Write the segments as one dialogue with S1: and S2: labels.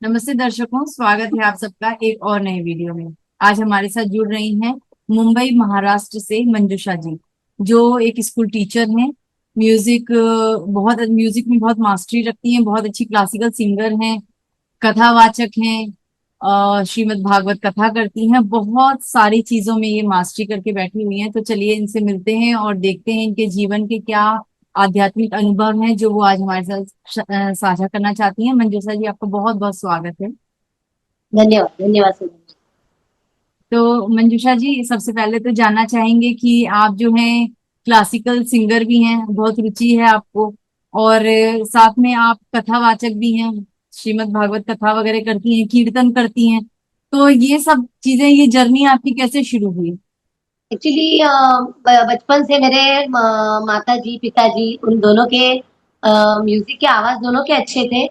S1: नमस्ते दर्शकों, स्वागत है आप सबका एक और नए वीडियो में। आज हमारे साथ जुड़ रही हैं मुंबई महाराष्ट्र से मंजूषा जी, जो एक स्कूल टीचर हैं। म्यूजिक में बहुत मास्टरी रखती हैं, बहुत अच्छी क्लासिकल सिंगर हैं, कथावाचक हैं, श्रीमद् भागवत कथा करती हैं, बहुत सारी चीजों में ये मास्टरी करके बैठी हुई हैं। तो चलिए इनसे मिलते हैं और देखते हैं इनके जीवन के क्या आध्यात्मिक अनुभव हैं जो वो आज हमारे साथ साझा करना चाहती हैं। मंजूषा जी, आपका बहुत बहुत स्वागत है।
S2: धन्यवाद धन्यवाद सुनील।
S1: तो मंजूषा जी, सबसे पहले तो जानना चाहेंगे कि आप जो हैं क्लासिकल सिंगर भी हैं, बहुत रुचि है आपको, और साथ में आप कथावाचक भी हैं, श्रीमद् भागवत कथा वगैरह करती हैं, कीर्तन करती हैं। तो ये सब चीजें, ये जर्नी आपकी कैसे शुरू हुई?
S2: एक्चुअली बचपन से मेरे माता जी पिताजी उन दोनों के म्यूजिक के आवाज दोनों के अच्छे थे।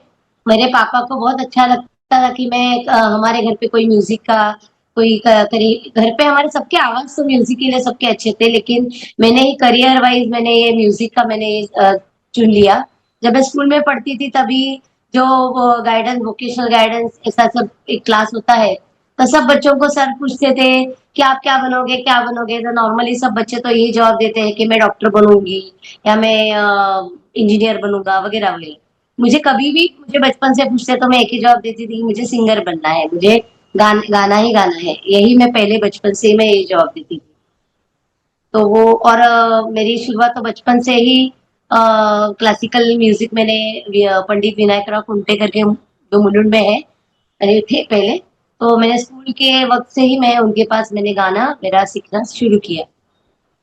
S2: मेरे पापा को बहुत अच्छा लगता था कि मैं हमारे घर पे कोई म्यूजिक का कोई करी। घर पे हमारे सबके आवाज तो म्यूजिक के लिए सबके अच्छे थे, लेकिन मैंने ही करियर वाइज मैंने ये म्यूजिक का मैंने चुन लिया। जब मैं स्कूल में पढ़ती थी तभी जो गाइडेंस वोकेशनल गाइडेंस ऐसा सब एक क्लास होता है, तो सब बच्चों को सर पूछते थे कि आप क्या बनोगे क्या बनोगे। तो नॉर्मली सब बच्चे तो यही जवाब देते हैं कि मैं डॉक्टर बनूंगी या मैं इंजीनियर बनूंगा वगैरह वगैरह। मुझे बचपन से पूछते तो मैं एक ही जवाब देती थी कि मुझे सिंगर बनना है, मुझे गाना ही गाना है। यही मैं पहले बचपन से ही मैं यही जवाब देती थी। तो वो और मेरी शुरुआत तो बचपन से ही क्लासिकल म्यूजिक मैंने पंडित विनायक राव कुंटे करके जो मुलुंड में है, अरे थे पहले। तो मैंने स्कूल के वक्त से ही मैं उनके पास मैंने गाना मेरा सीखना शुरू किया।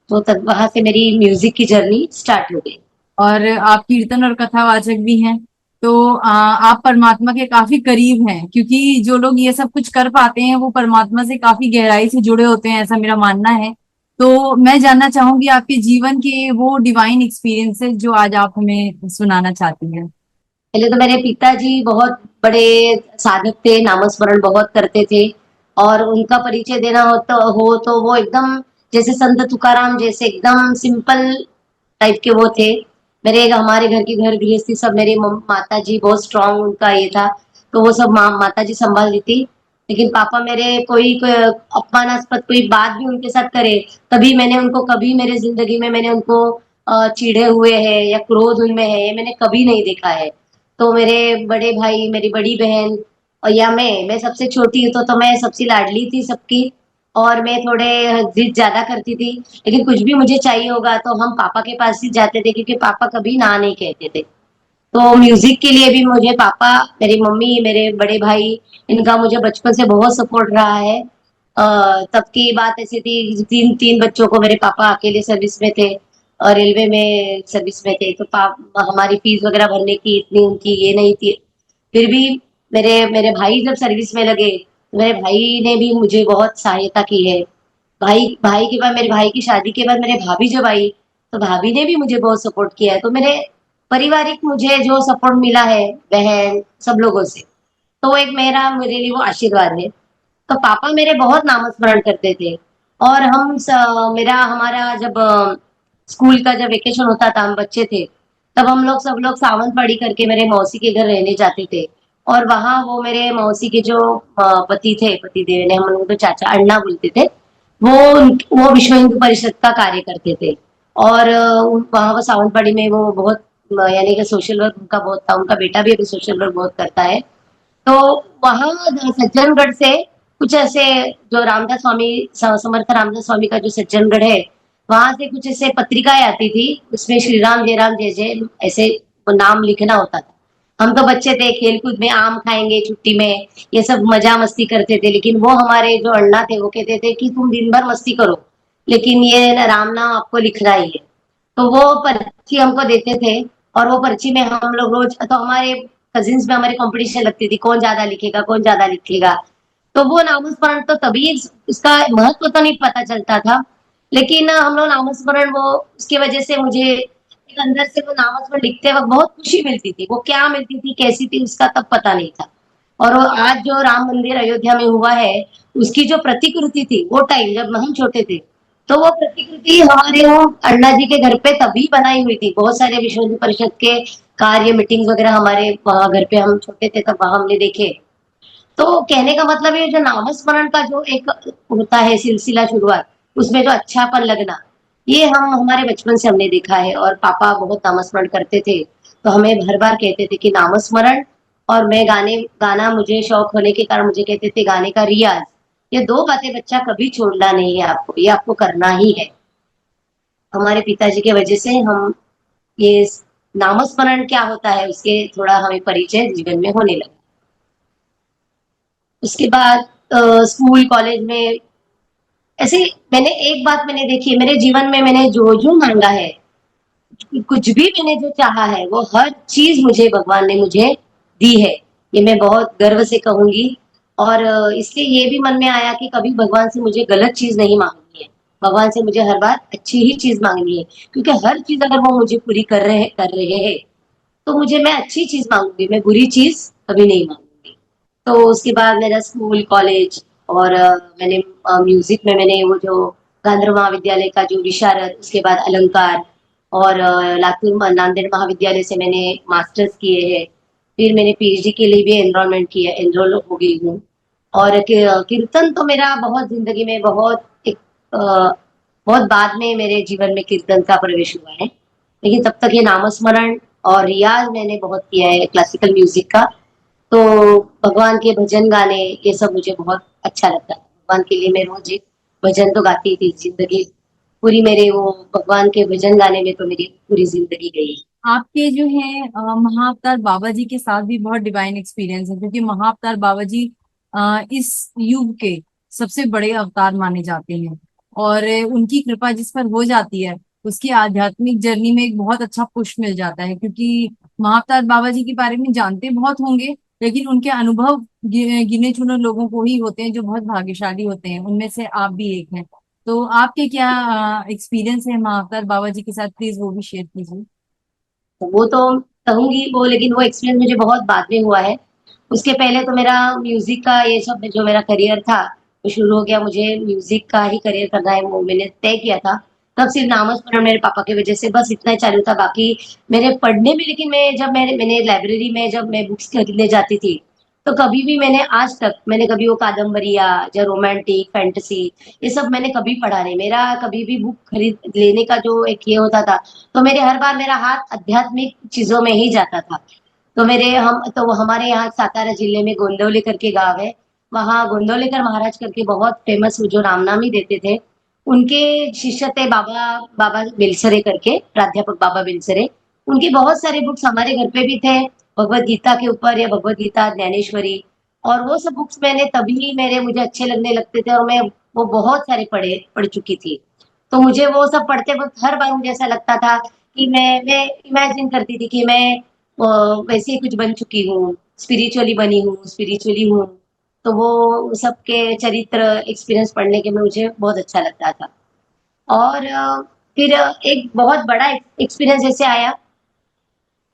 S2: तो तब वहां से मेरी म्यूजिक की जर्नी स्टार्ट हो गई।
S1: और आप कीर्तन और कथावाचक भी हैं। तो आप परमात्मा के काफी करीब हैं, क्योंकि जो लोग ये सब कुछ कर पाते हैं वो परमात्मा से काफी गहराई से जुड़े होते हैं, ऐसा मेरा मानना है। तो मैं जानना चाहूंगी आपके जीवन के वो डिवाइन एक्सपीरियंसेस जो आज आप हमें सुनाना चाहती हैं।
S2: पहले तो मेरे पिताजी बहुत बड़े साधक थे, नामस्मरण बहुत करते थे। और उनका परिचय देना हो तो वो एकदम जैसे संत तुकाराम जैसे एकदम सिंपल टाइप के वो थे। मेरे हमारे घर की घर गृहस्थी सब मेरी माता जी बहुत स्ट्रांग उनका ये था, तो वो सब माता जी संभाल दी थी। लेकिन पापा मेरे कोई अपमानास्पद कोई बात भी उनके साथ करे, तभी मैंने उनको कभी मेरे जिंदगी में मैंने उनको चिढ़े हुए हैं या क्रोध उनमें है ये मैंने कभी नहीं देखा है। तो मेरे बड़े भाई मेरी बड़ी बहन और या मैं सबसे छोटी हूँ, तो मैं सबसे लाडली थी सबकी। और मैं थोड़े जिद ज्यादा करती थी। लेकिन कुछ भी मुझे चाहिए होगा तो हम पापा के पास ही जाते थे, क्योंकि पापा कभी ना नहीं कहते थे। तो म्यूजिक के लिए भी मुझे पापा, मेरी मम्मी, मेरे बड़े भाई, इनका मुझे बचपन से बहुत सपोर्ट रहा है। तब की बात ऐसी थी, तीन तीन बच्चों को मेरे पापा अकेले सर्विस में थे और रेलवे में सर्विस में थे। तो हमारी फीस वगैरह भरने की इतनी उनकी ये नहीं थी। फिर भी मेरे मेरे भाई जब सर्विस में लगे, तो मेरे भाई ने भी मुझे बहुत सहायता की है। भाई भाई के बाद मेरे भाई की शादी के बाद मेरे भाभी जब आई, तो भाभी ने भी मुझे बहुत सपोर्ट किया है। तो मेरे पारिवारिक मुझे जो सपोर्ट मिला है बहन सब लोगों से, तो वो एक मेरे लिए वो आशीर्वाद है। तो पापा मेरे बहुत नामस्मरण करते थे। और मेरा हमारा जब स्कूल का जब वेकेशन होता था, हम बच्चे थे, तब हम लोग सब लोग सावंतवाड़ी करके मेरे मौसी के घर रहने जाते थे। और वहां वो मेरे मौसी के जो पति थे, पति देव ने हम लोग तो चाचा अण्णा बोलते थे, वो वो विश्व हिंदू परिषद का कार्य करते थे। और वहां वो सावंतवाड़ी में वो बहुत यानी कि सोशल वर्क उनका बहुत था। उनका बेटा भी अभी सोशल वर्क बहुत करता है। तो वहां सज्जनगढ़ से कुछ ऐसे जो रामदास स्वामी समर्थ रामदास स्वामी का जो सज्जनगढ़ है, वहां से कुछ ऐसे पत्रिकाएं आती थी, उसमें श्री राम जय जय ऐसे वो नाम लिखना होता था। हम तो बच्चे थे, खेल कूद में आम खाएंगे छुट्टी में, ये सब मजा मस्ती करते थे। लेकिन वो हमारे जो अण्णा थे वो कहते थे कि तुम दिन भर मस्ती करो, लेकिन ये राम नाम आपको लिखना ही है। तो वो पर्ची हमको देते थे। और वो पर्ची में हम लोग रोज, तो हमारे कजिन्स में हमारी कंपटीशन लगती थी कौन ज्यादा लिखेगा कौन ज्यादा लिखेगा। तो वो नामस्मरण तो तभी उसका महत्व तो नहीं पता चलता था। लेकिन हम लोग नामस्मरण वो उसकी वजह से मुझे एक अंदर से वो नामस्मरण लिखते वक्त बहुत खुशी मिलती थी। वो क्या मिलती थी कैसी थी उसका तब पता नहीं था। और वो आज जो राम मंदिर अयोध्या में हुआ है, उसकी जो प्रतिकृति थी वो टाइम जब हम छोटे थे, तो वो प्रतिकृति हमारे वो अण्णा जी के घर पे तभी बनाई हुई थी। बहुत सारे विश्व हिंदू परिषद के कार्य मीटिंग्स वगैरह हमारे वहां घर पे हम छोटे थे तब वहां हमने देखे। तो कहने का मतलब ये जो नामस्मरण का जो एक होता है सिलसिला शुरुआत, उसमें जो अच्छापन लगना, ये हम हमारे बचपन से हमने देखा है। और पापा बहुत नामस्मरण करते थे, तो हमें हर बार कहते थे कि नामस्मरण, और मैं गाना मुझे शौक होने के कारण मुझे कहते थे गाने का रियाज। ये दो बातें बच्चा कभी छोड़ना नहीं है आपको, ये आपको करना ही है। हमारे पिताजी की वजह से हम ये नामस्मरण क्या होता है उसके थोड़ा हमें परिचय जीवन में होने लगा। उसके बाद स्कूल कॉलेज में ऐसे मैंने एक बात मैंने देखी है, मेरे जीवन में मैंने जो जो मांगा है, कुछ भी मैंने जो चाहा है, वो हर चीज मुझे भगवान ने मुझे दी है। ये मैं बहुत गर्व से कहूंगी। और इसलिए ये भी मन में आया कि कभी भगवान से मुझे गलत चीज नहीं मांगनी है। भगवान से मुझे हर बार अच्छी ही चीज मांगनी है, क्योंकि हर चीज अगर वो मुझे पूरी कर रहे हैं, तो मुझे मैं अच्छी चीज मांगूंगी, मैं बुरी चीज कभी नहीं मांगूंगी। तो उसके बाद मेरा स्कूल कॉलेज, और मैंने म्यूजिक में मैंने वो जो गांधर्व महाविद्यालय का जो विशारद, उसके बाद अलंकार, और लातूर नांदेड़ महाविद्यालय से मैंने मास्टर्स किए हैं। फिर मैंने पीएचडी के लिए भी एनरोलमेंट किया, एनरोल हो गई हूँ। और कीर्तन तो मेरा बहुत जिंदगी में बहुत एक बहुत बाद में मेरे जीवन में कीर्तन का प्रवेश हुआ है। लेकिन तब तक ये नामस्मरण और रियाज मैंने बहुत किया है क्लासिकल म्यूजिक का। तो भगवान के भजन गाने, ये सब मुझे बहुत अच्छा लगता है। भगवान के लिए मैं रोज एक भजन तो गाती थी। जिंदगी पूरी मेरे वो भगवान के भजन गाने में तो मेरी पूरी जिंदगी गई।
S1: आपके जो है महाअवतार बाबा जी के साथ भी बहुत डिवाइन एक्सपीरियंस है, क्योंकि महाअवतार बाबा जी इस युग के सबसे बड़े अवतार माने जाते हैं। और उनकी कृपा जिस पर हो जाती है, उसकी आध्यात्मिक जर्नी में एक बहुत अच्छा पुश मिल जाता है। क्योंकि महाअवतार बाबा जी के बारे में जानते बहुत होंगे, लेकिन उनके अनुभव गिने चुने लोगों को ही होते हैं जो बहुत भाग्यशाली होते हैं। उनमें से आप भी एक हैं। तो आपके क्या एक्सपीरियंस है महाअवतार बाबा जी के साथ, प्लीज वो भी शेयर कीजिए।
S2: तो वो तो कहूंगी वो, लेकिन वो एक्सपीरियंस मुझे बहुत बाद में हुआ है। उसके पहले तो मेरा म्यूजिक का ये सब जो मेरा करियर था वो शुरू हो गया। मुझे म्यूजिक का ही करियर करना है, वो मैंने तय किया था। तब सिर्फ नामस्मरण मेरे पापा की वजह से बस इतना ही चालू था। बाकी मेरे पढ़ने में, लेकिन मैं जब मैंने लाइब्रेरी में जब मैं बुक्स खरीदने जाती थी, तो कभी भी मैंने आज तक मैंने कभी वो कादम्बरिया या रोमांटिक फैंटेसी, ये सब मैंने कभी पढ़ा नहीं। मेरा कभी भी बुक खरीद लेने का जो एक ये होता था, तो मेरे हर बार मेरा हाथ आध्यात्मिक चीजों में ही जाता था। तो वो हमारे यहाँ सातारा जिले में गोंदवले करके गांव है। वहाँ गोंदवलेकर महाराज करके बहुत फेमस, जो रामनामी देते थे, उनके शिष्य थे बाबा बाबा बेलसरे करके, प्राध्यापक बाबा बेलसरे। उनकी बहुत सारी बुक्स हमारे घर पे भी थे, भगवत गीता के ऊपर, या भगवत गीता, ज्ञानेश्वरी। और वो सब बुक्स मैंने तभी मेरे मुझे अच्छे लगने लगते थे, और मैं वो बहुत सारे पढ़ चुकी थी। तो मुझे वो सब पढ़ते वक्त हर बार मुझे ऐसा लगता था कि मैं इमेजिन करती थी कि मैं वैसे ही कुछ बन चुकी हूँ, स्पिरिचुअली बनी हूँ, स्पिरिचुअली हूँ। तो वो सबके चरित्र एक्सपीरियंस पढ़ने के में मुझे बहुत अच्छा लगता था। और फिर एक बहुत बड़ा एक्सपीरियंस जैसे आया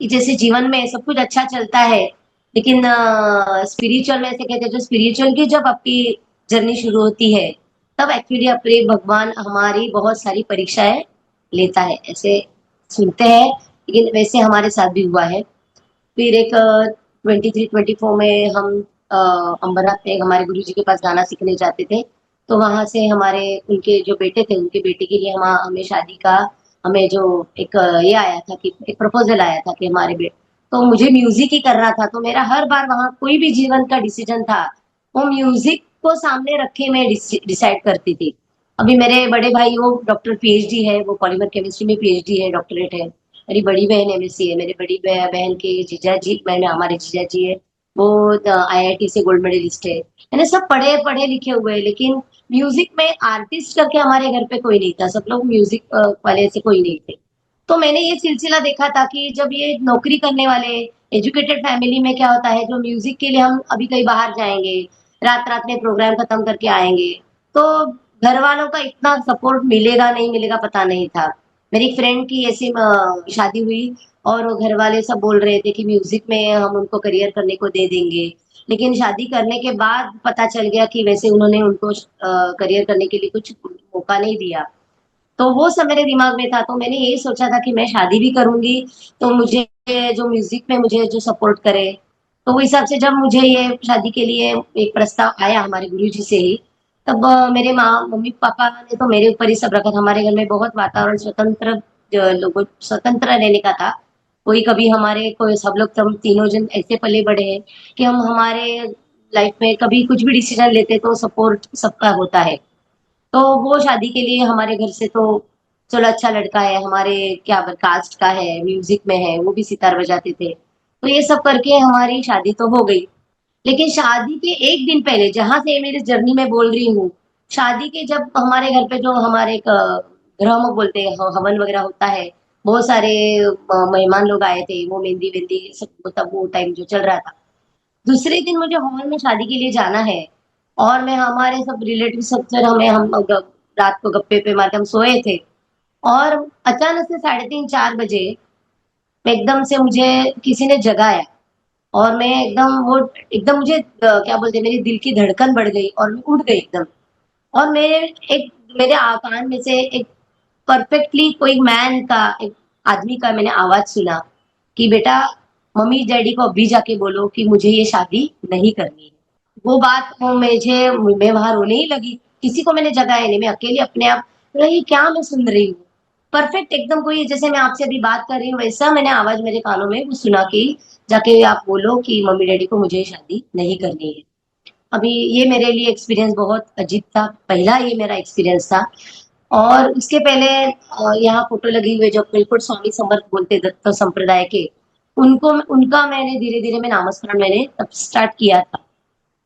S2: कि जैसे जीवन में सब कुछ अच्छा चलता है, लेकिन स्पिरिचुअल में ऐसे कहते हैं, जो स्पिरिचुअल की जब आपकी जर्नी शुरू होती है, तब एक्चुअली अपने भगवान हमारी बहुत सारी परीक्षाएं लेता है, ऐसे सुनते हैं। लेकिन वैसे हमारे साथ भी हुआ है। फिर एक 23-24 में हम अम्बरनाथ में हमारे गुरु जी के पास गाना सीखने जाते थे। तो वहां से हमारे उनके जो बेटे थे, उनके बेटे के लिए हमें शादी का, हमें जो एक ये आया था कि एक प्रपोजल आया था कि हमारे बेटे, तो मुझे म्यूजिक ही करना था। तो मेरा हर बार वहाँ कोई भी जीवन का डिसीजन था, वो म्यूजिक को सामने रखे मैं डिसाइड करती थी। अभी मेरे बड़े भाई वो डॉक्टर पीएचडी है, वो पॉलीमर केमिस्ट्री में पीएचडी है, डॉक्टरेट है। मेरी बड़ी बहन एमएससी है। मेरी बड़ी बहन के जीजा जी, मैंने हमारे जीजा जी है, वो आईआईटी से गोल्ड मेडलिस्ट है। यानी सब पढ़े पढ़े लिखे हुए हैं, लेकिन म्यूजिक में आर्टिस्ट करके हमारे घर पे कोई नहीं था। सब लोग म्यूजिक वाले से कोई नहीं थे। तो मैंने ये सिलसिला देखा था कि जब ये नौकरी करने वाले एजुकेटेड फैमिली में क्या होता है, जो म्यूजिक के लिए हम अभी कहीं बाहर जाएंगे, रात रात में प्रोग्राम खत्म करके आएंगे, तो घर वालों का इतना सपोर्ट मिलेगा नहीं मिलेगा पता नहीं था। मेरी एक फ्रेंड की ऐसी शादी हुई, और वो घर वाले सब बोल रहे थे कि म्यूजिक में हम उनको करियर करने को दे देंगे। लेकिन शादी करने के बाद पता चल गया कि वैसे उन्होंने उनको करियर करने के लिए कुछ मौका नहीं दिया। तो वो सब मेरे दिमाग में था। तो मैंने यही सोचा था कि मैं शादी भी करूंगी, तो मुझे जो म्यूजिक में मुझे जो सपोर्ट करे। तो वो हिसाब से जब मुझे ये शादी के लिए एक प्रस्ताव आया हमारे गुरुजी से ही, तब मेरे माँ मम्मी पापा ने तो मेरे ऊपर ही सब रखा था। हमारे घर में बहुत वातावरण स्वतंत्र, लोगों स्वतंत्र रहने का था। कोई कभी हमारे कोई सब लोग हम तीनों जन ऐसे पले बड़े हैं कि हम हमारे लाइफ में कभी कुछ भी डिसीजन लेते तो सपोर्ट सबका होता है। तो वो शादी के लिए हमारे घर से तो चलो अच्छा लड़का है, हमारे क्या कास्ट का है, म्यूजिक में है, वो भी सितार बजाते थे, तो ये सब करके हमारी शादी तो हो गई। लेकिन शादी के एक दिन पहले, जहां से मेरी जर्नी में बोल रही हूँ, शादी के जब हमारे घर पे जो हमारे एक ग्रह बोलते हैं, हवन वगैरह होता है, बहुत सारे मेहमान लोग आए थे, वो मेहंदी वेंदी सब तब वो टाइम जो चल रहा था। दूसरे दिन मुझे हॉल में शादी के लिए जाना है, और मैं हमारे सब रिलेटिव सब से हमें हम रात को गप्पे पे मारते हम सोए थे, और अचानक से 3:30 4 बजे एकदम से मुझे किसी ने जगाया, और मैं एकदम वो एकदम मुझे क्या बोलते हैं, मेरी दिल की धड़कन बढ़ गई और मैं उठ गई एकदम। और मेरे कान में से एक परफेक्टली कोई मैन का, एक आदमी का मैंने आवाज सुना कि बेटा, मम्मी डैडी को अभी जाके बोलो कि मुझे ये शादी नहीं करनी है। वो बात मैं वहां रोने ही लगी। किसी को मैंने जगाया नहीं, मैं अकेले अपने आप रही, क्या मैं सुन रही हूँ। परफेक्ट एकदम कोई जैसे मैं आपसे अभी बात कर रही हूँ, वैसा मैंने आवाज मेरे कानों में वो सुना कि जाके आप बोलो कि मम्मी डैडी को मुझे शादी नहीं करनी है। अभी ये मेरे लिए एक्सपीरियंस बहुत अजीब था, पहला ये मेरा एक्सपीरियंस था। और उसके पहले यहाँ फोटो लगी हुई है जो बिल्कुल स्वामी समर्थ बोलते दत्त संप्रदाय के, उनको उनका मैंने धीरे धीरे मैं नामस्मरण मैंने तब स्टार्ट किया था।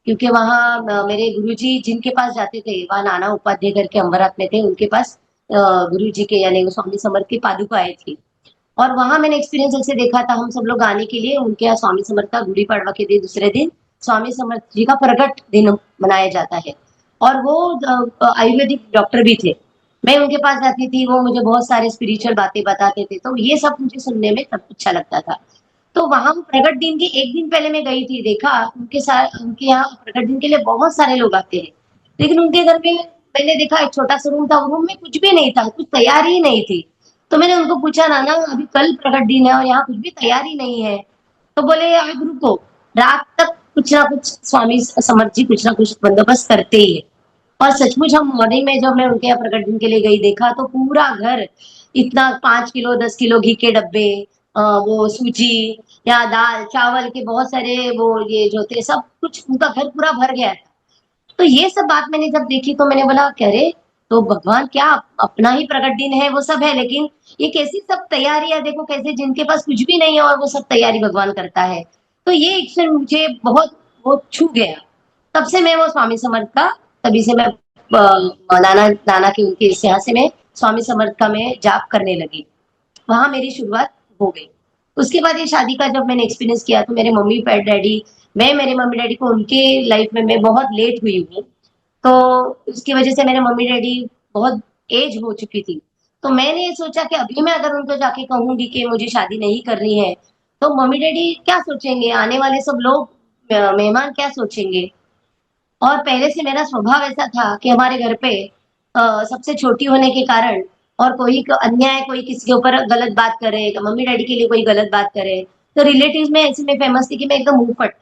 S2: क्योंकि वहाँ मेरे गुरुजी जिनके पास जाते थे, वहाँ नाना उपाध्याय करके अम्बरात में थे, उनके पास गुरुजी के यानी वो स्वामी समर्थ की पादुका आई थी। और वहां मैंने एक्सपीरियंस ऐसे देखा था, हम सब लोग गाने के लिए उनके यहाँ स्वामी समर्थ का गुड़ी पड़वा के दिन दूसरे दिन स्वामी समर्थ जी का प्रकट दिन मनाया जाता है। और वो आयुर्वेदिक डॉक्टर भी थे। मैं उनके पास जाती थी, वो मुझे बहुत सारे स्पिरिचुअल बातें बताते थे, तो ये सब मुझे सुनने में तब अच्छा लगता था। तो वहां प्रकट दिन के एक दिन पहले मैं गई थी, देखा उनके साथ, उनके यहाँ प्रकट दिन के लिए बहुत सारे लोग आते हैं। लेकिन उनके घर में मैंने देखा एक छोटा सा रूम था, रूम में कुछ भी नहीं था, कुछ तैयारी ही नहीं थी। तो मैंने उनको पूछा, नाना अभी कल प्रकट दिन है और यहाँ कुछ भी तैयारी नहीं है। तो बोले आप रुको, रात तक कुछ ना कुछ स्वामी समर्थ जी कुछ ना कुछ बंदोबस्त करते ही है। और सचमुच हम मॉर्निंग में जब मैं उनके यहाँ प्रकट दिन के लिए गई, देखा तो पूरा घर इतना 5 किलो 10 किलो घी के डब्बे, वो सूजी या दाल चावल के बहुत सारे वो ये जो थे, सब कुछ उनका घर पूरा भर गया था। तो ये सब बात मैंने जब देखी तो मैंने बोला कह रहे, तो भगवान क्या अपना ही प्रकट दिन है वो सब है, लेकिन ये कैसी सब तैयारियां देखो, कैसे जिनके पास कुछ भी नहीं है और वो सब तैयारी भगवान करता है। तो ये एक्शन मुझे बहुत वो छू गया। तब से मैं वो स्वामी समर्थ का, तभी से मैं नाना नाना के उनके इस यहाँ से मैं स्वामी समर्थ का मैं जाप करने लगी। वहां मेरी शुरुआत हो गई। उसके बाद ये शादी का जब मैंने एक्सपीरियंस किया तो मेरे मम्मी डैडी, मैं मेरे मम्मी डैडी को उनके लाइफ में मैं बहुत लेट हुई हूँ, तो उसकी वजह से मेरे मम्मी डैडी बहुत एज हो चुकी थी। तो मैंने ये सोचा कि अभी मैं अगर उनको जाके कहूंगी कि मुझे शादी नहीं करनी है, तो मम्मी डैडी क्या सोचेंगे, आने वाले सब लोग मेहमान क्या सोचेंगे। और पहले से मेरा स्वभाव ऐसा था कि हमारे घर पे सबसे छोटी होने के कारण, और अन्याय कोई किसी के ऊपर गलत बात करे, मम्मी डैडी के लिए कोई गलत बात करे, तो रिलेटिव्स में ऐसे में फेमस थी कि मैं एकदम मुंह फट,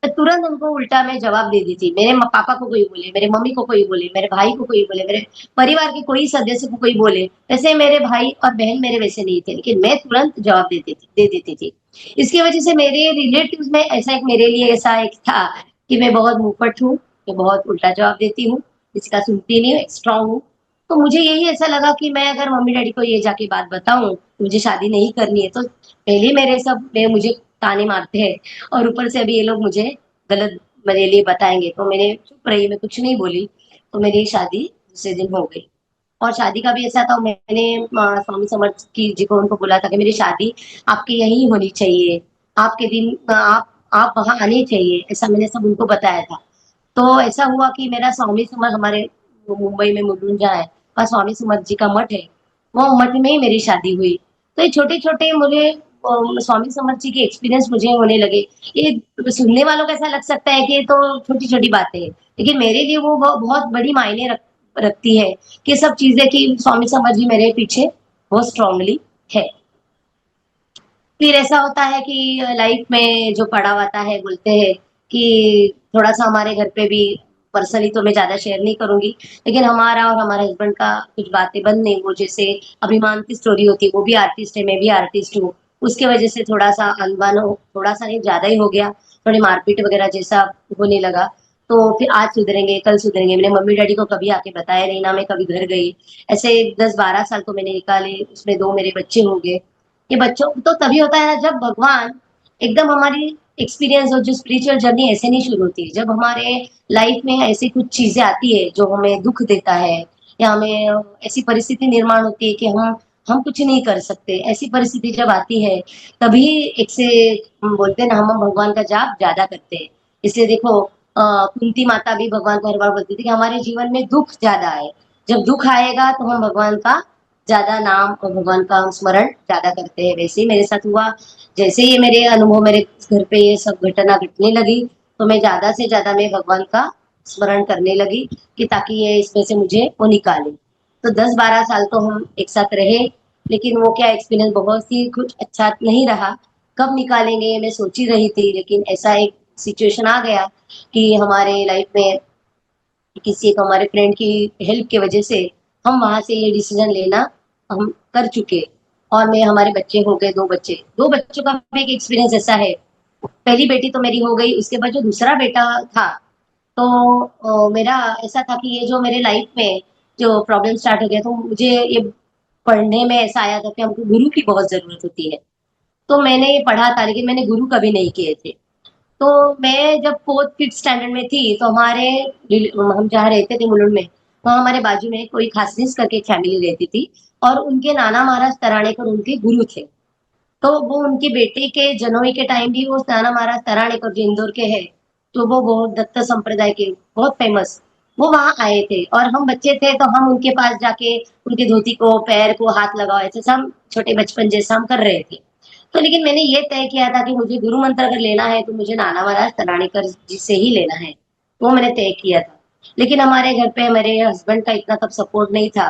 S2: मैं तुरंत उनको उल्टा में जवाब दे दी थी। मेरे पापा को कोई बोले, मेरे मम्मी को कोई बोले, मेरे भाई को कोई बोले, मेरे परिवार के कोई सदस्य को कोई बोले, वैसे मेरे भाई और बहन मेरे वैसे नहीं थे, लेकिन मैं तुरंत जवाब दे देती थी। इसकी वजह से मेरे रिलेटिव्स में ऐसा एक मेरे लिए ऐसा एक था कि मैं बहुत मुंहफट हूँ, मैं बहुत उल्टा जवाब देती हूँ, किसी का सुनती नहीं हूँ, स्ट्रांग हूँ। तो मुझे यही ऐसा लगा कि मैं अगर मम्मी डैडी को ये जाके बात बताऊं मुझे शादी नहीं करनी है, तो पहले मेरे सब में मुझे ताने मारते हैं, और ऊपर से अभी ये लोग मुझे गलत मेरे लिए बताएंगे, तो मैंने चुप रही, मैं कुछ नहीं बोली। तो मेरी शादी दूसरे दिन हो गई। और शादी का भी ऐसा था, मैंने स्वामी समर्थ की जी को उनको बोला था कि मेरी शादी आपके यहीं होनी चाहिए, आपके दिन आप वहां आने चाहिए, ऐसा मैंने सब उनको बताया था। तो ऐसा हुआ कि मेरा स्वामी समर्थ हमारे मुंबई में मुलुंजा है, वहाँ स्वामी समर्थ जी का मठ है, वो मठ में ही मेरी शादी हुई। तो ये छोटे छोटे मुझे स्वामी समर्थ जी के एक्सपीरियंस मुझे होने लगे। ये सुनने वालों को ऐसा लग सकता है कि ये तो छोटी छोटी बातें हैं, लेकिन मेरे लिए वो बहुत बड़ी मायने रखती है कि सब चीजें कि स्वामी समर्थ जी मेरे पीछे बहुत स्ट्रांगली है। फिर ऐसा होता है कि लाइफ में जो पड़ा आता है, बोलते हैं कि थोड़ा सा हमारे घर पे भी, पर्सनली तो मैं ज्यादा शेयर नहीं करूंगी, लेकिन हमारा और हमारे हस्बैंड का कुछ बातें बंद नहीं, वो जैसे अभिमान की स्टोरी होती है, वो भी आर्टिस्ट है, मैं भी आर्टिस्ट हूँ, उसके वजह से थोड़ा सा अनबन थोड़ा सा नहीं ज्यादा ही हो गया, थोड़ी मारपीट वगैरह जैसा होने लगा। तो फिर आज सुधरेंगे कल सुधरेंगे, मैंने मम्मी डैडी को कभी आके बताया नहीं ना, मैं कभी घर गई। ऐसे 10-12 साल तो मैंने निकाले, उसमें 2 मेरे बच्चे हो गए। ये बच्चों तो तभी होता है ना जब भगवान एकदम हमारी एक्सपीरियंस और जो स्पिरिचुअल जर्नी ऐसे नहीं शुरू होती, जब हमारे लाइफ में ऐसी कुछ चीजें आती है जो हमें दुख देता है, या हमें ऐसी परिस्थिति निर्माण होती है कि हम कुछ नहीं कर सकते, ऐसी परिस्थिति जब आती है, तभी एक से हम बोलते हैं ना, हम भगवान का जाप ज्यादा करते हैं। इसलिए देखो, कुंती माता भी भगवान को हर बार बोलती थी कि हमारे जीवन में दुख ज्यादा आए, जब दुख आएगा तो हम भगवान का ज्यादा नाम और भगवान का हम स्मरण ज्यादा करते हैं। वैसे ही मेरे साथ हुआ, जैसे ये मेरे अनुभव, मेरे घर पे ये सब घटना घटने लगी, तो मैं ज्यादा से ज्यादा मैं भगवान का स्मरण करने लगी, कि ताकि ये इसमें से मुझे वो निकाले। तो 10-12 साल तो हम एक साथ रहे, लेकिन वो क्या एक्सपीरियंस बहुत ही कुछ अच्छा नहीं रहा। कब निकालेंगे ये मैं सोच ही रही थी, लेकिन ऐसा एक सिचुएशन आ गया कि हमारे लाइफ में किसी एक हमारे फ्रेंड की हेल्प की वजह से हम वहां से ये डिसीजन लेना हम कर चुके। और मैं, हमारे बच्चे हो गए, 2 बच्चे, 2 बच्चों का भी एक एक्सपीरियंस ऐसा है। पहली बेटी तो मेरी हो गई, उसके बाद जो दूसरा बेटा था, तो मेरा ऐसा था कि ये जो मेरे लाइफ में जो प्रॉब्लम स्टार्ट हो गया, तो मुझे ये पढ़ने में ऐसा आया था कि हमको गुरु की बहुत जरूरत होती है। तो मैंने ये पढ़ा था, लेकिन मैंने गुरु कभी नहीं किए थे। तो मैं जब 4th-5th स्टैंडर्ड में थी, तो हम जहाँ रहते थे मुलुंड में, वहाँ हमारे बाजू में कोई खासनीस करके एक फैमिली रहती थी, और उनके नाना महाराज तराणेकर उनके गुरु थे। तो वो उनके बेटे के जनोई के टाइम भी वो नाना महाराज तराणेकर जो इंदौर के हैं, तो वो बहुत दत्त संप्रदाय के बहुत फेमस, वो वहां आए थे, और हम बच्चे थे तो हम उनके पास जाके उनके धोती को, पैर को हाथ लगाओ, ऐसे हम छोटे बचपन जैसा हम कर रहे थे। तो लेकिन मैंने ये तय किया था कि मुझे गुरु मंत्र अगर लेना है तो मुझे नाना महाराज तराणीकर जी से ही लेना है, वो मैंने तय किया था। लेकिन हमारे घर पे मेरे हस्बैंड का इतना तब सपोर्ट नहीं था,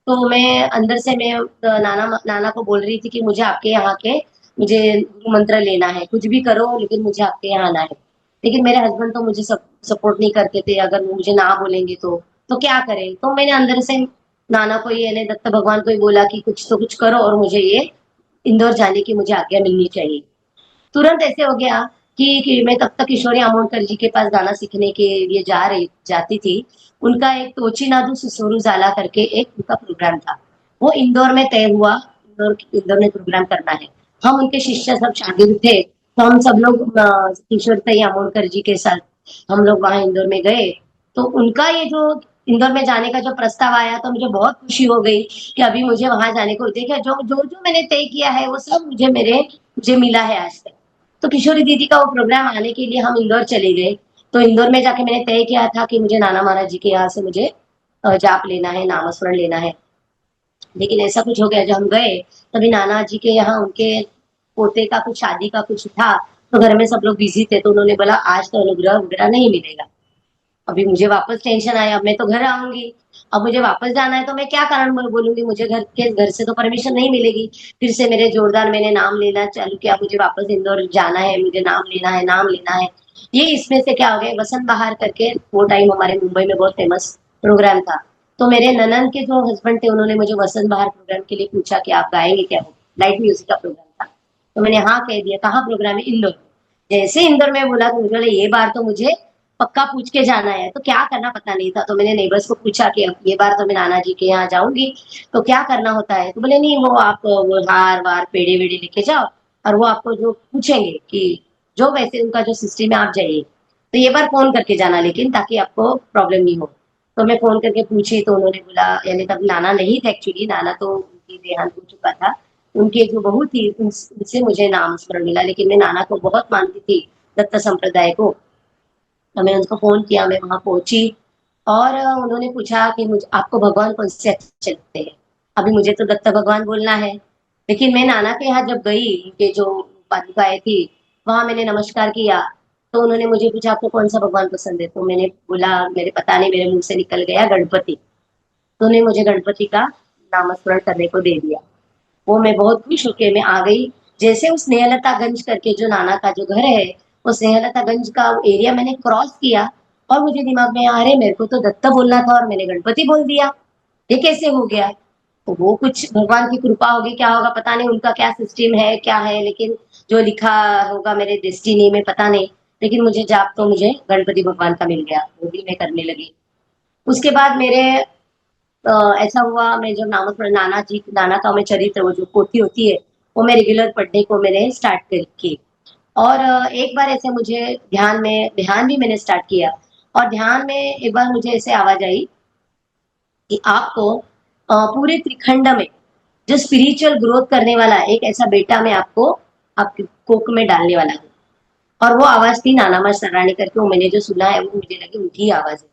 S2: तो मैं अंदर से मैं नाना नाना को बोल रही थी कि मुझे आपके यहाँ के, मुझे गुरु मंत्र लेना है, कुछ भी करो लेकिन मुझे आपके यहाँ आना है। लेकिन मेरे हस्बैंड तो मुझे सपोर्ट नहीं करते थे, अगर वो मुझे ना बोलेंगे तो क्या करें। तो मैंने अंदर से नाना को ये, यानी दत्त भगवान को ही बोला कि कुछ तो कुछ करो, और मुझे ये इंदौर जाने की मुझे आज्ञा मिलनी चाहिए। तुरंत ऐसे हो गया कि मैं तब तक किशोरी आमोणकर जी के पास गाना सीखने के लिए जाती थी। उनका एक तोची नादू सुसुरु जाला करके एक उनका प्रोग्राम था, वो इंदौर में तय हुआ, इंदौर में प्रोग्राम करना है। हम उनके शिष्य सब शागिर्द थे, तो हम सब लोग किशोर तई आमोणकर जी के साथ हम लोग वहां इंदौर में गए। तो उनका ये जो इंदौर में जाने का जो प्रस्ताव आया, तो मुझे बहुत खुशी हो गई कि अभी मुझे वहां जाने को देखा, जो जो जो मैंने तय किया है वो सब मुझे मिला है आज तक। तो किशोरी दीदी का वो प्रोग्राम आने के लिए हम इंदौर चले गए। तो इंदौर में जाके मैंने तय किया था कि मुझे नाना महाराज जी के यहाँ से मुझे जाप लेना है, नामस्मरण लेना है। लेकिन ऐसा कुछ हो गया, जब हम गए तभी नाना जी के यहाँ उनके पोते का कुछ शादी का कुछ था, तो घर में सब लोग बिजी थे, तो उन्होंने बोला आज तो अनुग्रह वगैरह नहीं मिलेगा। अभी मुझे वापस टेंशन आया, अब मैं तो घर आऊंगी, अब मुझे वापस जाना है तो मैं क्या कारण बोलूंगी, मुझे घर से तो परमिशन नहीं मिलेगी। फिर से मेरे जोरदार मैंने नाम लेना चालू किया, मुझे वापस इंदौर जाना है, मुझे नाम लेना है, नाम लेना है। ये इसमें से क्या हो गया, वसंत बहार करके वो टाइम हमारे मुंबई में बहुत फेमस प्रोग्राम था। तो मेरे ननन के जो हस्बैंड थे, उन्होंने मुझे वसंत बहार प्रोग्राम के लिए पूछा कि आप गाएंगे क्या, लाइट म्यूजिक का प्रोग्राम था। तो मैंने हाँ कह दिया, कहाँ प्रोग्राम है, इंदौर। जैसे इंदौर में बोला तो मुझे बोला ये बार तो मुझे पक्का पूछ के जाना है। तो क्या करना पता नहीं था, तो मैंने नेबर्स को पूछा कि अब ये बार तो मैं नाना जी के यहाँ जाऊंगी, तो क्या करना होता है। तो बोले नहीं, वो आप वो हार वार पेड़े वेड़े लेके जाओ, और वो आपको जो पूछेंगे कि जो वैसे उनका जो सिस्टम है आप जाइए, तो ये बार फोन करके जाना, लेकिन ताकि आपको प्रॉब्लम नहीं हो। तो मैं फोन करके पूछी, तो उन्होंने बोला, यानी तब नाना नहीं थे एक्चुअली, नाना तो उनकी देहांत हो चुका था। उनकी एक जो बहू थी, उनसे मुझे नाम स्मरण मिला, लेकिन मैं नाना को बहुत मानती थी, दत्त संप्रदाय को। तो मैंने उनको फोन किया, मैं वहां पहुंची, और उन्होंने पूछा कि मुझे आपको भगवान कौन से अच्छे लगते हैं। अभी मुझे तो दत्त भगवान बोलना है, लेकिन मैं नाना के यहाँ जब गई, उनके जो पादुकाएं थी, वहां मैंने नमस्कार किया, तो उन्होंने मुझे पूछा आपको कौन सा भगवान पसंद है। तो मैंने बोला, मेरे पता नहीं मेरे मुंह से निकल गया गणपति। तो उन्होंने मुझे गणपति का नामस्मरण करने को दे दिया। वो मैं बहुत खुश होके मैं आ गई। जैसे उस स्नेहलतागंज करके जो नाना का जो घर है, उस स्नेहलतागंज का एरिया मैंने क्रॉस किया और मुझे दिमाग में आया, अरे मेरे को तो दत्त बोलना था और मैंने गणपति बोल दिया, ये कैसे हो गया? तो वो कुछ भगवान की कृपा होगी, क्या होगा पता नहीं, उनका क्या सिस्टम है क्या है, लेकिन जो लिखा होगा मेरे डेस्टिनी में पता नहीं। लेकिन मुझे जाप तो मुझे गणपति भगवान का मिल गया, वो भी मैं करने लगी। उसके बाद मेरे ऐसा हुआ, मैं जब नाना जी नाना का मैं चरित्र वो जो पोथी होती है वो मैं रेगुलर पढ़ने को मैंने स्टार्ट कर की। और एक बार ऐसे मुझे ध्यान भी मैंने स्टार्ट किया। और ध्यान में एक बार मुझे ऐसे आवाज आई कि आपको पूरे त्रिखंड में जो स्पिरिचुअल ग्रोथ करने वाला एक ऐसा बेटा मैं आपको आपके कोक में डालने वाला हूँ। और वो आवाज थी नाना माँ सराणी करके, वो मैंने जो सुना है वो मुझे लगी उनकी आवाज है।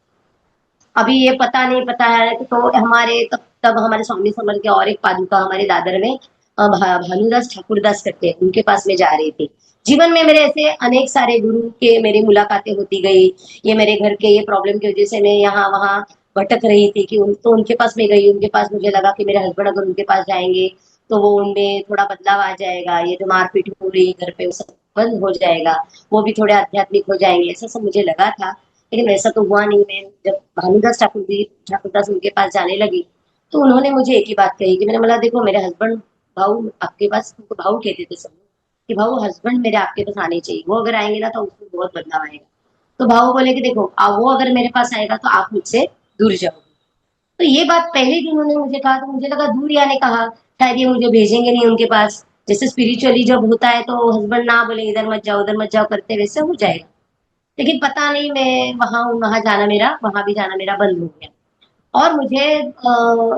S2: अभी ये पता नहीं पता है कि तो हमारे तब हमारे स्वामी समर्थ के और एक पादुका हमारे दादर में भानुदास ठाकुरदास करते हैं, उनके पास में जा रही थी। जीवन में मेरे ऐसे अनेक सारे गुरु के मेरी मुलाकातें होती गई। ये मेरे घर के ये प्रॉब्लम की वजह से मैं यहाँ वहाँ भटक रही थी कि तो उनके पास में गई, उनके पास मुझे लगा कि मेरे हस्बैंड अगर उनके पास जाएंगे तो वो उनमें थोड़ा बदलाव आ जाएगा, ये जो मारपीट हो रही है घर पे वो सब बंद हो जाएगा, वो भी थोड़े आध्यात्मिक हो जाएंगे, ऐसा सब मुझे लगा था। लेकिन वैसा तो हुआ नहीं। मैं जब भानुदास ठाकुरदास उनके पास जाने लगी तो उन्होंने मुझे एक ही बात कही कि मैंने बोला देखो मेरे हस्बैंड भाऊ आपके पास, उनको भाऊ कहते थे सब लोग, कि भाऊ हस्बैंड मेरे आपके पास आने चाहिए, वो अगर आएंगे ना तो उसमें बहुत बदलाव आएगा। तो भाऊ बोले कि देखो वो अगर मेरे पास आएगा तो आप मुझसे दूर जाओगे। तो ये बात पहले दिन उन्होंने मुझे कहा तो मुझे लगा दूर आने कहा, शायद ये मुझे भेजेंगे नहीं उनके पास। जैसे स्पिरिचुअली जब होता है तो हस्बैंड ना बोले इधर मत जाओ उधर मत जाओ करते वैसे हो जाएगा। लेकिन पता नहीं मैं वहां वहां जाना मेरा वहां भी जाना मेरा बंद हो गया। और मुझे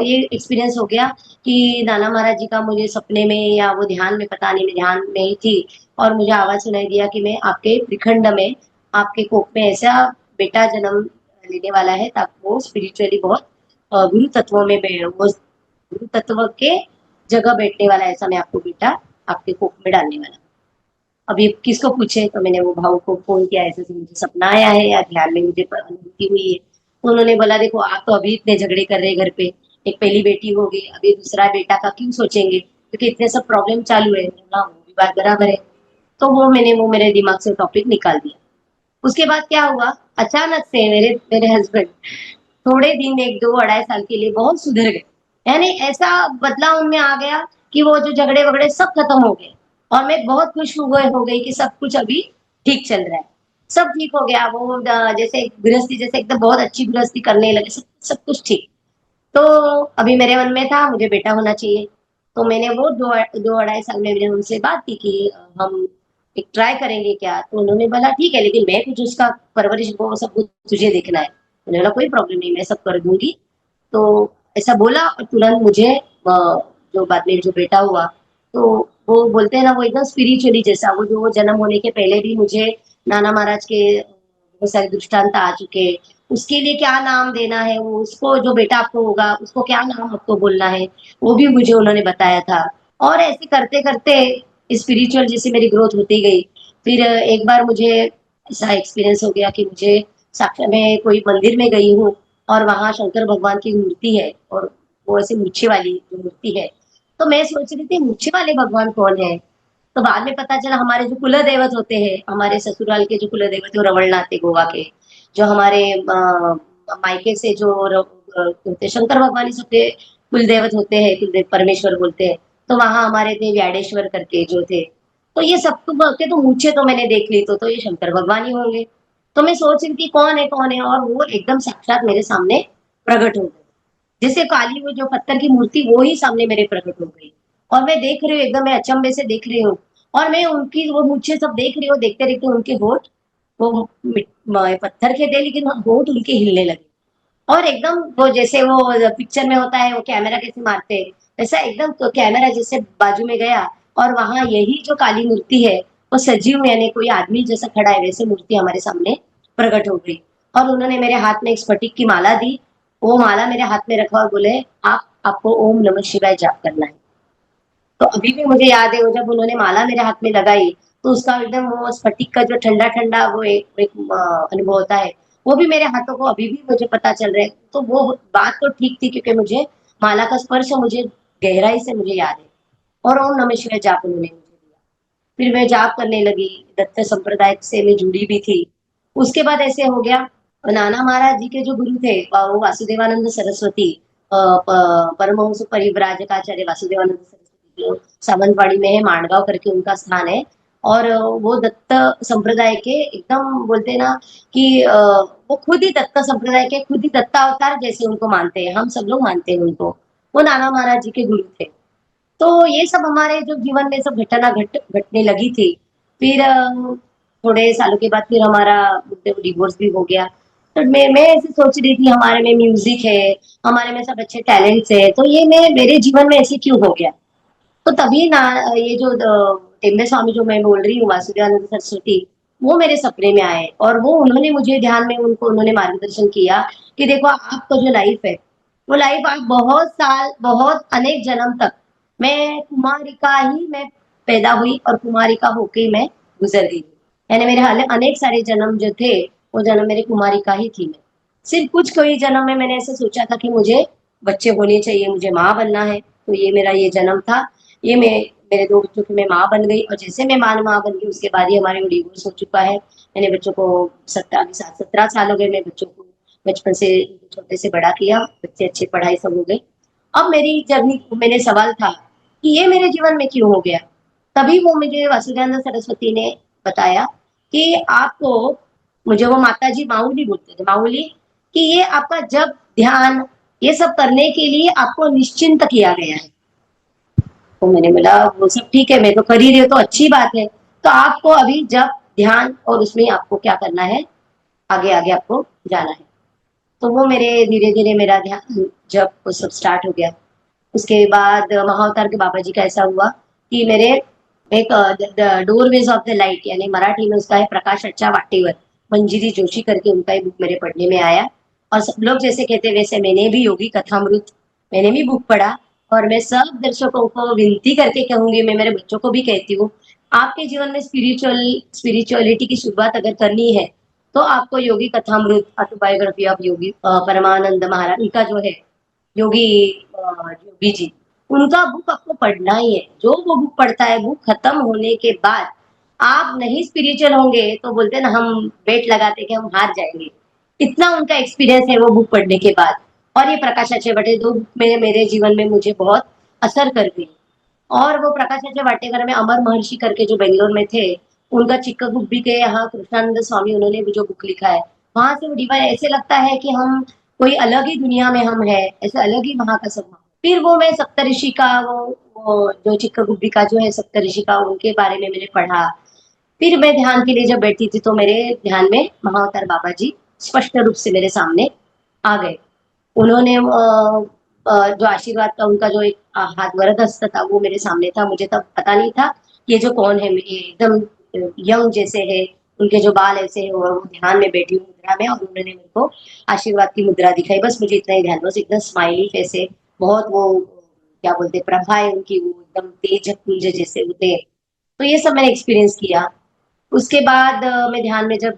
S2: ये एक्सपीरियंस हो गया कि नाना महाराज जी का मुझे सपने में या वो ध्यान में, पता नहीं मैं ध्यान में ही थी और मुझे आवाज सुनाई दिया कि मैं आपके त्रिखंड में आपके कोख में ऐसा बेटा जन्म लेने वाला है ताकि वो स्पिरिचुअली बहुत गुरु तत्वों में वो गुरु तत्व के जगह बैठने वाला है, ऐसा मैं आपको बेटा आपके कोख में डालने वाला हूँ। अभी किसको पूछे तो मैंने वो भाऊ को फोन किया, ऐसे ऐसे मुझे सपना आया है या ध्यान में मुझे अनुभूति हुई है। तो उन्होंने बोला देखो आप तो अभी इतने झगड़े कर रहे घर पे, एक पहली बेटी होगी अभी दूसरा बेटा का क्यों सोचेंगे क्योंकि इतने सब प्रॉब्लम चालू है ना, वो भी बात बराबर है। तो वो मेरे दिमाग से टॉपिक निकाल दिया। उसके बाद क्या हुआ, अचानक से मेरे मेरे हस्बैंड थोड़े दिन एक दो अढ़ाई साल के लिए बहुत सुधर गए। यानी ऐसा बदलाव उनमें आ गया कि वो जो झगड़े वगड़े सब खत्म हो गए। और मैं बहुत खुश हो गई कि सब कुछ अभी ठीक चल रहा है, सब ठीक हो गया। वो जैसे गृहस्थी जैसे एकदम बहुत अच्छी गृहस्थी करने लगे, सब कुछ ठीक। तो अभी मेरे मन में था मुझे बेटा होना चाहिए। तो मैंने वो दो अढ़ाई साल में मैंने उनसे बात की कि हम एक ट्राई करेंगे क्या। तो उन्होंने बोला ठीक है लेकिन मैं कुछ उसका परवरिश वो सब कुछ तुझे देखना है। उन्होंने बोला कोई प्रॉब्लम नहीं मैं सब कर दूंगी। तो ऐसा बोला और तुरंत मुझे जो बाद में जो बेटा हुआ तो वो बोलते हैं ना वो एकदम स्पिरिचुअली जैसा, वो जन्म होने के पहले भी मुझे नाना महाराज के बहुत सारे दृष्टांत आ चुके। उसके लिए क्या नाम देना है, वो उसको जो बेटा आपको होगा उसको क्या नाम आपको बोलना है वो भी मुझे उन्होंने बताया था। और ऐसे करते करते स्पिरिचुअल जैसे मेरी ग्रोथ होती गई। फिर एक बार मुझे ऐसा एक्सपीरियंस हो गया कि मुझे साक्षात मैं कोई मंदिर में गई हूँ और वहां शंकर भगवान की मूर्ति है और वो ऐसे मूछे वाली जो मूर्ति है। तो मैं सोच रही थी मूछे वाले भगवान कौन है। तो बाद में पता चला हमारे जो कुल देवत होते हैं, हमारे ससुराल के जो कुल देवत है रमणनाथ है गोवा के, जो हमारे मायके से जो होते शंकर भगवान ही सबके कुल देवत होते हैं, कुल देव परमेश्वर बोलते हैं। तो वहां हमारे थे व्याडेश्वर करके जो थे। तो ये सब के तो मूछे तो मैंने देख ली तो ये शंकर भगवान ही होंगे। तो मैं सोच रही थी कौन है और वो एकदम साक्षात मेरे सामने प्रकट हो गए। जैसे काली वो जो पत्थर की मूर्ति वो ही सामने मेरे प्रकट हो गई। और मैं देख रही हूँ एकदम मैं अचंभे से देख रही हूँ। और मैं उनकी वो मुझे सब देख रही हूँ, देखते देखते उनके होठ वो पत्थर के थे लेकिन होठ उनके हिलने लगे। और एकदम वो जैसे वो पिक्चर में होता है वो कैमरा कैसे मारते हैं वैसा एकदम तो कैमरा जैसे बाजू में गया। और वहां यही जो काली मूर्ति है वो सजीव यानी कोई आदमी जैसा खड़ा है वैसे मूर्ति हमारे सामने प्रकट हो गई। और उन्होंने मेरे हाथ में एक स्फटिक की माला दी, वो माला मेरे हाथ में रखा और बोले आप आपको ओम नमः शिवाय जाप करना है। तो अभी भी मुझे याद है वो जब उन्होंने माला मेरे हाथ में लगाई तो उसका एकदम वो स्फटिक का जो ठंडा ठंडा वो एक अनुभव होता है वो भी मेरे हाथों को अभी भी मुझे पता चल रहा है। तो वो बात तो ठीक थी क्योंकि मुझे माला का स्पर्श मुझे गहराई से मुझे याद है। और ओम नमः शिवाय जाप उन्होंने मुझे दिया। फिर मैं जाप करने लगी, दत्त संप्रदाय से मैं जुड़ी भी थी। उसके बाद ऐसे हो गया, नाना महाराज जी के जो गुरु थे वो वासुदेवानंद सरस्वती, परमहंस परिव्राजकाचार्य वासुदेवानंद सरस्वती जो सावंतवाड़ी में है, माणगांव करके उनका स्थान है। और वो दत्त संप्रदाय के एकदम बोलते हैं ना कि वो खुद ही दत्त संप्रदाय के खुद ही दत्तावतार जैसे उनको मानते हैं, हम सब लोग मानते हैं उनको। वो नाना महाराज जी के गुरु थे। तो ये सब हमारे जो जीवन में सब घटना घटने लगी थी। फिर थोड़े सालों के बाद फिर हमारा डिवोर्स भी हो गया। तो मैं ऐसे सोच रही थी, हमारे में म्यूजिक है, हमारे में सब अच्छे टैलेंट्स है, तो ये मैं मेरे जीवन में ऐसे क्यों हो गया। तो तभी ना ये जो टेम्बे स्वामी जो मैं बोल रही हूँ, वासुदेवानंद सरस्वती, वो मेरे सपने में आए और वो उन्होंने मुझे ध्यान में उनको उन्होंने मार्गदर्शन किया कि देखो आपका जो लाइफ है, वो लाइफ आप बहुत साल बहुत अनेक जन्म तक, मैं कुमारिका ही मैं पैदा हुई और कुमारिका होके ही मैं गुजर गई। यानी मेरे अनेक सारे जन्म जो थे, वो जन्म मेरे कुमारिका ही थी। मैं सिर्फ कुछ कोई जन्म में मैंने ऐसे सोचा था कि मुझे बच्चे होने चाहिए, मुझे माँ बनना है, तो ये मेरा ये जन्म था। ये मैं मेरे दो बच्चों की मैं माँ बन गई और जैसे मैं माँ बन गई उसके बाद ही हमारे डिवोर्स हो चुका है। मैंने बच्चों को 17 साल हो गए, मैं बच्चों को बचपन से छोटे से बड़ा किया, बच्चे अच्छी पढ़ाई सब हो गई। अब मेरी जर्नी मेरे सवाल था कि ये मेरे जीवन में क्यों हो गया। तभी वो मुझे वासुदेवानंद सरस्वती ने बताया कि आपको, मुझे वो माता जी माऊली बोलते थे, माऊली, कि ये आपका जब ध्यान ये सब करने के लिए आपको निश्चिंत किया गया है। तो मैंने बोला वो सब ठीक है, मैं तो कर ही रही हूँ तो अच्छी बात है। तो आपको अभी जब ध्यान और उसमें आपको क्या करना है, आगे आगे आपको जाना है। तो वो मेरे धीरे धीरे मेरा ध्यान जब वो सब स्टार्ट हो गया। उसके बाद महाअवतार के बाबा जी का ऐसा हुआ कि मेरे एक डोरवेज ऑफ द लाइट, यानी मराठी में उसका है प्रकाश अच्छा वाटेवर, मंजिरी जोशी करके उनका ही बुक मेरे पढ़ने में आया। और सब लोग जैसे कहते वैसे मैंने भी योगी कथामृत मैंने भी बुक पढ़ा। और मैं सब दर्शकों को विनती करके कहूंगी, मैं मेरे बच्चों को भी कहती हूँ, आपके जीवन में स्पिरिचुअलिटी की शुरुआत अगर करनी है तो आपको योगी कथामृत, ऑटोबायोग्राफी ऑफ योगी परमानंद महाराज, उनका जो है योगी योगी जी, उनका बुक आपको पढ़ना ही है। जो वो बुक पढ़ता है, बुक खत्म होने के बाद आप नहीं स्पिरिचुअल होंगे तो बोलते हैं ना, हम बेट लगाते कि हम हार जाएंगे। इतना उनका एक्सपीरियंस है वो बुक पढ़ने के बाद। और ये प्रकाश आचार्य बटे दो बुक मेरे जीवन में मुझे बहुत असर कर गई। और वो प्रकाश आचार्य वाटेकर में अमर महर्षि करके जो बेंगलोर में थे, उनका चिक्का गुब्बी के यहाँ कृष्णानंद स्वामी उन्होंने भी जो बुक लिखा है, वहां से वो डिवाइन ऐसे लगता है कि हम कोई अलग ही दुनिया में हम है, ऐसे अलग ही वहां का सब। फिर वो मैं सप्तऋषि का वो जो चिक्का गुब्बी का जो है सप्तऋषि का, उनके बारे में मैंने पढ़ा। फिर मैं ध्यान के लिए जब बैठी थी तो मेरे ध्यान में महाअवतार बाबा जी स्पष्ट रूप से मेरे सामने आ गए। उन्होंने जो आशीर्वाद का उनका जो एक हाथ वरद हस्त था वो मेरे सामने था। मुझे तब पता नहीं था ये जो कौन है, ये एकदम यंग जैसे है, उनके जो बाल ऐसे है और वो ध्यान में बैठी हुई मुद्रा में, और उन्होंने मेरे को आशीर्वाद की मुद्रा दिखाई। बस मुझे इतना ही ध्यान, बस एकदम स्माइली फेस है, बहुत वो क्या बोलते हैं, प्रभा है उनकी, वो एकदम तेज पुंज जैसे होते हैं। तो ये सब मैंने एक्सपीरियंस किया। उसके बाद मैं ध्यान में जब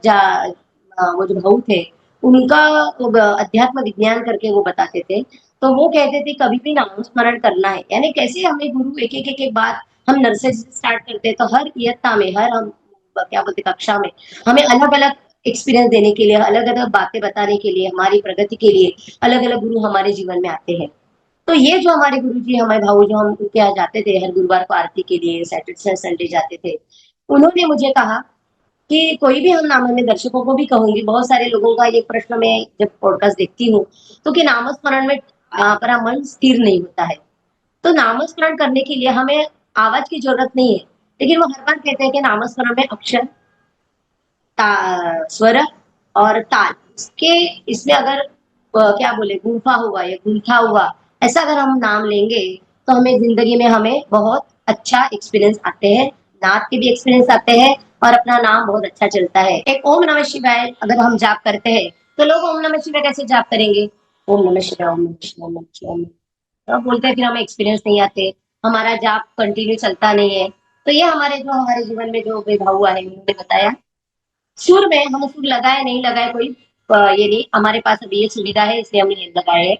S2: वो जो भाऊ थे, उनका वो अध्यात्म विज्ञान करके वो बताते थे। तो वो कहते थे कभी भी नाम स्मरण करना है, यानी कैसे हमें गुरु एक एक बात, हम नर्सरी से स्टार्ट करते हैं तो हर इयत्ता में, हर हम क्या बोलते कक्षा में हमें अलग अलग एक्सपीरियंस देने के लिए, अलग अलग बातें बताने के लिए, हमारी प्रगति के लिए अलग अलग गुरु हमारे जीवन में आते हैं। तो ये जो हमारे गुरु जी, हमारे भाऊ जो हम उनके यहाँ जाते थे हर गुरुवार को आरती के लिए, सैटरडे संडे जाते थे, उन्होंने मुझे कहा कि कोई भी हम नाम, मैं दर्शकों को भी कहूंगी, बहुत सारे लोगों का ये प्रश्न मैं जब पॉडकास्ट देखती हूँ तो कि नामस्मरण में हमारा मन स्थिर नहीं होता है। तो नामस्मरण करने के लिए हमें आवाज की जरूरत नहीं है, लेकिन वो हर बार कहते हैं कि नामस्मरण में अक्षर, स्वर और ताल, इसके इसमें अगर क्या बोले गुंफा हुआ या गुंथा हुआ, ऐसा अगर हम नाम लेंगे तो हमें जिंदगी में हमें बहुत अच्छा एक्सपीरियंस आते हैं, नाद के भी एक्सपीरियंस आते हैं और अपना नाम बहुत अच्छा चलता है। एक ओम नमः शिवाय अगर हम जाप करते हैं तो लोग ओम नमः शिवाय कैसे जाप करेंगे, ओम नमः शिवाय ओम नमः शिवाय ओम नमः शिवाय तो बोलते हैं, फिर हमें एक्सपीरियंस नहीं आते, हमारा जाप कंटिन्यू चलता नहीं है। तो ये हमारे जीवन में जो भाव हुआ है उन्होंने बताया। सुर में हम सुर लगाए नहीं लगाए कोई ये नहीं, हमारे पास अभी ये सुविधा है इसलिए हमने ये लगाए है।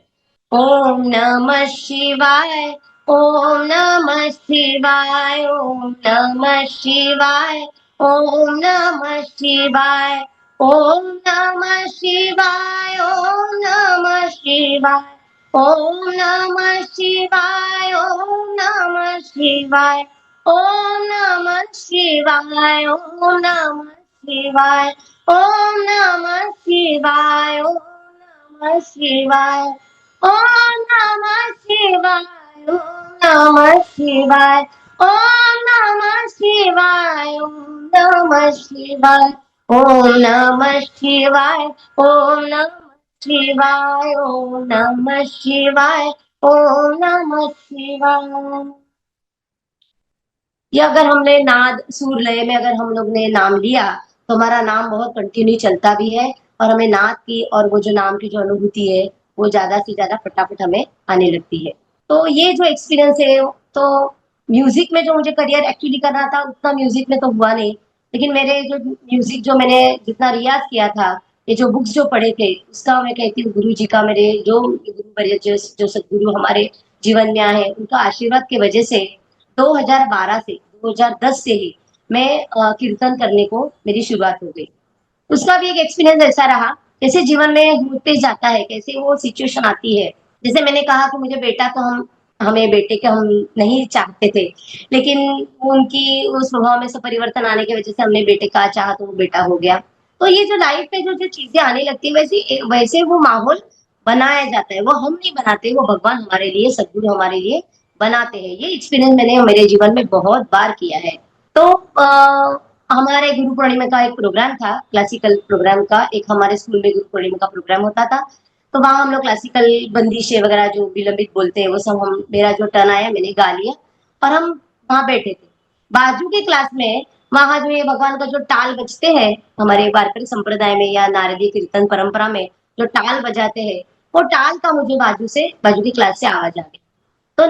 S2: ओम नमः शिवाय ओम नमः शिवाय, ओम नमः शिवाय, ओम नमः शिवाय, ओम नमः शिवाय, ओम नमः शिवाय, ओम नमः शिवाय, ओम नमः शिवाय, ओम नमः शिवाय, ओम नमः शिवाय, ओम नमः शिवाय, ओम नमः शिवाय, ओम नमः शिवाय, ओम नमः शिवाय, ओम नमः शिवाय, ओम नमः शिवाय, ओम नमः शिवाय, ओम नमः शिवाय, ओम नमः शिवाय, ओम नमः शिवाय। ये अगर हमने नाद सुर लय में अगर हम लोग ने नाम लिया तो हमारा नाम बहुत कंटिन्यू चलता भी है और हमें नाद की और वो जो नाम की जो अनुभूति है वो ज्यादा से ज्यादा फटाफट हमें आने लगती है। तो ये जो एक्सपीरियंस है तो म्यूजिक में जो मुझे करियर एक्चुअली करना था उतना म्यूजिक में तो हुआ नहीं, लेकिन मेरे जो म्यूजिक जो मैंने जितना रियाज किया था, ये जो बुक्स जो पढ़े थे उसका मैं कहती हूँ गुरु जी का, मेरे जो गुरु जो सदगुरु हमारे जीवन में आए हैं उनका आशीर्वाद की वजह से 2012 से 2010 से ही मैं कीर्तन करने को मेरी शुरुआत हो गई। उसका भी एक एक्सपीरियंस ऐसा रहा, जैसे जीवन में होते जाता है कैसे वो सिचुएशन आती है। जैसे मैंने कहा कि मुझे बेटा तो हमें बेटे के हम नहीं चाहते थे, लेकिन उनकी उस स्वभाव में से परिवर्तन आने की वजह से हमने बेटे का चाहा तो वो बेटा हो गया। तो ये जो लाइफ में जो जो चीजें आने लगती है वैसे वैसे वो माहौल बनाया जाता है, वो हम नहीं बनाते, वो भगवान हमारे लिए सदगुरु हमारे लिए बनाते हैं। ये एक्सपीरियंस मैंने मेरे जीवन में बहुत बार किया है। तो हमारे गुरु पूर्णिमा का एक प्रोग्राम था, क्लासिकल प्रोग्राम का, एक हमारे स्कूल में गुरु पूर्णिमा का प्रोग्राम होता था। तो वहां हम लोग क्लासिकल बंदिशें वगैरह जो विलंबित बोलते हैं वो सब हम, मेरा जो टर्न आया मैंने गा लिया और हम वहां बैठे थे। बाजू की क्लास में वहां जो ये भगवान का जो टाल बजते हैं हमारे वारकरी संप्रदाय में या नारदीय कीर्तन परंपरा में जो टाल बजाते हैं, वो टाल का मुझे बाजू की क्लास से आवाज आ गई। तो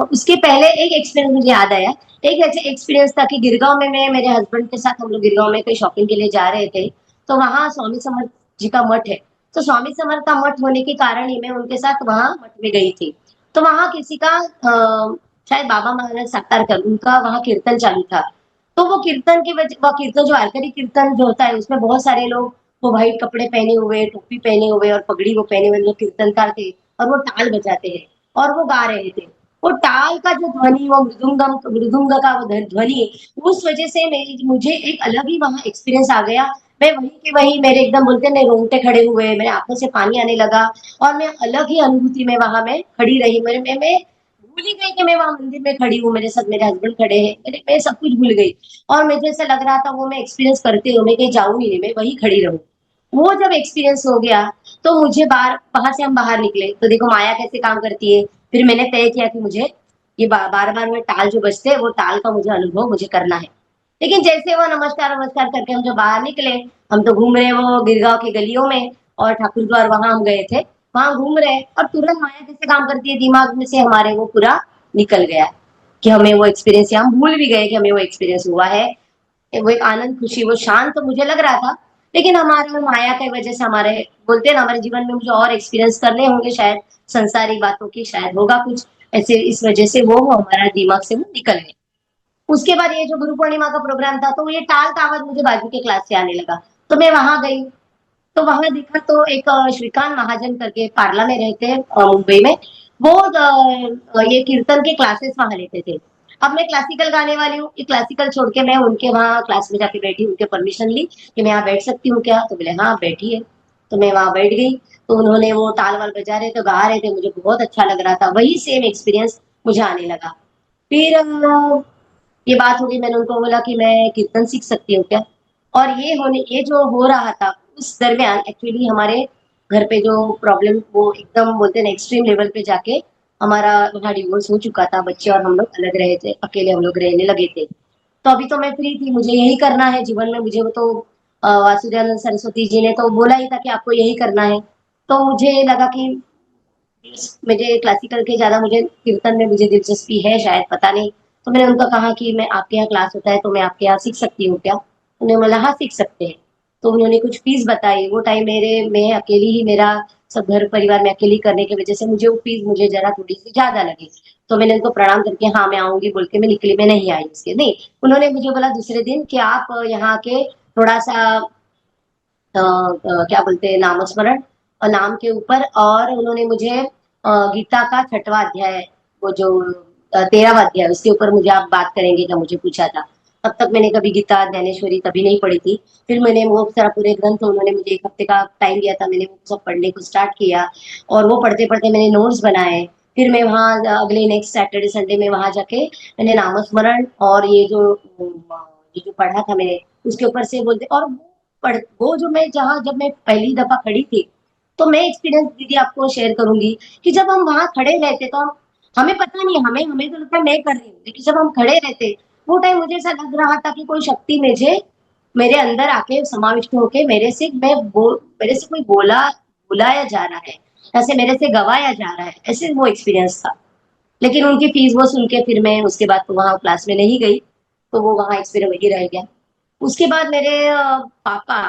S2: उसके पहले एक एक्सपीरियंस मुझे याद आया। एक ऐसे एक्सपीरियंस था कि गिरगांव में मैं मेरे हस्बैंड के साथ हम लोग गिरगांव में कहीं शॉपिंग के लिए जा रहे थे। तो वहां स्वामी समर्थ जी का मठ है। तो स्वामी समर्थ का मठ होने के कारण ही मैं उनके साथ वहां मठ में गई थी। तो वहां किसी का शायद बाबा महाराज साकारकर उनका वहां कीर्तन चालू था। तो वो कीर्तन की वजह, वो कीर्तन जो आरकरी कीर्तन जो होता है उसमें बहुत सारे लोग वो व्हाइट कपड़े पहने हुए, टोपी पहने हुए और पगड़ी वो पहने हुए लोग कीर्तनकार थे और वो ताल बजाते हैं और वो गा रहे थे। वो टाल का जो ध्वनि, वो मृदुंग का वो ध्वनि, उस वजह से मेरी मुझे एक अलग ही वहां एक्सपीरियंस आ गया। मैं वहीं के वहीं, मेरे एकदम बोलते हैं रोंगटे खड़े हुए, मेरे आंखों से पानी आने लगा और मैं अलग ही अनुभूति में वहां मैं खड़ी रही। मैं भूल ही गई कि मैं वहां मंदिर में खड़ी हूँ, मेरे साथ मेरे हस्बैंड खड़े हैं, मैं सब कुछ भूल गई। और मुझे ऐसा लग रहा था वो मैं एक्सपीरियंस करते हुए मैं कहीं जाऊं ही नहीं, मैं वहीं खड़ी रहूं। वो जब एक्सपीरियंस हो गया तो मुझे बाहर बाहर से हम बाहर निकले तो देखो माया कैसे काम करती है। फिर मैंने तय किया कि मुझे ये बार बार में टाल जो बजते हैं वो टाल का मुझे अनुभव मुझे करना है। लेकिन जैसे वो नमस्कार नमस्कार करके हम जो बाहर निकले, हम तो घूम रहे वो गिरगांव की गलियों में और ठाकुर द्वार वहां हम गए थे, वहां घूम रहे और तुरंत माया कैसे काम करती है दिमाग में से हमारे वो पूरा निकल गया कि हमें वो एक्सपीरियंस, हम भूल भी गए कि हमें वो एक्सपीरियंस हुआ है। वो एक आनंद खुशी वो शांत तो मुझे लग रहा था, लेकिन हमारे वो माया की वजह से हमारे बोलते हैं ना हमारे जीवन में मुझे और एक्सपीरियंस करने होंगे शायद, संसारिक बातों की शायद होगा कुछ ऐसे, इस वजह से वो हमारा दिमाग से वो निकल गए। उसके बाद ये जो गुरु पूर्णिमा का प्रोग्राम था तो ये टाल का आवाज मुझे बाजू के क्लास से आने लगा। तो मैं वहां गई तो वहां देखा तो एक श्रीकांत महाजन करके पार्ला में रहते हैं मुंबई में। वो ये कीर्तन के क्लासेस वहां लेते थे। अब मैं क्लासिकल गाने वाली हूँ, ये क्लासिकल छोड़ के मैं उनके वहां क्लास में जाके बैठी, उनके परमिशन ली कि मैं यहाँ बैठ सकती हूँ क्या, तो बोले हाँ बैठिए। तो मैं वहां बैठ गई। तो उन्होंने वो ताल वाल बजा रहे थे, गा रहे थे, मुझे बहुत अच्छा लग रहा था, वही सेम एक्सपीरियंस मुझे आने लगा। फिर ये बात होगी, मैंने उनको बोला कि मैं कीर्तन सीख सकती हूँ क्या। और ये जो हो रहा था उस दरमियान एक्चुअली हमारे घर पे जो प्रॉब्लम वो एकदम बोलते हैं ना एक्सट्रीम लेवल पे जाके हमारा वहाँ डिवोर्स हो चुका था, बच्चे और हम लोग अलग रहे थे, अकेले हम लोग रहने लगे थे। तो अभी तो मैं फ्री थी, मुझे यही करना है जीवन में, मुझे वो तो वासुदेवानंद सरस्वती जी ने तो बोला ही था कि आपको यही करना है। तो मुझे लगा कि मुझे क्लासिकल के ज्यादा मुझे कीर्तन में मुझे दिलचस्पी है शायद, पता नहीं। तो मैंने उनको कहा कि मैं आपके यहाँ क्लास होता है तो मैं आपके यहाँ सीख सकती हूँ क्या। उन्होंने बोला हाँ सीख सकते हैं। तो उन्होंने कुछ फीस बताई, वो टाइम मैं अकेली ही, मेरा सब घर परिवार में अकेली करने की वजह से मुझे वो फीस मुझे जरा थोड़ी सी ज्यादा लगी। तो मैंने उनको प्रणाम करके हाँ मैं आऊंगी बोल के मैं निकली, मैं नहीं आई उसके नहीं। उन्होंने मुझे बोला दूसरे दिन कि आप यहाँ के थोड़ा सा क्या बोलते हैं नामस्मरण और नाम के ऊपर, और उन्होंने मुझे गीता का 6वां अध्याय, वो जो 13वां अध्याय उसके ऊपर मुझे आप बात करेंगे क्या, मुझे पूछा था। तब तक मैंने कभी गीता ज्ञानेश्वरी कभी नहीं पढ़ी थी। फिर मैंने वो सारा पूरे ग्रंथ उन्होंने मुझे 1 हफ्ते का टाइम दिया था, मैंने वो सब पढ़ने को स्टार्ट किया। और वो पढ़ते पढ़ते मैंने नोट्स बनाए। फिर मैं वहाँ अगले नेक्स्ट सैटरडे संडे में वहां जाके मैंने नामस्मरण और ये जो पढ़ा था मैंने उसके ऊपर से बोलते, और पढ़ वो जो मैं जहाँ जब मैं पहली दफा खड़ी थी, तो मैं एक्सपीरियंस दीदी आपको शेयर करूंगी कि जब हम वहां खड़े रहते तो हमें पता नहीं, हमें हमें तो लगता है मैं कर रही हूँ, लेकिन जब हम खड़े रहते वो टाइम मुझे ऐसा लग रहा था कि कोई शक्ति मुझे मेरे अंदर आके समाविष्ट होके मेरे से कोई बुलाया जा रहा है, ऐसे मेरे से गवाया जा रहा है, ऐसे वो एक्सपीरियंस था। लेकिन उनकी फीस वो सुन के फिर मैं उसके बाद तो वहां क्लास में नहीं गई, तो वो वहां एक्सपीरियंस वही रह गया। उसके बाद मेरे पापा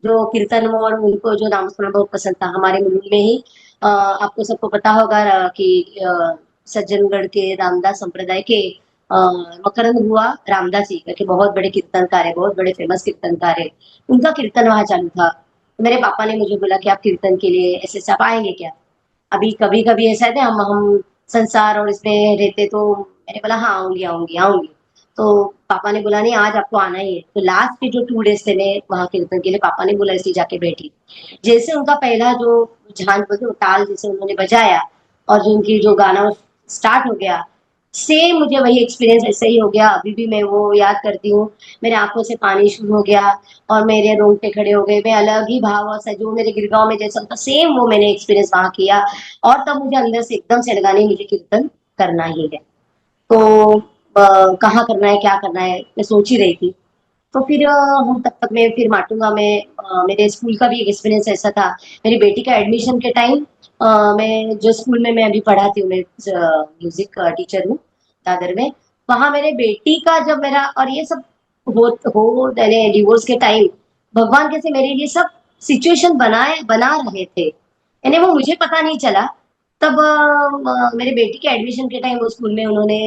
S2: जो कीर्तन और उनको जो नामस्मरण बहुत पसंद था, हमारे मुलुंड में ही आपको सबको पता होगा कि सज्जनगढ़ के रामदास संप्रदाय के अ, मकरंद हुआ रामदास जी करके बहुत बड़े कीर्तनकार है, बहुत बड़े फेमस कीर्तनकार है। उनका कीर्तन वहां चालू था, तो मेरे पापा ने मुझे बोला कि आप कीर्तन के लिए ऐसे सब आएंगे क्या। अभी कभी कभी ऐसा है ना, हम संसार और इसमें रहते, तो मैंने बोला हाँ आऊंगी आऊंगी आऊंगी। तो पापा ने बोला नहीं आज आपको आना ही है, तो लास्ट के जो 2 डेज थे मैं वहां कीर्तन के लिए, पापा ने बोला इसलिए जाके बैठी। जैसे उनका पहला जो झांझ बोलते वो ताल जैसे उन्होंने बजाया और जो उनकी जो गाना स्टार्ट हो गया, सेम मुझे वही एक्सपीरियंस ऐसे ही हो गया। अभी भी मैं वो याद करती हूँ, मेरे आंखों से पानी शुरू हो गया और मेरे रोंगटे खड़े हो गए। मैं अलग ही भाव और जो मेरे गिरगांव में जैसा होता सेम वो मैंने एक्सपीरियंस वहां किया। और तब मुझे अंदर से एकदम से लगा नहीं मुझे कीर्तन करना ही है। तो कहाँ करना है क्या करना है मैं सोच ही रही थी। तो फिर हम तब तक मैं फिर माटुंगा में मेरे स्कूल का भी एक एक्सपीरियंस ऐसा था। मेरी बेटी का एडमिशन के टाइम मैं जो स्कूल में मैं अभी पढ़ाती हूँ, मैं म्यूजिक टीचर हूँ दादर में। वहां मेरे बेटी का जब मेरा और ये सब हो मैंने डिवोर्स के टाइम भगवान कैसे मेरे लिए सब सिचुएशन बना रहे थे, यानी वो मुझे पता नहीं चला। तब मेरे बेटी के एडमिशन के टाइम वो स्कूल में उन्होंने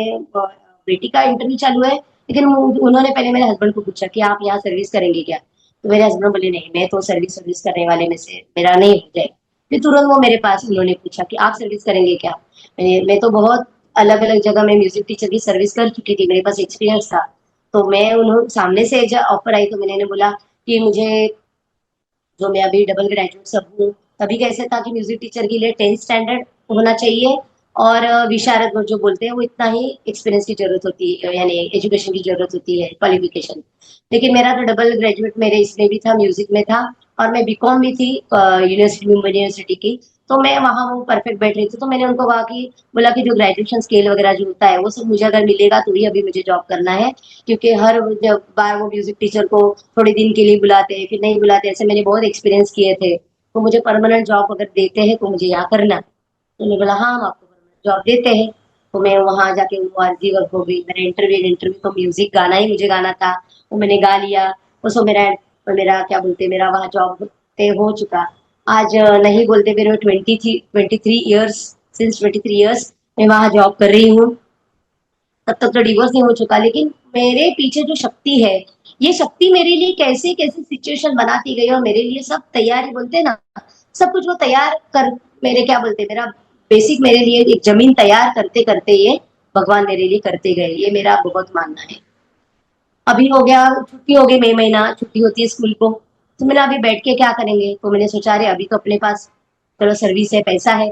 S2: बेटी का इंटरव्यू चालू है, लेकिन उन्होंने पहले मेरे हस्बैंड को पूछा कि आप यहाँ सर्विस करेंगे क्या। तो मेरे हस्बैंड बोले नहीं मैं तो सर्विस सर्विस करने वाले में से मेरा नहीं हो जाए। फिर तुरंत वो मेरे पास उन्होंने पूछा कि आप सर्विस करेंगे क्या। मैं तो बहुत अलग अलग जगह में म्यूजिक टीचर की सर्विस कर चुकी थी, मेरे पास एक्सपीरियंस था। तो मैं उन्होंने सामने से जब ऑफर आई तो मैंने बोला कि मुझे जो मैं अभी डबल ग्रेजुएट सब हूँ, तभी कैसे था कि म्यूजिक टीचर के लिए 10th स्टैंडर्ड होना चाहिए और विशारद वो जो बोलते हैं वो इतना ही एक्सपीरियंस की जरूरत होती है, यानी एजुकेशन की जरूरत होती है, क्वालिफिकेशन। लेकिन मेरा तो डबल ग्रेजुएट मेरे इसमें भी था, म्यूजिक में था, और मैं बीकॉम भी थी यूनिवर्सिटी मुंबई यूनिवर्सिटी की। तो मैं वहाँ वो परफेक्ट बैठ रही थी, तो मैंने उनको कहा कि बोला कि जो ग्रेजुएशन स्केल वगैरह जो होता है वो सब मुझे अगर मिलेगा तो ही अभी मुझे जॉब करना है, क्योंकि हर जब बार वो म्यूजिक टीचर को थोड़े दिन के लिए बुलाते हैं फिर नहीं बुलाते, ऐसे मैंने बहुत एक्सपीरियंस किए थे। तो मुझे परमानेंट जॉब अगर देते हैं तो मुझे यहाँ करना। तो मैंने बोला हाँ हम आपको परमानेंट जॉब देते हैं। तो मैं वहां जाके वो अर्जी वर्क हो गई, मेरा इंटरव्यू इंटरव्यू तो म्यूजिक गाना ही मुझे गाना था, वो मैंने गा लिया। उसको मेरा मेरा क्या बोलते मेरा वहाँ जॉब तय हो चुका। आज नहीं बोलते मेरे 23 ईयर्स, सिंस 23 ईयर्स मैं वहाँ जॉब कर रही हूँ। तब तक तो डिवोर्स नहीं हो चुका, लेकिन मेरे पीछे जो शक्ति है, ये शक्ति मेरे लिए कैसे कैसे सिचुएशन बनाती गई और मेरे लिए सब तैयारी बोलते हैं ना, सब कुछ वो तैयार कर, मेरे क्या बोलते हैं, मेरा बेसिक मेरे लिए एक जमीन तैयार करते करते ये भगवान मेरे लिए करते गए, ये मेरा बहुत मानना है। अभी हो गया छुट्टी हो गई, मई महीना छुट्टी होती है स्कूल को, तो मैंने अभी बैठ के क्या करेंगे, तो मैंने सोचा अरे अभी तो अपने पास चलो सर्विस है पैसा है।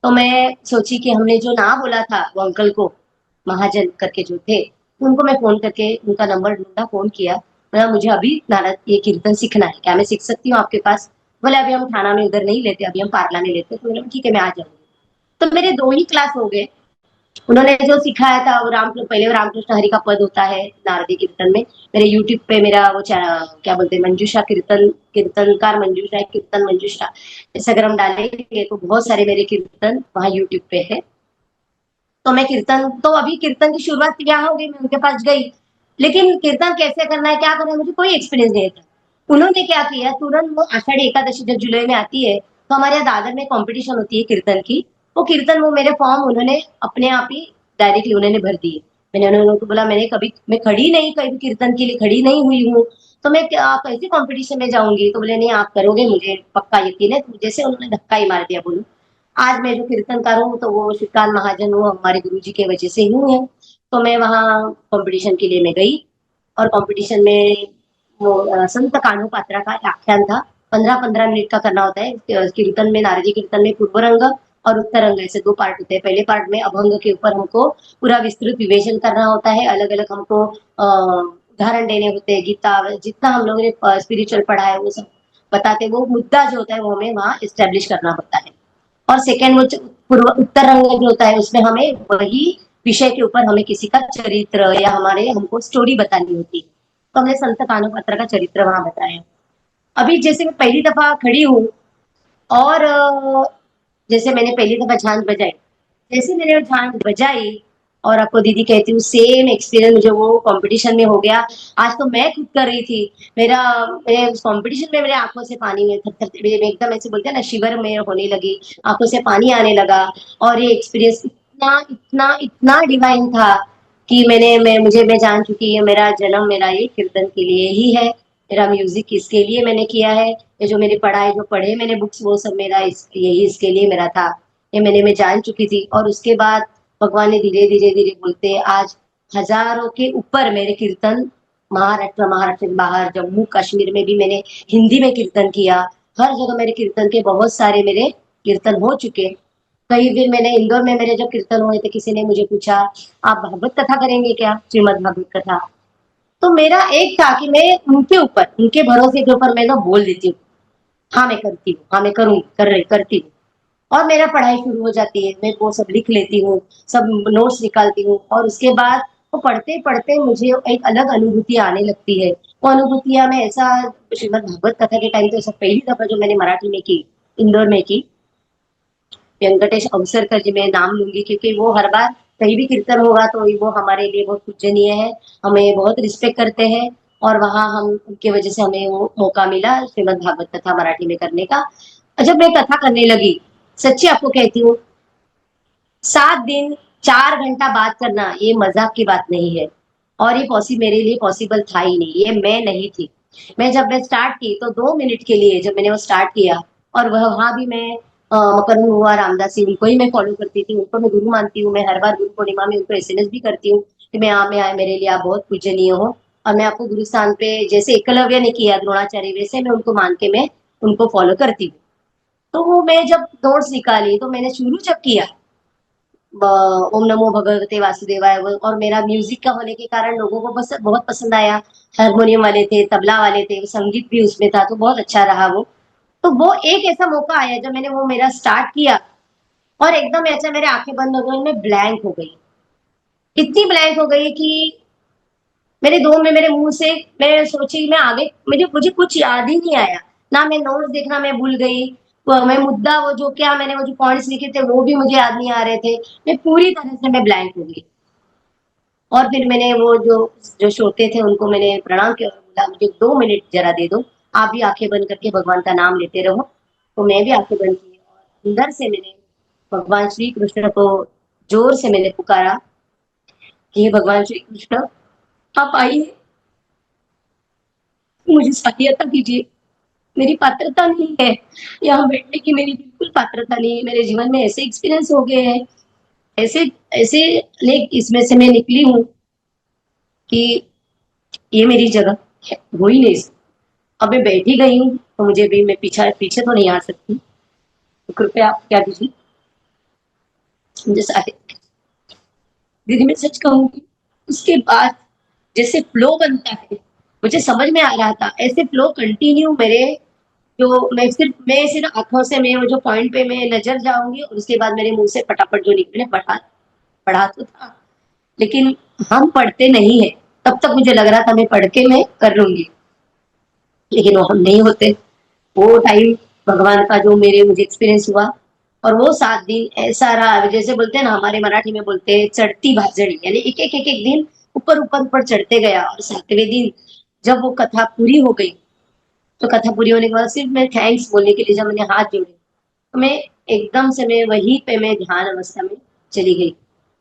S2: तो मैं सोची कि हमने जो ना बोला था वो अंकल को, महाजन करके जो थे, उनको मैं फोन करके उनका नंबर ढूंढा, फोन किया। बोला मुझे अभी नारद ये कीर्तन सीखना है, क्या मैं सीख सकती हूँ आपके पास। बोले अभी हम थाना में उधर नहीं लेते, अभी हम पारला में लेते। तो मैंने ठीक है मैं आ जाऊंगी। तो मेरे 2 ही क्लास हो गए। उन्होंने जो सिखाया था वो पहले वो रामकृष्ण हरि का पद होता है नारदी कीर्तन में। मेरे यूट्यूब पे मेरा वो क्या बोलते हैं मंजूषा कीर्तन, कीर्तनकार मंजूषा, कीर्तन मंजूषा, ऐसा अगर हम डालेंगे तो बहुत सारे मेरे कीर्तन वहाँ यूट्यूब पे है। तो मैं कीर्तन तो अभी कीर्तन की शुरुआत यहाँ हो गई, मैं उनके पास गई, लेकिन कीर्तन कैसे करना है क्या करना है मुझे कोई एक्सपीरियंस नहीं था। उन्होंने क्या किया, तुरंत वो आषाढ़ी एकादशी जब जुलाई में आती है तो हमारे यहाँ दादर में कंपटीशन होती है कीर्तन की, वो कीर्तन वो मेरे फॉर्म उन्होंने अपने आप ही डायरेक्टली उन्होंने भर दिए। मैंने उन्होंने बोला मैंने कभी मैं खड़ी नहीं, कभी कीर्तन के लिए खड़ी नहीं हुई हूँ, तो मैं क्या कैसे कंपटीशन में जाऊंगी? तो बोले नहीं आप करोगे, मुझे पक्का यकीन है। तो जैसे उन्होंने धक्का ही मार दिया, बोलो आज मैं जो कीर्तनकार हूँ तो वो श्रीकांत महाजन वो हमारे गुरु जी के वजह से ही हूँ है। तो मैं वहाँ कंपटीशन के लिए मैं गई, और कंपटीशन में वो संत कान्हो पात्रा का आख्यान था। 15-15 मिनट का करना होता है कीर्तन में। नारदी कीर्तन में पूर्व रंग और उत्तर रंग ऐसे दो पार्ट होते हैं। पहले पार्ट में अभंग के ऊपर हमको पूरा विस्तृत विवेचन करना होता है, अलग अलग हमको उदाहरण देने होते हैं, गीता जितना हम लोगों ने स्पिरिचुअल पढ़ा है वो सब बताते हैं। वो मुद्दा जो होता है वो हमें वहाँ इस्टेब्लिश करना होता है। और सेकेंड वो पूर्व उत्तर रंग जो होता है उसमें हमें वही विषय के ऊपर हमें किसी का चरित्र या हमारे हमको स्टोरी बतानी होती है। तो हमने संत कान्हो पात्रा का चरित्र वहां बताया। अभी जैसे मैं पहली दफा खड़ी हूँ, और जैसे मैंने पहली दफा झांझ बजाई, जैसे मैंने झांझ बजाई और आपको दीदी कहती हूँ सेम एक्सपीरियंस मुझे वो कंपटीशन में हो गया। आज तो मैं खुद कर रही थी, मेरा मेरे उस कंपटीशन में मेरे आंखों से पानी में थर थर एकदम ऐसे बोलते हैं ना शिवर में होने लगी, आंखों से पानी आने लगा। और ये एक्सपीरियंस इतना इतना इतना डिवाइन था कि मैं जान चुकी है मेरा जन्म मेरा ये कीर्तन के लिए ही है, मेरा म्यूजिक इसके लिए मैंने किया है। ये जो मेरी पढ़ाई जो पढ़े मैंने बुक्स वो सब मेरा यही इसके लिए मेरा था। ये मैं जान चुकी थी। और उसके बाद भगवान ने धीरे धीरे धीरे बोलते आज हजारों के ऊपर मेरे कीर्तन महाराष्ट्र के बाहर जम्मू कश्मीर में भी मैंने हिंदी में कीर्तन किया। हर जगह मेरे कीर्तन के बहुत सारे मेरे कीर्तन हो चुके। कई दिन मैंने इंदौर में मेरे जब कीर्तन हुए थे किसी ने मुझे पूछा आप भागवत कथा करेंगे क्या, श्रीमद भागवत कथा। तो मेरा एक था कि मैं उनके ऊपर उनके भरोसे के ऊपर मैं ना बोल देती हूँ हाँ मैं करती हूँ, हाँ मैं करूंगी, कर रही करती हूँ। और मेरा पढ़ाई शुरू हो जाती है, मैं वो सब लिख लेती हूँ, सब नोट्स निकालती हूँ। और उसके बाद वो पढ़ते पढ़ते मुझे एक अलग अनुभूति आने लगती है। वो अनुभूतियां मैं ऐसा श्रीमद भागवत कथा के टाइम तो ऐसा पहली दफा जो मैंने मराठी में की, इंदौर में की, वेंकटेश अवसरकर जी मैं नाम लूंगी क्योंकि वो हर बार कहीं भी कीर्तन होगा तो वो हमारे लिए बहुत पूजनीय है, हमें बहुत रिस्पेक्ट करते हैं। और वहां हम उनके वजह से हमें वो मौका मिला श्रीमद भागवत कथा मराठी में करने का। जब मैं कथा करने लगी, सच्ची आपको कहती हूँ 7 दिन 4 घंटा बात करना ये मजाक की बात नहीं है। और ये मेरे लिए पॉसिबल था ही नहीं, ये मैं नहीं थी। जब मैं स्टार्ट की तो 2 मिनट के लिए जब मैंने वो स्टार्ट किया, और वह वहां भी मैं मकरंद हुआ रामदास जी उनको ही मैं फॉलो करती थी, उनको मैं गुरु मानती हूँ। मैं हर बार गुरु पूर्णिमा में उनको एसएमएस भी करती हूँ कि मैं आए मेरे लिए आप बहुत पूजनीय हो। और मैं आपको गुरु स्थान पे जैसे एकलव्य ने किया द्रोणाचार्य वैसे मैं उनको मान के मैं उनको फॉलो करती हूँ। तो वो मैं जब नोट्स निकाली तो मैंने शुरू जब किया ओम नमो भगवते वासुदेवाय और मेरा म्यूजिक का होने के कारण लोगों को बस बहुत पसंद आया। हारमोनियम वाले थे, तबला वाले थे, संगीत भी उसमें था तो बहुत अच्छा रहा वो। तो वो एक ऐसा मौका आया जब मैंने वो मेरा स्टार्ट किया, और एकदम ऐसा मेरे आंखें बंद हो गई, मैं ब्लैंक हो गई। इतनी ब्लैंक हो गई कि मेरे दो में मेरे मुंह से मैं सोची मैं आगे मुझे कुछ याद ही नहीं आया। ना मैं नोट्स देखना मैं भूल गई, मैं मुद्दा वो जो क्या मैंने वो जो पॉइंट्स लिखे थे वो भी मुझे याद नहीं आ रहे थे। मैं पूरी तरह से मैं ब्लैंक हो गई। और फिर मैंने वो जो जो श्रोते थे उनको मैंने प्रणाम किया और बोला मुझे 2 मिनट जरा दे दो, आप भी आंखें बंद करके भगवान का नाम लेते रहो। तो मैं भी आंखें बंद की और अंदर से मैंने भगवान श्री कृष्ण को जोर से मैंने पुकारा कि हे भगवान श्री कृष्ण आप आइए, मुझे सहायता कीजिए। मेरी पात्रता नहीं है यहाँ बैठने की, मेरी बिल्कुल पात्रता नहीं है। मेरे जीवन में ऐसे एक्सपीरियंस हो गए हैं, ऐसे ऐसे लेक इसमें से मैं निकली हूँ कि ये मेरी जगह है, हो ही नहीं सकती। अब मैं बैठी गई हूँ तो मुझे भी मैं पीछे पीछे तो नहीं आ सकती, तो कृपया आप क्या दीजिए मुझे सहायता। दीदी मैं सच कहूंगी उसके बाद जैसे फ्लो बनता है मुझे समझ में आ रहा था, ऐसे फ्लो कंटिन्यू मेरे जो मैं सिर्फ आंखों से मैं वो जो पॉइंट पे मैं नजर जाऊंगी और उसके बाद मेरे मुंह से फटाफट जो निकले पढ़ा पढ़ा तो था, लेकिन हम पढ़ते नहीं है। तब तक मुझे लग रहा था मैं पढ़ के मैं कर लूंगी, लेकिन वो हम नहीं होते। वो टाइम भगवान का जो मेरे मुझे एक्सपीरियंस हुआ, और वो 7 दिन ऐसा रहा जैसे बोलते हैं ना हमारे मराठी में बोलते हैं चढ़ती भाजड़ी, यानी एक एक दिन ऊपर ऊपर ऊपर चढ़ते गया। और 7वें दिन जब वो कथा पूरी हो गई, तो कथा पूरी होने के बाद सिर्फ मैं थैंक्स बोलने के लिए जब मैंने हाथ जोड़े तो मैं वहीं पे मैं ध्यान अवस्था में चली गई।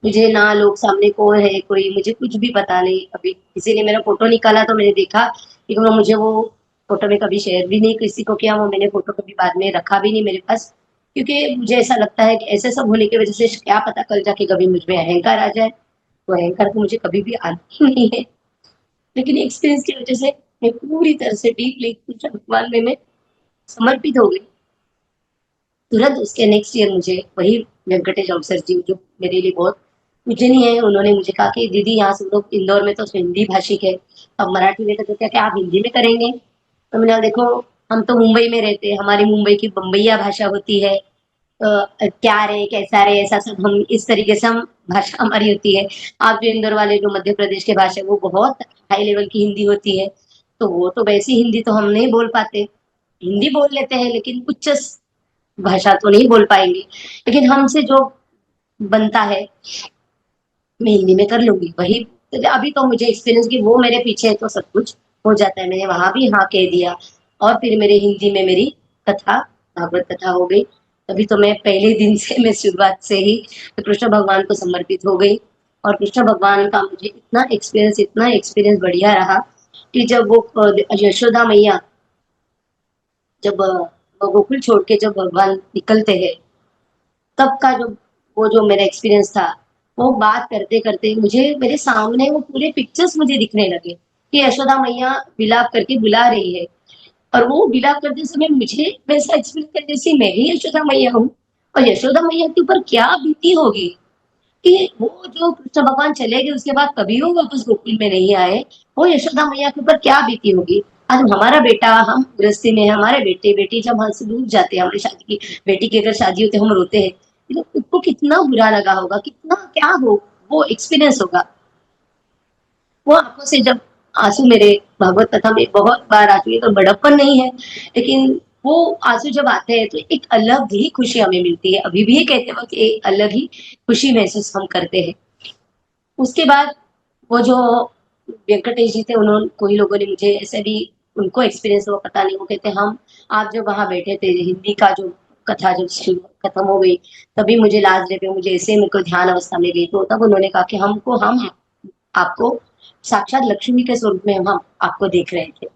S2: मुझे ना लोग सामने कौन है, कोई मुझे कुछ भी पता नहीं। अभी किसी ने मेरा फोटो निकाला तो मैंने देखा, लेकिन वो मुझे वो फोटो में कभी शेयर भी नहीं किसी को किया। वो मैंने फोटो कभी बाद में रखा भी नहीं मेरे पास, क्योंकि मुझे ऐसा लगता है कि ऐसे सब होने की वजह से क्या पता कल जाके कभी मुझ में अहंकार आ जाए। तो अहंकार तो मुझे कभी भी आना ही नहीं है। लेकिन एक्सपीरियंस की वजह से मैं पूरी तरह से डीपली कृष्ण भगवान में मैं समर्पित हो गई। तुरंत उसके नेक्स्ट ईयर मुझे वही वेंकटेश अवसर जी, जो मेरे लिए बहुत पूजनीय है, उन्होंने मुझे कहा कि दीदी यहाँ से लोग इंदौर में तो हिंदी भाषिक है, अब मराठी में तो क्या क्या आप हिंदी में करेंगे? तो मैंने कहा देखो, हम तो मुंबई में रहते हैं, हमारी मुंबई की बम्बैया भाषा होती है। क्या रे कैसा रे ऐसा सब हम इस तरीके से हम भाषा हमारी होती है। आप जो इंदौर वाले जो मध्य प्रदेश के भाषा वो बहुत हाई लेवल की हिंदी होती है। तो वो तो वैसी हिंदी तो हम नहीं बोल पाते। हिंदी बोल लेते हैं लेकिन उच्च भाषा तो नहीं बोल पाएंगे। लेकिन हमसे जो बनता है मैं हिंदी में कर लूंगी वही। तो अभी तो मुझे एक्सपीरियंस कि वो मेरे पीछे है तो सब कुछ हो जाता है। मैंने वहां भी हाँ कह दिया, और फिर मेरे हिंदी में मेरी कथा, भागवत कथा हो गई। तभी तो मैं पहले दिन से मैं शुरुआत से ही कृष्ण भगवान को समर्पित हो गई। और कृष्ण भगवान का मुझे इतना एक्सपीरियंस बढ़िया रहा कि जब वो यशोदा मैया जब वो गोकुल छोड़ के जब भगवान निकलते हैं, तब का जो मेरा एक्सपीरियंस था, वो बात करते करते मुझे मेरे सामने वो पूरे पिक्चर्स मुझे दिखने लगे कि यशोदा मैया विलाप करके बुला रही है। और वो विलाप करते समय मुझे वैसा एक्सपीरियंस कर जैसे मैं ही यशोदा मैया हूँ। और यशोदा मैया के ऊपर क्या बीती होगी कि वो जो कृष्ण भगवान चले गए उसके बाद कभी वो वापस गोकुल में नहीं आए। वो यशोदा मैया के ऊपर क्या बीती होगी। आज हमारा बेटा, हम गृहस्थी में हैं, हमारे बेटे बेटी जब हमसे दूर जाते हैं, हमारी शादी की बेटी की अगर शादी होती है हम रोते हैं, तो उसको कितना बुरा लगा होगा, कितना क्या हो वो एक्सपीरियंस होगा। वो आंखों से जब आंसू मेरे भागवत कथा में बहुत बार आती है, तो बड़प्पन नहीं है, लेकिन वो आंसू जब आते हैं तो एक अलग ही खुशी हमें मिलती है। अभी भी कहते वक्त एक अलग ही खुशी महसूस हम करते हैं। उसके बाद वो जो वेंकटेश जी थे, उन्होंने कोई लोगों ने मुझे ऐसे भी उनको एक्सपीरियंस हुआ पता नहीं, वो कहते हम आप जब वहां बैठे थे हिंदी का जो कथा जब शुरू खत्म हो गई, तभी मुझे लास्ट डे पे मुझे ऐसे मेरे को ध्यान अवस्था में गई, तो तब उन्होंने कहा कि हम आपको साक्षात लक्ष्मी के स्वरूप में हम आपको देख रहे थे।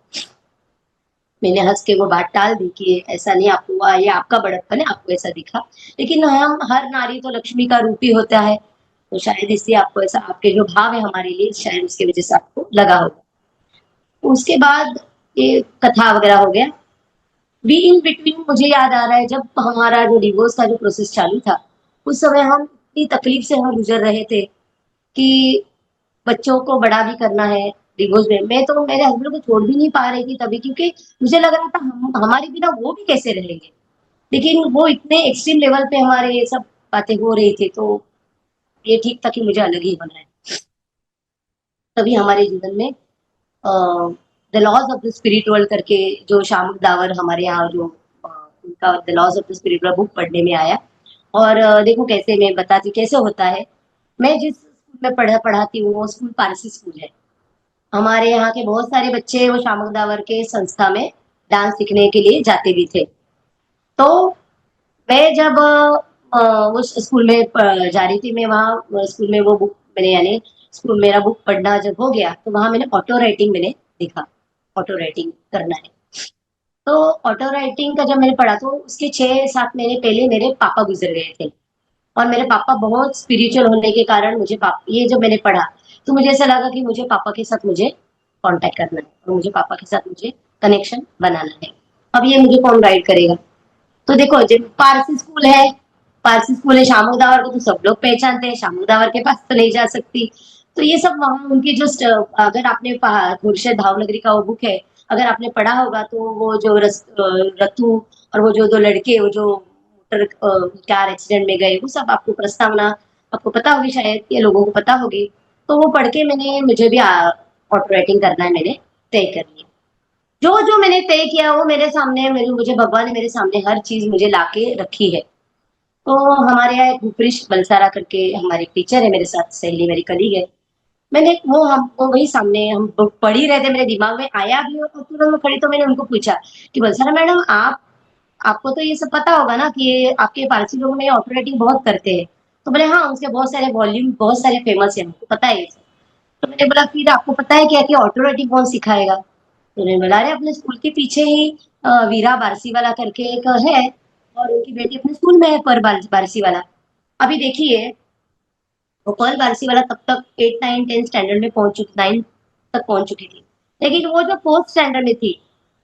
S2: मैंने हंस के वो बात टाल दी कि ऐसा नहीं, आपको हुआ ये आपका बड़प्पन है, आपको ऐसा दिखा। लेकिन हम हर नारी तो लक्ष्मी का रूप ही होता है, तो शायद इसलिए आपको ऐसा, आपके जो भाव है हमारे लिए शायद उसकी वजह से आपको लगा होगा। उसके बाद ये कथा वगैरह हो गया। बी इन बिटवीन मुझे याद आ रहा है जब हमारा जो डिवोर्स का जो प्रोसेस चालू था, उस समय हम इतनी तकलीफ से हम गुजर रहे थे कि बच्चों को बड़ा भी करना है। डिवोर्स में मैं तो मेरे हस्बैंड को छोड़ भी नहीं पा रही थी तभी, क्योंकि मुझे लग रहा था हम हमारे बिना वो भी कैसे रहेंगे। लेकिन वो इतने एक्सट्रीम लेवल पे हमारे ये सब बातें हो रही थी, तो ये ठीक था कि मुझे अलग ही होना है। तभी हमारे जीवन में the laws of the spirit world करके जो शामुक दावर हमारे यहाँ जो उनका the laws of the spirit world book पढ़ने में आया। और देखो कैसे मैं बताती कैसे होता है। मैं जिस स्कूल में पढ़ाती हूँ वो स्कूल पारसी स्कूल है। हमारे यहाँ के बहुत सारे बच्चे वो शामुक दावर के संस्था में डांस सीखने के लिए जाते भी थे। तो मैं जब वो स्कूल में जा रही थी, मैं वहाँ स्कूल में वो बुक मैंने यानी स्कूल मेरा बुक पढ़ना जब हो गया तो वहां मैंने ऑटो राइटिंग मैंने देखा, ऑटो राइटिंग करना है। तो ऑटो राइटिंग का जब मैंने पढ़ा तो उसके 6-7 महीने पहले मेरे पापा गुजर गए थे। और मेरे पापा बहुत स्पिरिचुअल होने के कारण मुझे ये जब मैंने पढ़ा तो मुझे ऐसा लगा कि मुझे पापा के साथ मुझे कांटेक्ट करना है और मुझे पापा के साथ मुझे कनेक्शन बनाना है। अब ये मुझे कौन गाइड करेगा? तो देखो जब पारसी स्कूल है, पारसी स्कूल है, शामुक दावर को तो सब लोग पहचानते हैं, शामुक दावर के पास तो नहीं जा सकती। तो ये सब वहां उनकी जो अगर आपने खुर्शेद भावनगरी का वो बुक है, अगर आपने पढ़ा होगा तो वो जो रतु और वो जो दो लड़के वो जो मोटर कार एक्सीडेंट में गए, वो सब आपको प्रस्तावना आपको पता होगी, शायद ये लोगों को पता होगी। तो वो पढ़ के मुझे भी ऑटो राइटिंग करना है, मैंने तय कर लिया। जो जो मैंने तय किया वो मेरे सामने, मुझे भगवान ने मेरे सामने हर चीज मुझे लाके रखी है। तो हमारे यहाँ एक भूपृष बलसारा करके हमारे टीचर है, मेरे साथ सहेली मेरी कलीग है। मैंने वो हमको वही सामने हम पढ़ ही रहे थे, मेरे दिमाग में आया भी और तुरंत मैं खड़ी तो मैंने उनको पूछा कि बलसारा मैडम, आप आपको तो ये सब पता होगा ना कि ये आपके पारसी लोगों में ऑटो राइटिंग बहुत करते हैं। तो बोले हाँ, उसके बहुत सारे वॉल्यूम बहुत सारे फेमस है, हमको पता है ये सब। तो मैंने बोला फिर आपको पता है क्या कि ऑटो राइटिंग कौन सिखाएगा? तो उन्होंने बोला अरे अपने स्कूल के पीछे ही वीरा बारसीवाला करके एक है, और उनकी बेटी अपने स्कूल में है, पर बारसीवाला। अभी देखिए, गोपाल बारसी वाला तब तक 8 9 10 स्टैंडर्ड में पहुंच चुकी, 9 तक पहुंच चुकी थी। लेकिन वो जो 4th स्टैंडर्ड में थी,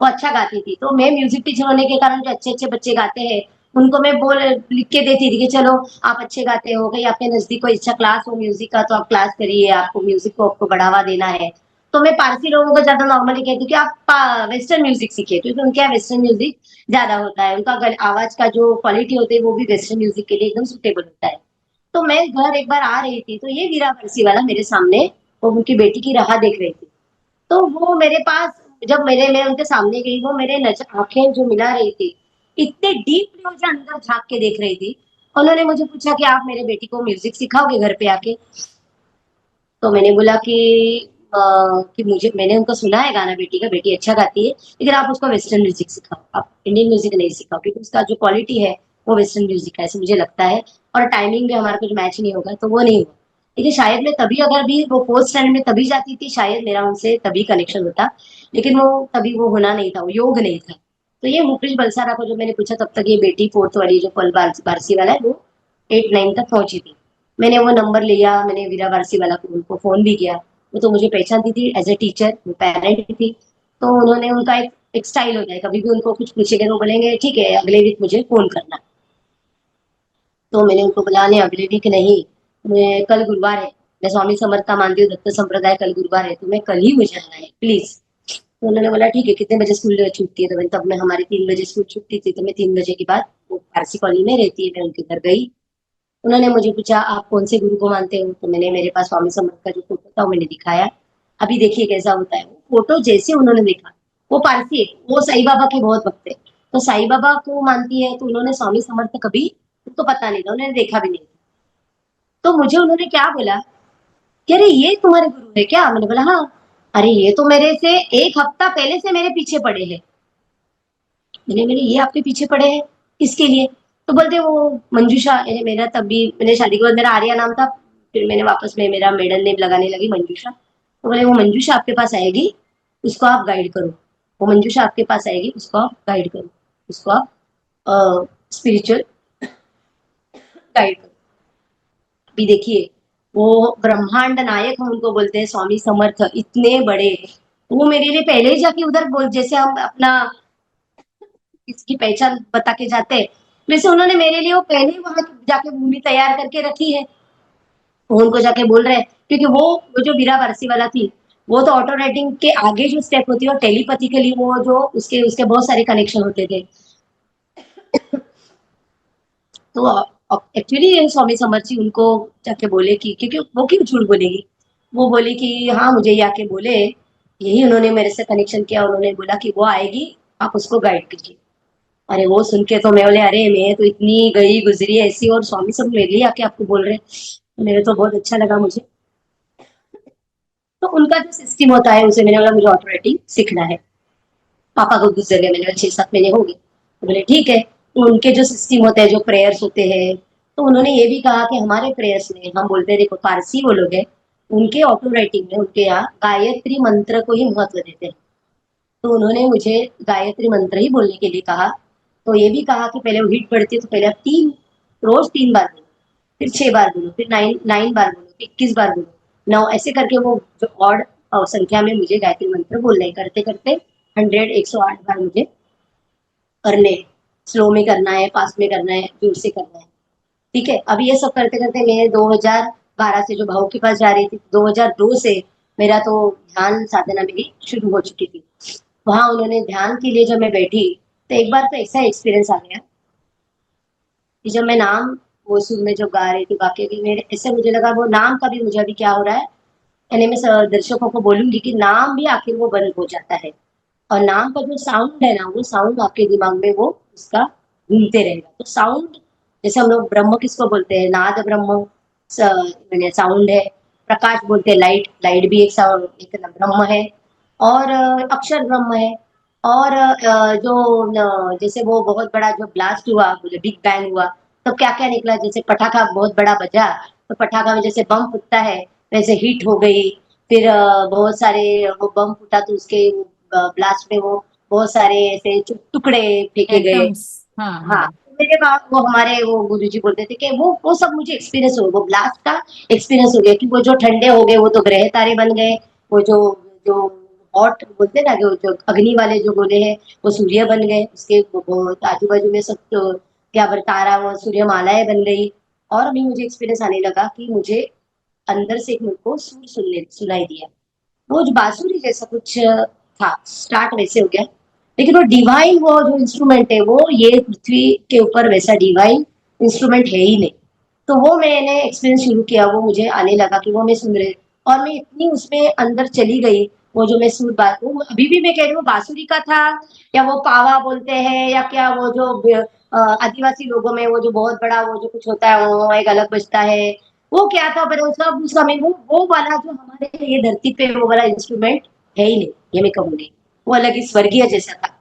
S2: वो अच्छा गाती थी। तो मैं म्यूजिक टीचर होने के कारण जो अच्छे अच्छे बच्चे गाते हैं, उनको मैं बोल लिख के देती थी कि चलो आप अच्छे गाते हो, कहीं आपके नजदीक कोई अच्छा क्लास हो म्यूजिक का तो आप क्लास करिए, आपको म्यूजिक को आपको बढ़ावा देना है। तो मैं पारसी लोगों को ज्यादा नॉर्मली कहती हूँ कि आप वेस्टर्न म्यूजिक सीखिए, क्योंकि उनके यहाँ वेस्टर्न म्यूजिक ज्यादा होता है, उनका आवाज का जो क्वालिटी होती है वो भी वेस्टर्न म्यूजिक के लिए एकदम सुटेबल होता है। तो मैं घर एक बार आ रही थी, तो ये वीरा भरसी वाला मेरे सामने, वो उनकी बेटी की राह देख रही थी। तो वो मेरे पास, जब मैं उनके सामने गई, वो मेरे नजर आंखें जो मिला रही थी, इतने डीपली मुझे अंदर झांक के देख रही थी। उन्होंने मुझे पूछा कि आप मेरे बेटी को म्यूजिक सिखाओगे घर पे आके? तो मैंने बोला कि मुझे, मैंने उनको सुना है गाना बेटी का, बेटी अच्छा गाती है, लेकिन आप उसको वेस्टर्न म्यूजिक सिखाओ, आप इंडियन म्यूजिक नहीं सिखाओ, क्योंकि उसका जो क्वालिटी है वो वेस्टर्न म्यूजिक का है, ऐसे मुझे लगता है। और टाइमिंग भी हमारा कुछ मैच नहीं होगा, तो वो नहीं हुआ। लेकिन शायद मैं तभी, अगर भी वो 4th स्टैंडर्ड में तभी जाती थी, शायद मेरा उनसे तभी कनेक्शन होता। लेकिन वो तभी वो होना नहीं था, वो योग नहीं था। तो ये मुकेश बलसारा को जो मैंने पूछा, तब तक ये बेटी 4th वाली जो पल बारसी वाला है, वो 8 9 तक पहुंची थी। मैंने वो नंबर लिया, मैंने वीरा बारसी वाला को उनको फोन भी किया। वो तो मुझे पहचानती थी एज ए टीचर, वो पेरेंट थी। तो उन्होंने, उनका एक स्टाइल होता है, कभी भी उनको कुछ पूछेंगे तो वो बोलेंगे ठीक है अगले वीक मुझे फोन करना। तो मैंने उनको बोला नहीं, अगले वीक नहीं, मैं कल गुरुवार है, मैं स्वामी समर्थ का मानती हूँ, दत्त संप्रदाय, कल गुरुवार है, तो मैं कल ही मुझे आना है प्लीज। तो उन्होंने बोला ठीक है, कितने बजे स्कूल छूटती है? तो मैं, तब मैं, हमारी 3 बजे स्कूल छुट्टी थी, तो मैं 3 बजे के बाद, वो फारसी कॉलोनी में रहती है, मैं उनके घर गई। उन्होंने मुझे पूछा आप कौन से गुरु को मानते हो? तो मैंने, मेरे पास स्वामी समर्थ का जो फोटो था वो मैंने दिखाया। अभी देखिए कैसा होता है, वो फोटो जैसे उन्होंने देखा, वो पारसी है, वो साईं बाबा के बहुत भक्त है। तो साईं बाबा को मानती है, तो उन्होंने स्वामी समर्थ कभी, उनको पता नहीं था, उन्होंने देखा भी नहीं था। तो मुझे उन्होंने क्या बोला कि अरे ये तुम्हारे गुरु है क्या? मैंने बोला हाँ। अरे ये तो मेरे से 1 हफ्ता पहले से मेरे पीछे पड़े हैं। मैंने मेरे ये आपके पीछे पड़े हैं किसके लिए? तो बोलते वो मंजूषा, यानी मेरा तभी, मैंने शादी के बाद मेरा आर्या नाम था, फिर मैंने वापस में मेरा मेडल नेम लगाने लगी मंजूषा। तो बोले वो मंजूषा आपके पास आएगी, उसको आप गाइड करो। वो मंजूषा आपके पास आएगी, उसको आप गाइड करो, उसको आप स्पिरिचुअल गाइड करो। अभी देखिए, वो ब्रह्मांड नायक हम उनको बोलते हैं, स्वामी समर्थ इतने बड़े, वो मेरे लिए पहले ही जाके उधर बोल, जैसे हम अपना इसकी पहचान बता के जाते हैं, वैसे उन्होंने मेरे लिए वो पहले ही वहां जाके भूमि तैयार करके रखी है। वो उनको जाके बोल रहे हैं, क्योंकि वो जो वीरा बरसी वाला थी, वो तो ऑटो राइटिंग के आगे जो स्टेप होती है, और टेलीपैथिकली वो जो उसके उसके बहुत सारे कनेक्शन होते थे। तो एक्चुअली स्वामी समर्थ जी उनको जाके बोले कि, क्योंकि वो क्यों झूठ बोलेगी, वो बोली कि हाँ मुझे ये आके बोले, यही उन्होंने मेरे से कनेक्शन किया, उन्होंने बोला कि वो आएगी, आप उसको गाइड कीजिए। अरे वो सुन के तो मैं बोले अरे मैं तो इतनी गई गुजरी ऐसी, और स्वामी सब मेरे लिए आके आपको बोल रहे हैं। मेरे तो बहुत अच्छा लगा मुझे। तो उनका जो सिस्टम होता है, उसे मैंने बोला मुझे ऑटो राइटिंग सीखना है। पापा को गुजर गए, मैंने बोला 6 7 महीने हो गए, तो बोले ठीक है। तो उनके जो सिस्टम होते हैं, जो प्रेयर्स होते हैं, तो उन्होंने ये भी कहा कि हमारे प्रेयर्स में हम बोलते हैं, देखो पारसी वो लोग है, उनके ऑटो राइटिंग में उनके यहाँ गायत्री मंत्र को ही महत्व देते हैं। तो उन्होंने मुझे गायत्री मंत्र ही बोलने के लिए कहा। तो ये भी कहा कि पहले वो हिट पड़ती है, तो पहले आप रोज 3 बार बोलो, फिर 6 बार बोलो, फिर 9 9 बार बोलो, फिर 21 बार बोलो, 9, ऐसे करके वो जो ऑड संख्या में मुझे गायत्री मंत्र बोलने करते करते 108 बार मुझे करने, स्लो में करना है, फास्ट में करना है, जोर से करना है। ठीक है, अब ये सब करते करते मैं 2012 से जो भाव के पास जा रही थी, 2002 से मेरा तो ध्यान साधना मेरी शुरू हो चुकी थी। वहां उन्होंने ध्यान के लिए जब मैं बैठी, तो एक बार तो ऐसा एक्सपीरियंस आ गया कि जब मैं नाम, वो सुर में जो गा रही थी, वाक्य की, मेरे ऐसे मुझे लगा वो नाम का भी मुझे अभी क्या हो रहा है, यानी मैं दर्शकों को बोलूंगी कि नाम भी आखिर वो बंद हो जाता है, और नाम का जो साउंड है ना, वो साउंड आपके दिमाग में वो उसका घूमते रहेगा। तो साउंड, जैसे हम लोग ब्रह्म किसको बोलते हैं, नाद ब्रह्म साउंड है। प्रकाश बोलते हैं, लाइट, लाइट भी एक साउंड, एक ब्रह्म है। और अक्षर ब्रह्म है। और जैसे वो बहुत बड़ा जो ब्लास्ट हुआ, जो बिग बैंग हुआ, तो क्या क्या निकला, जैसे पटाखा बहुत बड़ा बजा, तो पटाखा में जैसे बम फूटता है वैसे हीट हो गई। फिर बहुत सारे वो बम फूटा तो उसके ब्लास्ट में वो बहुत सारे ऐसे टुकड़े फेंके गए।
S1: एटम्स। हाँ
S2: हाँ,
S1: हाँ।
S2: मेरे बाप वो हमारे वो गुरुजी बोलते थे कि वो सब मुझे एक्सपीरियंस हो गया, वो ब्लास्ट का एक्सपीरियंस हो गया कि वो जो ठंडे हो गए वो तो ग्रह तारे बन गए। वो जो जो हॉट बोलते हैं ना, जो अग्नि वाले जो गोले हैं वो सूर्य बन गए, उसके वो आजू बाजू में सब तो क्या बोलते तारा, वो सूर्य मालाएं बन गई। और अभी मुझे एक्सपीरियंस आने लगा कि मुझे अंदर से एक मेरे को सुर सुनने सुनाई दिया। वो जो बांसुरी जैसा कुछ था, स्टार्ट वैसे हो गया, लेकिन वो डिवाइन वो जो इंस्ट्रूमेंट है वो ये पृथ्वी के ऊपर वैसा डिवाइन इंस्ट्रूमेंट है ही नहीं। तो वो मैंने एक्सपीरियंस शुरू किया, वो मुझे आने लगा कि वो मैं सुन रही, और मैं इतनी उसमें अंदर चली गई। वो जो मैं सुर बात वो अभी भी मैं कह रही हूँ बांसुरी का था, या वो पावा बोलते हैं, या क्या वो जो आदिवासी लोगों में वो जो बहुत बड़ा वो जो कुछ होता है वो एक अलग बजता है, वो क्या था, पर उसका मैं वो वाला जो हमारे ये धरती पे वो वाला इंस्ट्रूमेंट है ही नहीं, ये मैं कहूंगी। वो अलग ही स्वर्गीय जैसा था।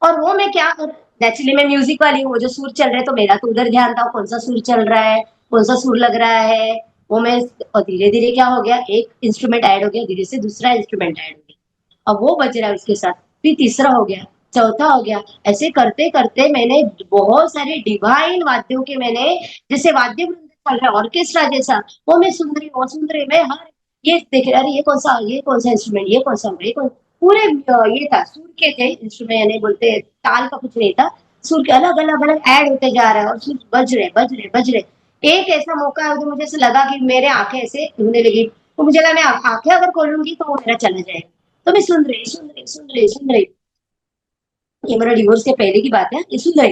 S2: और वो मैं क्या, नेचुरली मैं म्यूजिक वाली हूँ, वो जो सुर चल रहे हैं तो मेरा तो उधर ध्यान था कौन सा सुर चल रहा है, कौन सा सुर लग रहा है। वो मैं, और धीरे धीरे क्या हो गया, एक इंस्ट्रूमेंट ऐड हो गया, धीरे से दूसरा इंस्ट्रूमेंट ऐड हो गया, अब वो बज रहा है उसके साथ, फिर तीसरा हो गया, चौथा हो गया। ऐसे करते करते मैंने बहुत सारे डिवाइन वाद्यों के मैंने, जैसे वाद्य वृंद चल रहा है ऑर्केस्ट्रा जैसा, वो मैं सुन रही हूँ सुन रही हूँ। मैं हर ये देख रही, अरे ये कौन सा इंस्ट्रूमेंट, ये कौन सा होगा, ये कौन, पूरे ये था सुर के थे इंस्ट्रूमेंट, यानी बोलते ताल का कुछ नहीं था, सुर के अलग अलग अलग ऐड होते जा रहा है और सुर बज रहे बज रहे बज रहे। एक ऐसा मौका है जो मुझे ऐसा लगा कि मेरे आंखें ऐसे होने लगी, तो मुझे लगा मैं आंखें अगर खोलूंगी तो वो मेरा चला जाएगा। तो मैं सुन रही सुन रही सुन रही सुन रही, ये मेरा डिवोर्स के पहले की बात है, ये सुन रही,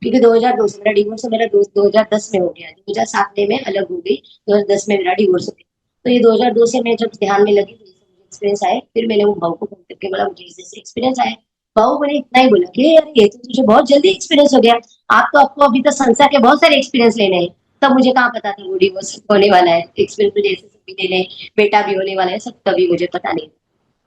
S2: क्योंकि 2002 से मेरा डिवोर्स है, मेरा 2010 में हो गया, 2007 में मैं अलग हो गई, 2010 में मेरा डिवोर्स हो गया। तो ये 2002 से मैं जब ध्यान में लगी तो ये सब मुझे एक्सपीरियंस आए, फिर मैंने वो भाव को फोन करके बोला मुझे जैसे एक्सपीरियंस आया। भाव मैंने इतना ही बोला कि यार ये तो तुझे बहुत जल्दी एक्सपीरियंस हो गया, आप तो आपको अभी तो संसार के बहुत सारे एक्सपीरियंस लेने हैं। तब मुझे कहाँ पता था वो डिवोर्स होने वाला है, एक्सपीरियंस मुझे ऐसे सब भी लेने, बेटा भी होने वाला है, सब तभी मुझे पता नहीं।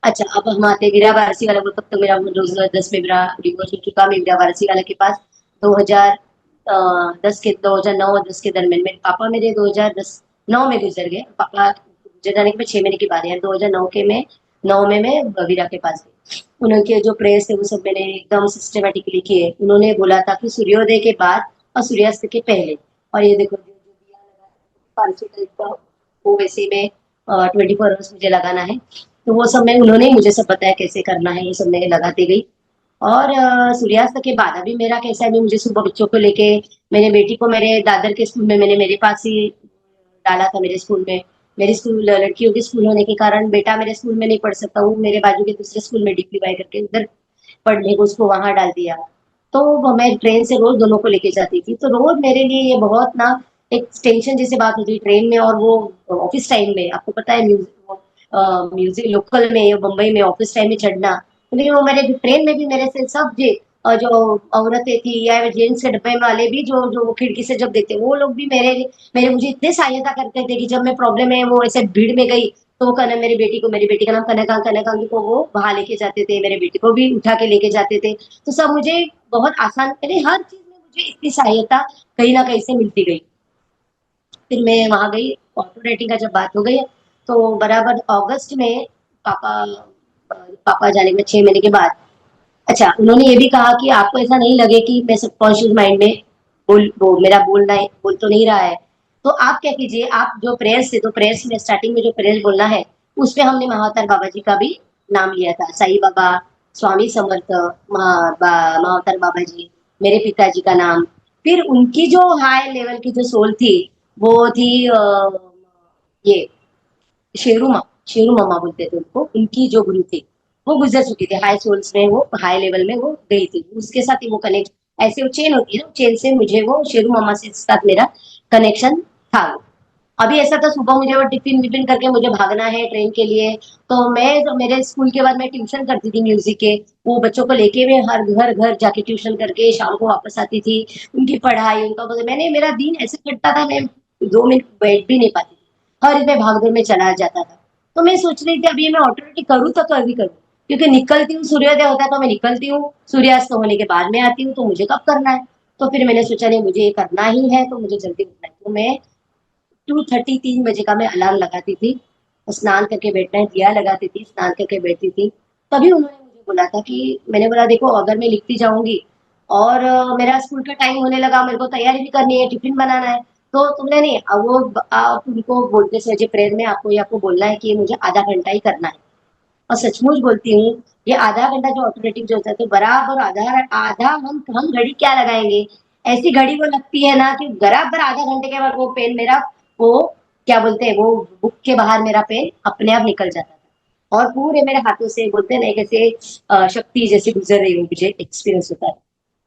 S2: अच्छा, अब हम आते हैं मीरा वारसी वाला, वो तब तक मेरा 2010 में मेरा डिवोर्स हो चुका। मैं मीरा वारसी वाला के पास 2010 के 2009 और 10 के दरमियान, मेरे पापा मेरे 2010 9 में गुजर गए। पापा गुजर जाने के बाद 6 महीने की बात है, 2009 के में 9 में मैं वीरा के पास गई। उनके जो प्रेयर्स थे वो सब मैंने एकदम सिस्टमेटिकली किए। उन्होंने बोला था कि सूर्योदय के बाद और सूर्यास्त के पहले, और ये देखो जो जो दिया लगा 500 टाइप का, वो वैसे में 24 आवर्स मुझे लगाना है। तो वो सब मैं, उन्होंने ही मुझे सब बताया कैसे करना है, वो सब मैं लगाती गई। और सूर्यास्त के बाद अभी मेरा कैसा है, अभी मुझे सुबह बच्चों को लेके, मैंने बेटी को मेरे दादर के स्कूल में मैंने मेरे पास ही डाला था, मेरे स्कूल में। मेरे स्कूल लड़कियों के स्कूल होने के कारण बेटा मेरे स्कूल में नहीं पढ़ सकता, हूँ मेरे बाजू के दूसरे स्कूल में डीपीवाई करके उधर पढ़ने को उसको वहां डाल दिया। तो मैं ट्रेन से रोज दोनों को लेके जाती थी, तो रोज मेरे लिए ये बहुत ना एक टेंशन जैसी बात होती ट्रेन में, और वो ऑफिस टाइम में आपको पता है म्यूजिक लोकल में बम्बई में ऑफिस टाइम में चढ़ना। लेकिन वो मेरे ट्रेन में भी मेरे से सब जो औरतें थी या जेंट्स के डब्बे वाले भी जो जो वो खिड़की से जब देखते वो लोग भी मेरे मेरे मुझे इतने सहायता करते थे कि जब मैं प्रॉब्लम में वो ऐसे भीड़ में गई, तो वो कनक मेरी बेटी को, मेरी बेटी का नाम कनका कनकांगी को, वो वहां लेके जाते थे, मेरे बेटी को भी उठा के लेके जाते थे। तो सब मुझे बहुत आसान, मेरे हर चीज में मुझे इतनी सहायता कहीं ना कहीं से मिलती गई। फिर मैं वहां गई, ऑटो राइटिंग का जब बात हो गई, तो बराबर अगस्त में पापा पापा जाने के 6 महीने के बाद, अच्छा उन्होंने ये भी कहा कि आपको ऐसा नहीं लगे कि मैं सबकॉन्शियस माइंड में वो मेरा बोलना है, बोल तो नहीं रहा है, तो आप क्या कीजिए, आप जो प्रेयर्स थे तो प्रेयर्स में स्टार्टिंग में जो प्रेयर्स बोलना है उसमें हमने महावतार बाबा जी का भी नाम लिया था, साईं बाबा, स्वामी समर्थ, महावतार बाबा जी, मेरे पिताजी का नाम। फिर उनकी जो हाई लेवल की जो सोल थी वो थी ये शेरू माँ, शेरू मामा बोलते थे उनको, उनकी जो गुरु थी वो गुजर चुकी थी हाई सोल्स में, वो हाई लेवल में वो गई थी, उसके साथ ही वो कनेक्ट, ऐसे वो चेन होती है ना, चेन से मुझे वो शेरू मामा से साथ मेरा कनेक्शन था। अभी ऐसा था सुबह मुझे वो टिफिन विफिन करके मुझे भागना है ट्रेन के लिए, तो मैं तो मेरे स्कूल के बाद मैं ट्यूशन करती थी म्यूजिक के, वो बच्चों को लेके मैं हर घर घर जाके ट्यूशन करके शाम को वापस आती थी, उनकी पढ़ाई उनका मैंने, मेरा दिन ऐसे कटता था, मैं 2 मिनट बैठ भी नहीं पाती थी, हर इसमें भागदौड़ में चला जाता था। तो मैं सोच रही थी अभी मैं ऑटोमेटिक करूँ तो कर भी करूँ, क्योंकि निकलती हूँ, सूर्योदय होता है तो मैं निकलती हूँ, सूर्यास्त होने के बाद में आती हूँ, तो मुझे कब करना है? तो फिर मैंने सोचा नहीं, मुझे ये करना ही है, तो मुझे जल्दी उठना है। तो मैं 2:30 3 बजे का मैं अलार्म लगाती थी, स्नान करके बैठना है, दिया लगाती थी, स्नान करके बैठती थी। तभी उन्होंने मुझे बोला था कि, मैंने बोला देखो अगर मैं लिखती जाऊंगी और मेरा स्कूल का टाइम होने लगा, मेरे को तैयारी भी करनी है, टिफिन बनाना है, तो तुमने नहीं, अब वो आप उनको बोलते समझे प्रेयर में आपको, ये आपको बोलना है कि ये मुझे आधा घंटा ही करना है। और सचमुच बोलती हूँ, ये आधा घंटा जो ऑटोमेटिक जो होता है, तो बराबर आधा आधा हम घड़ी क्या लगाएंगे, ऐसी घड़ी वो लगती है ना कि बराबर आधा घंटे के बाद वो पेन मेरा, वो क्या बोलते हैं, वो बुक के बाहर मेरा पेन अपने आप निकल जाता था, और पूरे मेरे हाथों से बोलते हैं ना कैसे शक्ति जैसे गुजर रही हो, मुझे एक्सपीरियंस होता है।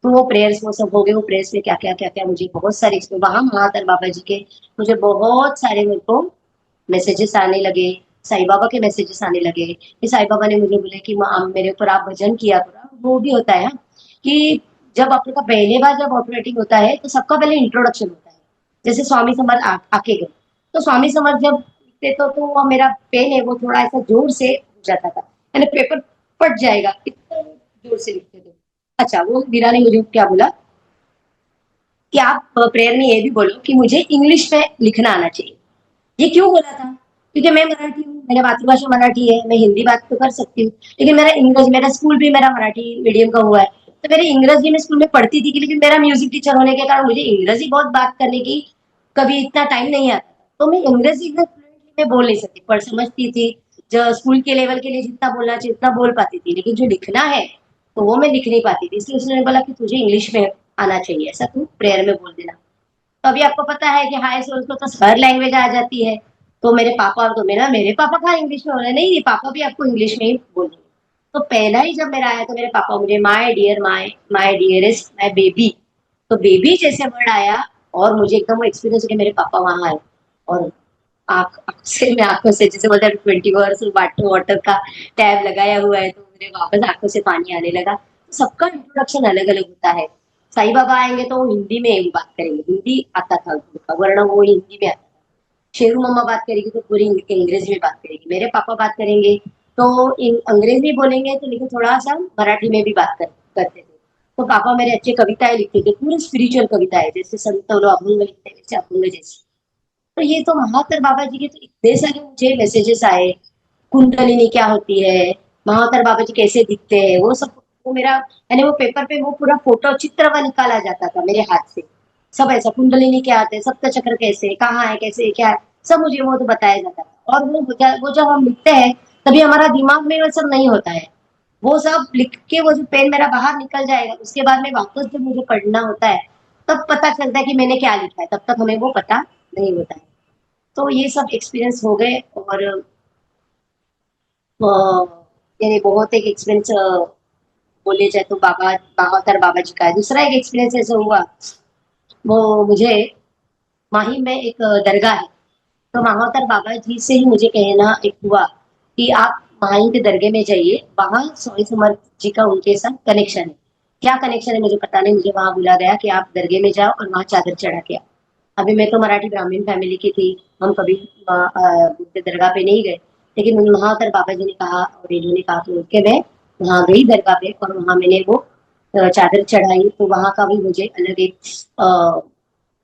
S2: तो वो प्रेयर्स वो सब हो गए, वो प्रेयर्स में क्या क्या मुझे बहुत सारे वहां महातर बाबा जी के मुझे बहुत सारे मेरे को मैसेजेस आने लगे, साईं बाबा के मैसेजेस आने लगे कि साईं बाबा ने मुझे बोले कि मेरे ऊपर आप भजन किया करो। वो भी होता है कि जब आपका पहले बार जब ऑपरेटिंग होता है तो सबका पहले इंट्रोडक्शन होता है। जैसे स्वामी समर्थ आके गए, तो स्वामी समर्थ जब लिखते तो वो मेरा पेन है वो थोड़ा ऐसा जोर से हो जाता था, मैंने पेपर फट जाएगा, इतना जोर से लिखते थे। अच्छा, वो वीरा ने मुझे क्या बोला कि आप प्रेयर में ये भी बोलो कि मुझे इंग्लिश में लिखना आना चाहिए। ये क्यों बोला था? क्योंकि मैं मराठी हूँ, मेरा मातृभाषा मराठी है, मैं हिंदी बात तो कर सकती हूँ, लेकिन मेरा इंग्लिश, मेरा स्कूल भी मेरा मराठी मीडियम का हुआ है, तो मेरी इंग्रजी में स्कूल में पढ़ती थी, लेकिन मेरा म्यूजिक टीचर होने के कारण मुझे इंग्रजी बहुत बात करने की कभी इतना टाइम नहीं आता, तो मैं अंग्रेजी में fluently में बोल नहीं सकती, पर समझती थी। जो स्कूल के लेवल के लिए जितना बोलना चाहिए उतना बोल पाती थी, लेकिन जो लिखना है तो वो मैं लिख नहीं पाती थी, इसलिए उसने बोला कि तुझे इंग्लिश में आना चाहिए, ऐसा तू प्रेयर में बोल देना। तो अभी आपको पता है कि हाई स्कूल को तो हर लैंग्वेज आ जाती है। तो मेरे पापा, तो मेरे पापा कहाँ इंग्लिश में बोले, नहीं नहीं पापा भी आपको इंग्लिश में ही बोलेंगे। तो पहला ही जब मेरा आया तो मेरे पापा मुझे my dear, my dearest, my baby, तो बेबी जैसे वर्ड आया, और मुझे एकदम वो एक्सपीरियंस हो कि मेरे पापा वहां आए, और आंख से मैं आंखों से जैसे बोलते हैं 24 वाटर वाटर का टैब लगाया हुआ है, तो मेरे वापस आंखों से पानी आने लगा। सबका इंट्रोडक्शन अलग अलग होता है। साईं बाबा आएंगे तो वो हिंदी में ही बात करेंगे, हिंदी आता था उनका, वरना वो हिंदी में आता था। शेरू मम्मा बात करेगी तो पूरी अंग्रेजी में बात करेगी, मेरे पापा बात करेंगे तो अंग्रेजी बोलेंगे तो, लेकिन थोड़ा सा मराठी में भी करते थे। तो पापा मेरे अच्छे कविताएं लिखते थे, पूरी स्पिरिचुअल कविताएं, जैसे संत लोग अभंग लिखते हैं वैसे अभंग जैसे। तो ये तो महातर बाबा जी के तो इतने सारे मुझे मैसेजेस आए, कुंडलिनी क्या होती है, महातर बाबा जी कैसे दिखते हैं, वो सब, वो मेरा, मैंने वो पेपर पे वो पूरा फोटो चित्र में निकाला जाता था मेरे हाथ से, सब ऐसा, कुंडलिनी क्या आते हैं, सप्त चक्र कैसे, कहाँ है, कैसे क्या है, सब मुझे वो तो बताया जाता था। और वो जब हम लिखते हैं तभी हमारा दिमाग में वो सब नहीं होता है, वो सब लिख के वो जो पेन मेरा बाहर निकल जाएगा, उसके बाद में वापस जब मुझे पढ़ना होता है तब पता चलता है कि मैंने क्या लिखा है, तब तक हमें वो पता नहीं होता है। तो ये सब एक्सपीरियंस हो गए, और यानी बहुत एक एक्सपीरियंस बोले जाए तो बाबा बाबातर बाबा जी का है। दूसरा एक एक्सपीरियंस ऐसा हुआ, वो मुझे माही में एक दरगाह है, तो महावतर बाबा जी से ही मुझे कहना एक हुआ कि आप माही के दरगाह में जाइए, वहां स्वामी समर्थ जी का उनके साथ कनेक्शन है। क्या कनेक्शन है मुझे पता नहीं, मुझे वहां बुला गया कि आप दरगाह में जाओ और वहां चादर चढ़ा के आओ। अभी मैं तो मराठी ब्राह्मण फैमिली की थी, हम कभी बुद्ध दरगाह पे नहीं गए, लेकिन महावतर बाबा जी ने कहा और इन्होंने कहा तो उनके मैं वहां गई दरगाह पे, और वहां मैंने वो चादर चढ़ाई, तो वहां का भी मुझे अलग एक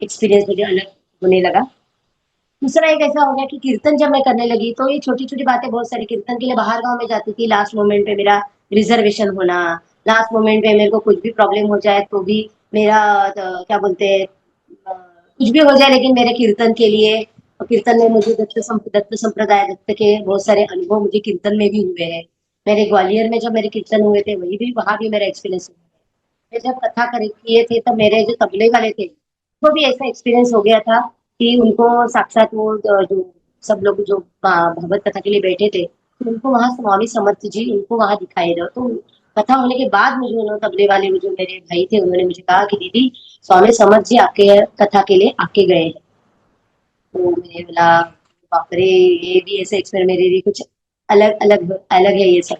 S2: एक्सपीरियंस मुझे अलग होने लगा। दूसरा एक ऐसा हो गया कि कीर्तन जब मैं करने लगी तो ये छोटी छोटी बातें, बहुत सारी कीर्तन के लिए बाहर गांव में जाती थी, लास्ट मोमेंट पे मेरा रिजर्वेशन होना, लास्ट मोमेंट पे मेरे को कुछ भी प्रॉब्लम हो जाए तो भी मेरा क्या बोलते हैं, कुछ भी हो जाए लेकिन मेरे कीर्तन के लिए, और कीर्तन में मुझे दत्त संप्रदाय दत्त के बहुत सारे अनुभव मुझे कीर्तन में भी हुए हैं। मेरे ग्वालियर में जब मेरे कीर्तन हुए थे वही भी, वहां भी मेरा एक्सपीरियंस हुआ है। मैं जब कथा कर किए थे तब मेरे जो तबले वाले थे वो भी ऐसा एक्सपीरियंस हो गया था कि उनको साक्षात वो जो सब लोग जो भगवत कथा के लिए बैठे थे, तो उनको वहां स्वामी समर्थ जी उनको वहां दिखाई दे, तो कथा होने के बाद मुझे उन्होंने, तबले वाले जो मेरे भाई थे, उन्होंने मुझे कहा कि दीदी स्वामी समर्थ जी आपके कथा के लिए आके गए हैं। तो मैंने बोला बाप रे, ये भी ऐसे एक्सपेरिमेंट मेरे लिए कुछ अलग अलग अलग है ये सब।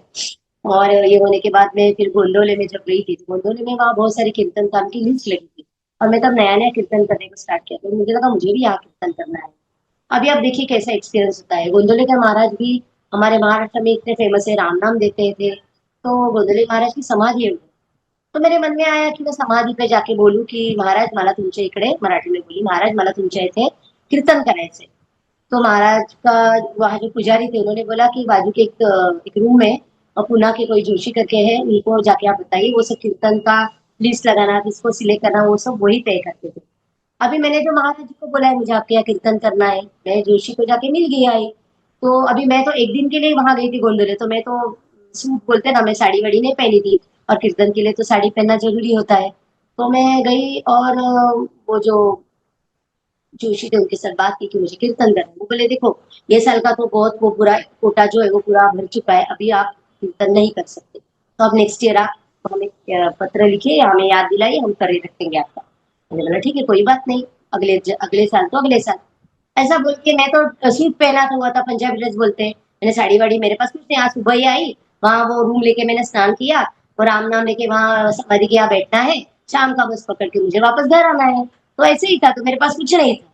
S2: और ये होने के बाद में फिर गोंदोले में जब गई थी, तो गोंदोले में वहां बहुत सारे कीर्तन काम की लिस्ट लगी थी, और मैं तब नया नया कीर्तन करने को स्टार्ट किया, तो मुझे लगा मुझे भी यहाँ कीर्तन करना है। अभी आप देखिए कैसा एक्सपीरियंस होता है। गोंदोले के महाराज भी हमारे महाराष्ट्र में इतने फेमस है, राम नाम देते थे, तो गोंधळे महाराज की समाधी आहे. तो मेरे मन में आया की मैं समाधी पे जाके बोलू की महाराज मला तुमच्या इकडे, मराठी में बोली, महाराज मला तुमच्या इथे कीर्तन करायचंय. तो महाराज का वहाँ जो पुजारी थे उन्होंने बोला कि बाजू के एक रूम में पूना के कोई जोशी करके है, उनको जाके आप बताइए, वो सब कीर्तन का लिस्ट लगाना, किसको सिलेक्ट करना, वो सब वही तय करते थे. अभी मैंने जो महाराज जी को बोला है मुझे आपके यहाँ कीर्तन करना है, मैं जोशी को जाके मिल गई आई. तो अभी मैं तो एक दिन के लिए वहां गई थी गोंदले, तो मैं तो सूट बोलते ना, मैं साड़ी वाड़ी नहीं पहनी थी, और कीर्तन के लिए तो साड़ी पहनना जरूरी होता है. तो मैं गई और वो जो जोशी थे उनके साथ बात की कि मुझे कीर्तन करना है. वो बोले देखो ये साल का तो बहुत वो पूरा कोटा जो है वो पूरा भर चुका है, अभी आप कीर्तन नहीं कर सकते, तो अब नेक्स्ट ईयर आप हमें पत्र लिखिए या हमें याद दिलाइए, हम कर रखेंगे आपका. मैंने बोला ठीक है कोई बात नहीं, अगले साल तो अगले साल. ऐसा बोल के मैं तो सूट पहना हुआ था, पंजाबी ड्रेस बोलते हैं, मैंने साड़ी वाड़ी मेरे पास कुछ नहीं, आज सुबह ही आई, वहां वो रूम लेके मैंने स्नान किया और राम नाम लेके वहां समाधि के यहाँ बैठना है, शाम का बस पकड़ के मुझे वापस घर आना है. तो ऐसे ही था, तो मेरे पास कुछ नहीं था.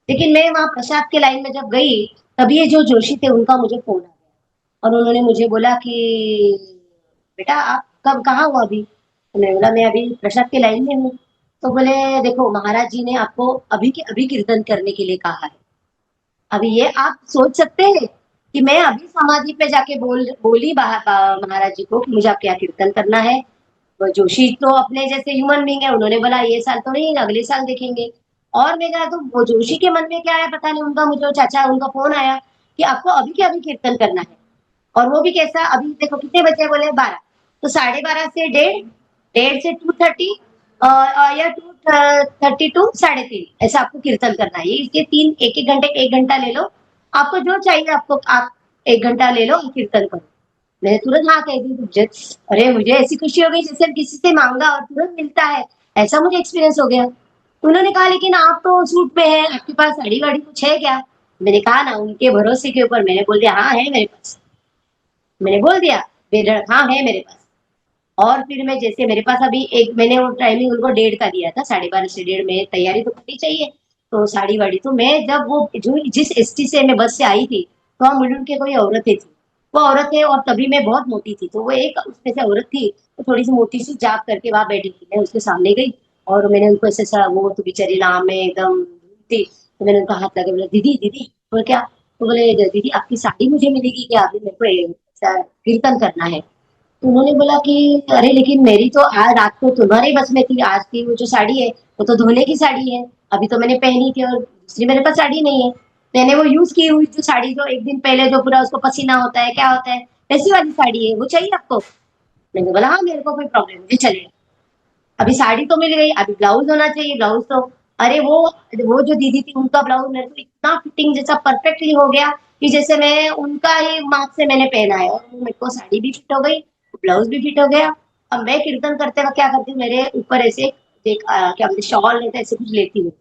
S2: लेकिन मैं वहां प्रसाद के लाइन में जब गई, तभी ये जो जोशी थे उनका मुझे फोन आ गया और उन्होंने मुझे बोला कि बेटा आप कब कहाँ हो अभी. तो मैंने बोला मैं अभी प्रसाद के लाइन में हूँ. तो बोले देखो महाराज जी ने आपको अभी के अभी कीर्तन करने के लिए कहा है. अभी ये आप सोच सकते हैं कि मैं अभी समाधि पे जाके बोली महाराज जी को कि मुझे आपके यहाँ कीर्तन करना है. वो जोशी तो अपने जैसे ह्यूमन बींग है, उन्होंने बोला ये साल तो नहीं अगले साल देखेंगे. और मैं गया तो वो जोशी के मन में क्या है पता नहीं, उनका मुझे चाचा उनका फोन आया कि आपको अभी के अभी कीर्तन करना है. और वो भी कैसा, अभी देखो कितने बजे बोले 12, तो 12:30 से 1:30, 1:30 से 2:30 या 2:30 टू 3:30 ऐसा आपको कीर्तन करना है. ये इसके तीन एक एक घंटे, 1 घंटा ले लो, आपको जो चाहिए आपको, आप 1 घंटा ले लो और कीर्तन करो. मैंने तुरंत हाँ कह दी. मुझे अरे मुझे ऐसी खुशी हो गई जैसे किसी से मांगा और तुरंत मिलता है, ऐसा मुझे एक्सपीरियंस हो गया. उन्होंने कहा लेकिन आप तो सूट में है, आपके पास साड़ी वाड़ी कुछ है क्या. मैंने कहा ना उनके भरोसे के ऊपर, मैंने बोल दिया हाँ है मेरे पास. मैंने बोल दिया बेधड़क हाँ है मेरे पास. और फिर मैं जैसे मेरे पास अभी एक मैंने वो टाइमिंग उनको 1:30 का दिया था, 12:30 से 1:30 में तैयारी तो करनी चाहिए. तो साड़ी वाड़ी तो मैं जब वो जो जिस एसटी से मैं बस से आई थी, तो वहाँ मुलुंड के कोई औरतें थी. वो औरतें, और तभी मैं बहुत मोटी थी, तो वो एक उसमें से औरत थी, तो थोड़ी सी मोटी सी जाप करके वहां बैठी थी. मैं उसके सामने गई और मैंने उनको ऐसे वो तो बेचारी नाम में एकदम थी, तो मैंने उनका हाथ लगा, बोला दीदी दीदी. बोले क्या. तो बोले दीदी आपकी साड़ी मुझे मिलेगी क्या, अभी मेरे को कीर्तन करना है. तो उन्होंने बोला कि अरे लेकिन मेरी तो आज रात को तुम्हारे बस में थी, आज की वो जो साड़ी है वो तो धोने की साड़ी है, अभी तो मैंने पहनी थी और दूसरी मेरे पास साड़ी नहीं है. मैंने वो यूज की हुई जो साड़ी जो एक दिन पहले जो पूरा उसको पसीना होता है क्या होता है, ऐसी वाली साड़ी है, वो चाहिए आपको. मैंने बोला हाँ मेरे को कोई प्रॉब्लम नहीं, चलेगा. अभी साड़ी तो मिल गई, अभी ब्लाउज होना चाहिए, ब्लाउज तो अरे वो जो दीदी थी उनका ब्लाउज मेरे को इतना फिटिंग जैसा परफेक्टली हो गया कि जैसे मैं उनका ही माप से मैंने पहना है, और मेरे को साड़ी भी फिट हो गई, ब्लाउज भी फिट हो गया. अब मैं कीर्तन करते वक्त क्या करती हूँ, मेरे ऊपर ऐसे एक क्या बोलते शॉल लेते ऐसे कुछ लेती हूँ.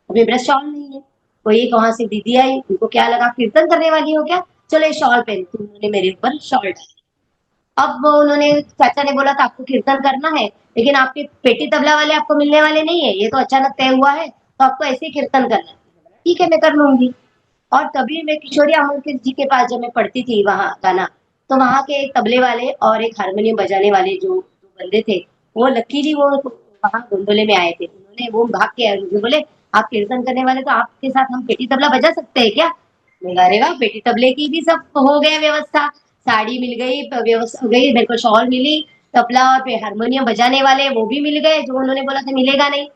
S2: अभी मेरा शॉल नहीं है. कोई एक वहां से दीदी आई, उनको क्या लगा कीर्तन करने वाली हो क्या, चलो ये शॉल पहनती हूँ. उन्होंने मेरे ऊपर शॉल डाली. अब उन्होंने चाचा ने बोला था आपको कीर्तन करना है, लेकिन आपके पेटी तबला वाले आपको मिलने वाले नहीं है, ये तो अचानक तय हुआ है, तो आपको ऐसे ही कीर्तन करना है. ठीक है मैं कर लूंगी. और तभी मैं किशोरी अमोलकर जी के पास जब मैं पढ़ती थी वहां गाना, तो वहां के एक तबले वाले और एक हारमोनियम बजाने वाले जो दो बंदे थे, वो लकीली वो वहां गोंदोले में आए थे. उन्होंने वो भाग के आए, मुझे बोले आप कीर्तन करने वाले तो आपके साथ हम पेटी तबला बजा सकते हैं क्या. मैं कहा, अरे वाह, पेटी तबले की भी सब हो गया व्यवस्था, साड़ी मिल गई, व्यवस्था हो गई, मेरे को शॉल मिली, तबला और हारमोनियम बजाने वाले वो भी मिल गए जो उन्होंने बोला था मिलेगा नहीं.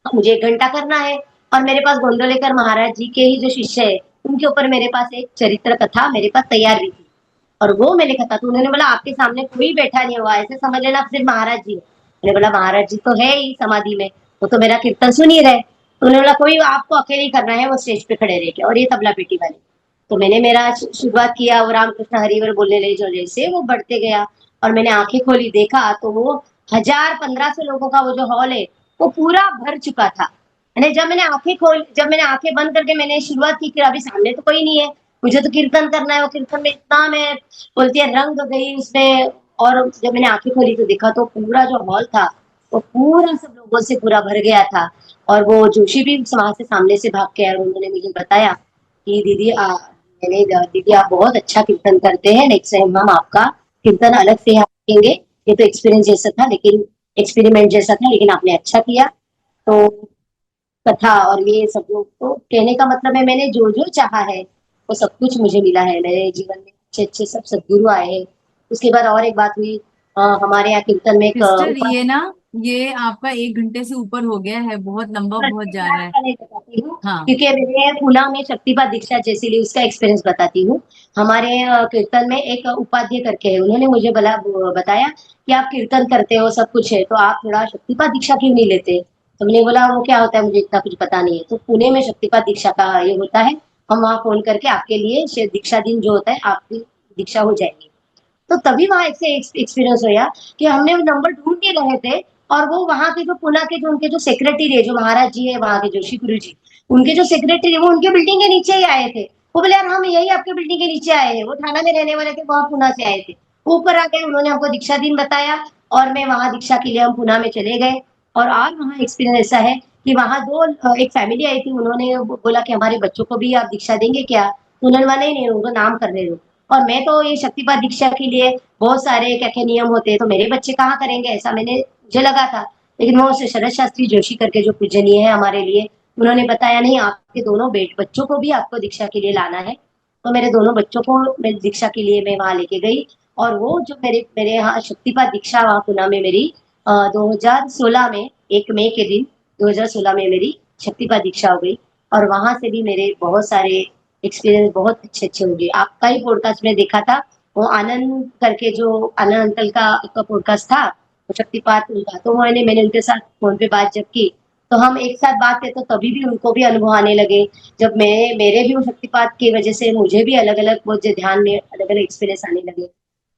S2: मुझे 1 घंटा करना है. और मेरे पास गोंदोलेकर महाराज जी के ही जो शिष्य है, उनके ऊपर मेरे पास एक चरित्र कथा मेरे पास तैयार भी थी, और वो मैंने कथा, तो उन्होंने बोला आपके सामने कोई बैठा नहीं हुआ, ऐसे समझ लेना सिर्फ महाराज जी है. मैंने बोला महाराज जी तो है ही समाधि में, वो तो मेरा कीर्तन सुन ही रहे. तो उन्होंने बोला कोई आपको अकेले ही करना है, वो स्टेज पे खड़े रह के, और ये तबला पेटी वाले. तो मैंने मेरा शुरुआत किया, वो रामकृष्ण हरिवर बोलने लगे, जो जैसे वो बढ़ते गया और मैंने आंखें खोली, देखा तो वो 1000-1500 लोगों का वो जो हॉल है वो पूरा भर चुका था. यानी जब मैंने आंखें बंद करके मैंने शुरुआत की कि अभी सामने तो कोई नहीं है, मुझे तो कीर्तन करना है, वो कीर्तन में इतना मैं बोलती है रंग गई उसमें. और जब मैंने आंखें खोली तो देखा तो पूरा जो हॉल था वो पूरा सब लोगों से पूरा भर गया था. और वो जोशी भी वहां से सामने से भाग के आए और उन्होंने मुझे बताया कि दीदी आप बहुत अच्छा कीर्तन करते हैं, नेक्स्ट टाइम हम आपका कीर्तन अलग से यहाँ देंगे। ये तो एक्सपीरियंस जैसा था, लेकिन एक्सपेरिमेंट जैसा था, लेकिन आपने अच्छा किया। तो कथा और ये सब लोग, तो कहने का मतलब है मैंने जो जो चाहा है वो सब कुछ मुझे मिला है मेरे जीवन में। अच्छे अच्छे सब सदगुरु आए हैं। उसके बाद और एक बात हुई, हमारे यहाँ कीर्तन में एक
S1: सिस्टर ये
S2: उपाध्याय।
S1: ना, ये आपका 1 घंटे से ऊपर हो गया है, बहुत लंबा बहुत जा
S2: मैं
S1: रहा है।
S2: आपका नहीं बताती हूँ,
S1: हाँ।
S2: क्योंकि मैंने पूना में शक्तिपात दीक्षा जैसे ली, उसका एक्सपीरियंस बताती हूँ। हमारे कीर्तन में एक उपाध्याय करके है, उन्होंने मुझे बताया कि आप कीर्तन करते हो, सब कुछ है, तो आप थोड़ा शक्तिपात दीक्षा क्यों नहीं लेते। तो मैंने बोला वो क्या होता है, मुझे इतना कुछ पता नहीं है। तो पुणे में शक्तिपात दीक्षा का ये होता है, हम वहाँ फोन करके आपके लिए दीक्षा दिन जो होता है आपकी दीक्षा हो जाएगी। तो तभी वहां एक से एक्सपीरियंस हुआ कि हमने वो नंबर ढूंढ नहीं रहे थे, और वो वहां के जो पुणे के जो उनके जो सेक्रेटरी है, जो महाराज जी है वहां के जोशी गुरु जी, उनके जो सेक्रेटरी है वो उनके बिल्डिंग के नीचे ही आए थे। वो बोले यार हम यही आपके बिल्डिंग के नीचे आए हैं, वो थाना में रहने वाले थे, वहां पुणे से आए थे। वो ऊपर आ गए, उन्होंने हमको दीक्षा दिन बताया, और मैं वहां दीक्षा के लिए हम पुणे में चले गए। और वहाँ एक्सपीरियंस ऐसा है कि वहां दो एक फैमिली आई थी, उन्होंने बोला कि हमारे बच्चों को भी आप दीक्षा देंगे क्या। तो उन्होंने बोला नहीं नहीं, उनको नाम करने दो। और मैं तो ये शक्तिपात दीक्षा के लिए बहुत सारे क्या क्या नियम होते हैं, तो मेरे बच्चे कहाँ करेंगे, ऐसा मैंने मुझे लगा था। लेकिन वो शरद शास्त्री जोशी करके जो पूजनीय है हमारे लिए, उन्होंने बताया नहीं, आपके दोनों बच्चों को भी आपको दीक्षा के लिए लाना है। तो मेरे दोनों बच्चों को मैं दीक्षा के लिए मैं वहां लेके गई। और वो जो मेरे मेरे यहाँ शक्तिपात दीक्षा वहां पुणे में मेरी 2016 में 1 मई के दिन 2016 में मेरी शक्तिपात दीक्षा हो गई। और वहां से भी मेरे बहुत सारे एक्सपीरियंस बहुत अच्छे अच्छे हो गए। आपका ही पॉडकास्ट में देखा था, वो आनंद करके जो आनंद अंकल का आपका पॉडकास्ट था, वो शक्तिपात उनका, तो मैंने उनके साथ फोन पे बात जब की, तो हम एक साथ बात थे, तो तभी भी उनको भी अनुभव आने लगे। जब मैं मेरे भी वो शक्तिपात की वजह से मुझे भी अलग अलग वो जो ध्यान में अलग अलग एक्सपीरियंस आने लगे।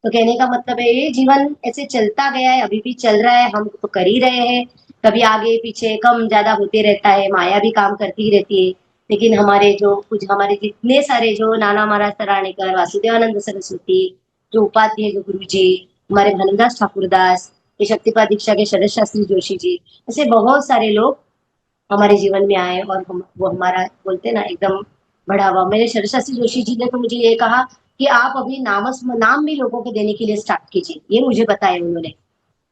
S2: तो कहने का मतलब है ये जीवन ऐसे चलता गया है, अभी भी चल रहा है, हम तो कर ही रहे हैं। कभी आगे पीछे कम ज्यादा होते रहता है, माया भी काम करती ही रहती है। लेकिन हमारे जो कुछ हमारे जितने सारे जो नाना महाराज तराणीकर, वासुदेवानंद सरस्वती, जो उपाध्याय जो गुरु जी, हमारे भानुदास ठाकुरदास, ये शक्तिपात दीक्षा के शरद शास्त्री जोशी जी, ऐसे बहुत सारे लोग हमारे जीवन में आए, और वो हमारा बोलते हैं ना एकदम बढ़ावा। मेरे शरद शास्त्री जोशी जी ने तो मुझे ये कहा कि आप अभी नाम भी लोगों को देने के लिए स्टार्ट कीजिए, ये मुझे बताया उन्होंने।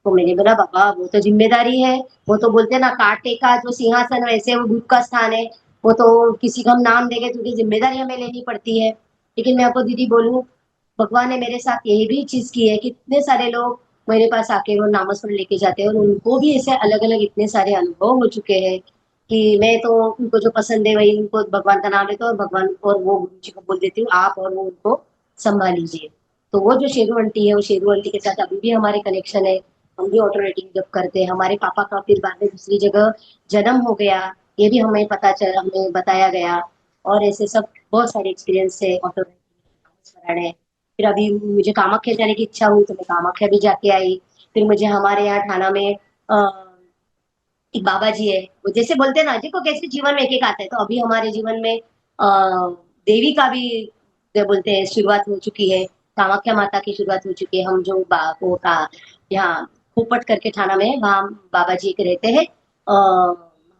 S2: तो मैंने बोला बाबा वो तो जिम्मेदारी है, वो तो बोलते हैं ना कांटे का जो सिंहासन वैसे वो गुरु का स्थान है, वो तो किसी को हम नाम देंगे तो उनकी जिम्मेदारी हमें लेनी पड़ती है। लेकिन मैं आपको दीदी बोलूं, भगवान ने मेरे साथ यही भी चीज की है कि इतने सारे लोग मेरे पास आके वो नामस्मरण लेके जाते हैं, और उनको भी ऐसे अलग अलग इतने सारे अनुभव हो चुके हैं कि मैं तो उनको जो पसंद है वही उनको भगवान का नाम लेते हैं, और भगवान और वो गुरु जी को बोल देती हूँ आप और वो उनको संभाल लीजिए। तो वो जो शेरू आंटी है, वो शेरू आंटी के साथ अभी भी हमारे कनेक्शन है। हम भी ऑटो राइटिंग जब करते हैं, हमारे पापा का फिर बाद में दूसरी जगह जन्म हो गया, ये भी हमें पता चला, हमें बताया गया। और ऐसे सब बहुत सारे एक्सपीरियंस है ऑटो राइटिंग है। फिर अभी मुझे कामाख्या जाने की इच्छा हुई, तो मैं कामाख्या भी जाके आई। फिर मुझे हमारे यहाँ थाना में एक बाबा जी है, वो जैसे बोलते हैं ना देखो कैसे जीवन में एक एक आता है, तो अभी हमारे जीवन में देवी का भी क्या बोलते हैं शुरुआत हो चुकी है। कामाख्या माता की शुरुआत हो चुकी है। हम जो वो का यहाँ खोपट करके थाना में है, वहाँ बाबा जी के रहते हैं,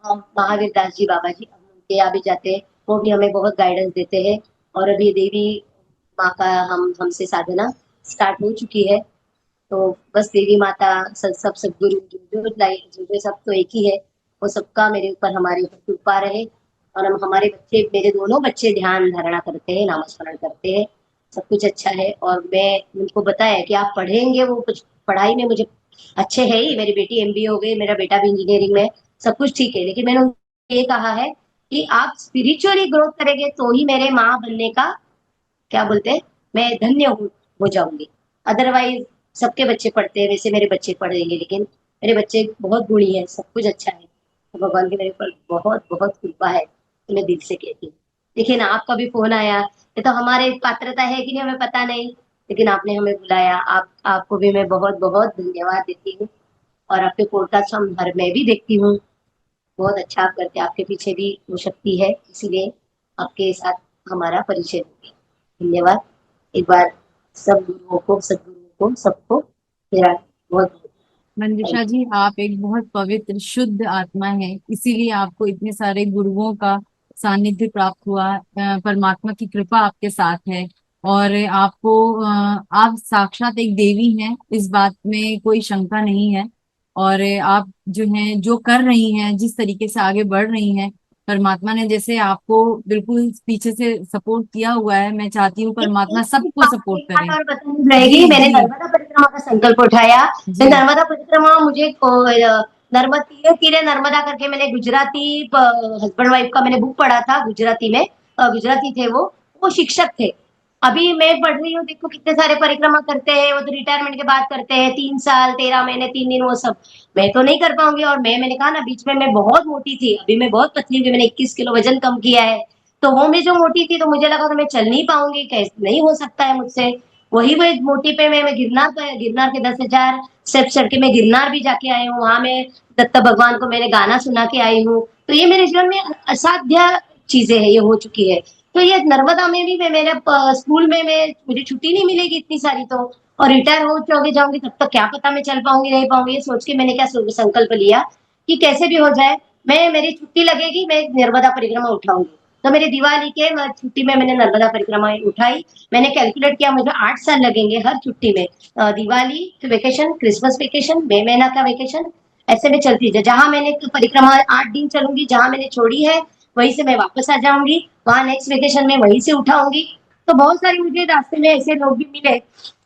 S2: हम महावीर दास जी बाबा जी, हम उनके यहाँ भी जाते हैं। वो भी हमें बहुत गाइडेंस देते हैं। और अभी देवी माँ का हम हमसे साधना स्टार्ट हो चुकी है। तो बस देवी माता सब सदगुरु जो सब तो एक ही है, वो सबका मेरे ऊपर हमारे ऊपर कृपा रहे। और हम हमारे बच्चे, मेरे दोनों बच्चे ध्यान धारणा करते हैं, नामस्मरण करते हैं, सब कुछ अच्छा है। और मैं उनको बताया कि आप पढ़ेंगे, वो कुछ पढ़ाई में मुझे अच्छे है ही, मेरी बेटी एमबीए हो गई, मेरा बेटा भी इंजीनियरिंग में, सब कुछ ठीक है। लेकिन मैंने उनको ये कहा है कि आप स्पिरिचुअली ग्रोथ करेंगे तो ही मेरे माँ बनने का क्या बोलते हैं मैं धन्य हो जाऊंगी। अदरवाइज सबके बच्चे पढ़ते हैं वैसे मेरे बच्चे पढ़ेंगे, लेकिन मेरे बच्चे बहुत गुणी है, सब कुछ अच्छा है, तो भगवान की मेरे ऊपर बहुत बहुत कृपा है, तो मैं दिल से कहती हूँ। देखिए ना आपका भी फोन आया, ये तो हमारे पात्रता है कि नहीं हमें पता नहीं, लेकिन आपने हमें बुलाया, आप आपको भी मैं बहुत बहुत धन्यवाद देती हूँ। और आपके पॉडकास्ट हम हर मैं भी देखती हूँ, बहुत अच्छा आप करते हैं, आपके पीछे भी वो शक्ति है, इसीलिए आपके साथ हमारा परिचय हो गया। धन्यवाद एक बार, सब गुरुओं को सदगुरुओं को सबको मेरा बहुत बहुत
S1: मंजुषा
S2: थैंक यू।
S1: जी, आप एक बहुत पवित्र शुद्ध आत्मा है, इसीलिए आपको इतने सारे गुरुओं का सानिध्य प्राप्त हुआ। परमात्मा की कृपा आपके साथ है। और आपको आप साक्षात एक देवी हैं, इस बात में कोई शंका नहीं है। और आप जो हैं, जो कर रही हैं, जिस तरीके से आगे बढ़ रही हैं, परमात्मा ने जैसे आपको बिल्कुल पीछे से सपोर्ट किया हुआ है, मैं चाहती हूँ परमात्मा
S2: एक
S1: सबको
S2: बात
S1: सपोर्ट
S2: एक बात
S1: करे।
S2: और बतानी रहेगी,
S1: जी
S2: मैंने
S1: जी
S2: नर्मदा परिक्रमा का संकल्प उठाया। मैं
S1: जी
S2: नर्मदा परिक्रमा मुझे नर्मदा तीरे तीरे नर्मदा करके मैंने गुजराती हस्बैंड वाइफ का मैंने बुक पढ़ा था गुजराती में। गुजराती थे वो शिक्षक थे। अभी मैं पढ़ रही हूँ, देखो कितने सारे परिक्रमा करते हैं, वो तो रिटायरमेंट के बाद करते हैं, 3 साल 13 महीने 3 दिन वो सब। मैं तो नहीं कर पाऊंगी। और मैंने कहा ना, बीच में मैं बहुत मोटी थी, अभी मैं बहुत पतली हुई, मैंने 21 किलो वजन कम किया है। तो वो मैं जो मोटी थी, तो मुझे लगा कि मैं चल नहीं पाऊंगी, कैसे नहीं हो सकता है मुझसे। वही वो एक मोटी पे मैं गिरनार पे, गिरनार के 10,000 स्टेप चढ़ के मैं गिरनार भी जाके आई हूँ। वहां मैं दत्त भगवान को मैंने गाना सुना के आई हूँ। तो ये मेरे जीवन में असाध्य चीजें है, ये हो चुकी है। तो ये नर्मदा में भी मैं मेरे स्कूल में मैं मुझे छुट्टी नहीं मिलेगी इतनी सारी तो। और रिटायर हो चुके जाऊंगी तब तक क्या पता मैं चल पाऊंगी नहीं पाऊंगी। ये सोच के मैंने क्या संकल्प लिया कि कैसे भी हो जाए, मैं मेरी छुट्टी लगेगी, मैं नर्मदा परिक्रमा उठाऊंगी। तो मेरी दिवाली के छुट्टी में मैंने नर्मदा परिक्रमा उठाई। मैंने कैलकुलेट किया मुझे 8 साल लगेंगे हर छुट्टी में। दिवाली वेकेशन, क्रिसमस वेकेशन, मई महीना का वेकेशन, ऐसे में चलती है। जहां मैंने परिक्रमा 8 दिन चलूंगी, जहां मैंने छोड़ी है वहीं से मैं वापस आ जाऊंगी, वहां नेक्स्ट वेकेशन में वहीं से उठाऊंगी। तो बहुत सारी मुझे रास्ते में ऐसे लोग भी मिले,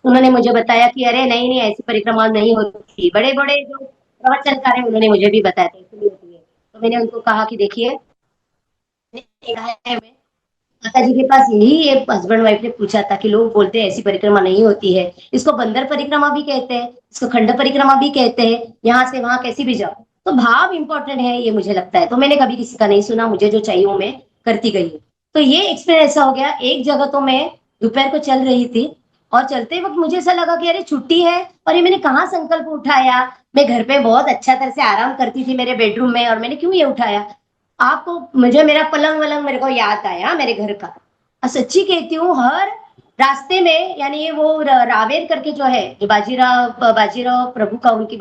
S2: उन्होंने मुझे बताया कि अरे नहीं नहीं, ऐसी परिक्रमा नहीं होती। बड़े बड़े जो प्रवचनकार है उन्होंने मुझे भी बताया था ऐसे नहीं होती है। तो मैंने उनको कहा कि देखिए, माता जी के पास यही एक हस्बैंड वाइफ ने पूछा था कि लोग बोलते हैं ऐसी परिक्रमा नहीं होती है, इसको बंदर परिक्रमा भी कहते हैं, इसको खंड परिक्रमा भी कहते हैं, यहाँ से वहां कैसी भी जाओ। तो भाव इंपॉर्टेंट है, ये मुझे लगता है। तो मैंने कभी किसी का नहीं सुना, मुझे जो चाहिए वो मैं करती गई हूँ। तो ये एक्सपीरियंस ऐसा हो गया, एक जगह तो मैं दोपहर को चल रही थी, और चलते वक्त मुझे ऐसा लगा कि अरे छुट्टी है, और ये मैंने कहाँ संकल्प उठाया। मैं घर पे बहुत अच्छा तरह से आराम करती थी मेरे बेडरूम में, और मैंने क्यों ये उठाया। आपको मुझे मेरा पलंग वलंग मेरे को याद आया मेरे घर का। सच्ची कहती हूँ, हर रास्ते में, यानी ये वो रावेर करके जो है, जो बाजीराव प्रभु का उनकी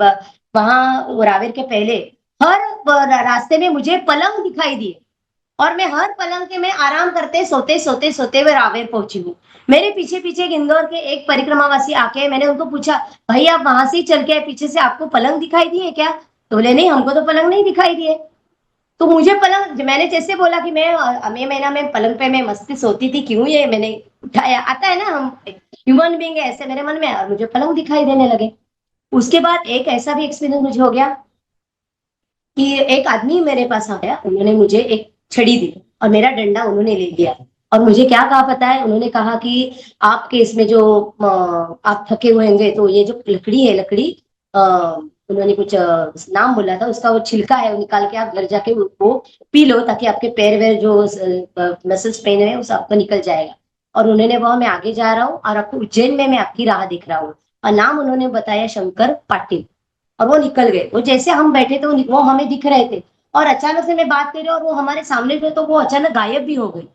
S2: वहां वो रावेर के पहले हर रास्ते में मुझे पलंग दिखाई दिए। और मैं हर पलंग के में आराम करते सोते सोते सोते हुए रावेर पहुंची हूँ। मेरे पीछे पीछे एक इंदौर के एक परिक्रमावासी आके, मैंने उनको पूछा, भाई आप वहां से ही चल के आए, पीछे से आपको पलंग दिखाई दिए क्या। तो बोले नहीं, हमको तो पलंग नहीं दिखाई दिए। तो मुझे पलंग, मैंने जैसे बोला कि मैं मई महीना में पलंग पे मैं मस्ती सोती थी, क्यों ये मैंने उठाया, आता है ना, हम ह्यूमन बींग है ऐसे मेरे मन में, और मुझे पलंग दिखाई देने लगे। उसके बाद एक ऐसा भी एक्सपीरियंस मुझे हो गया कि एक आदमी मेरे पास आ गया, उन्होंने मुझे एक छड़ी दी और मेरा डंडा उन्होंने ले लिया। और मुझे क्या कहा पता है, उन्होंने कहा कि आपके इसमें जो आप थके हुए होंगे, तो ये जो लकड़ी है, लकड़ी उन्होंने कुछ नाम बोला था उसका, वो छिलका है, वो निकाल के आप घर जाके वो पी लो, ताकि आपके पैर वैर जो मसल्स पेन है उस आपको निकल जाएगा। और उन्होंने वहां, मैं आगे जा रहा हूँ और आपको उज्जैन में मैं आपकी राह दिख रहा हूँ। और नाम उन्होंने बताया शंकर पाटिल। और वो निकल गए, वो जैसे हम बैठे थे वो हमें दिख रहे थे। और अचानक से मैं बात कर रही हूँ और वो हमारे सामने थे, तो वो अचानक गायब भी हो गई।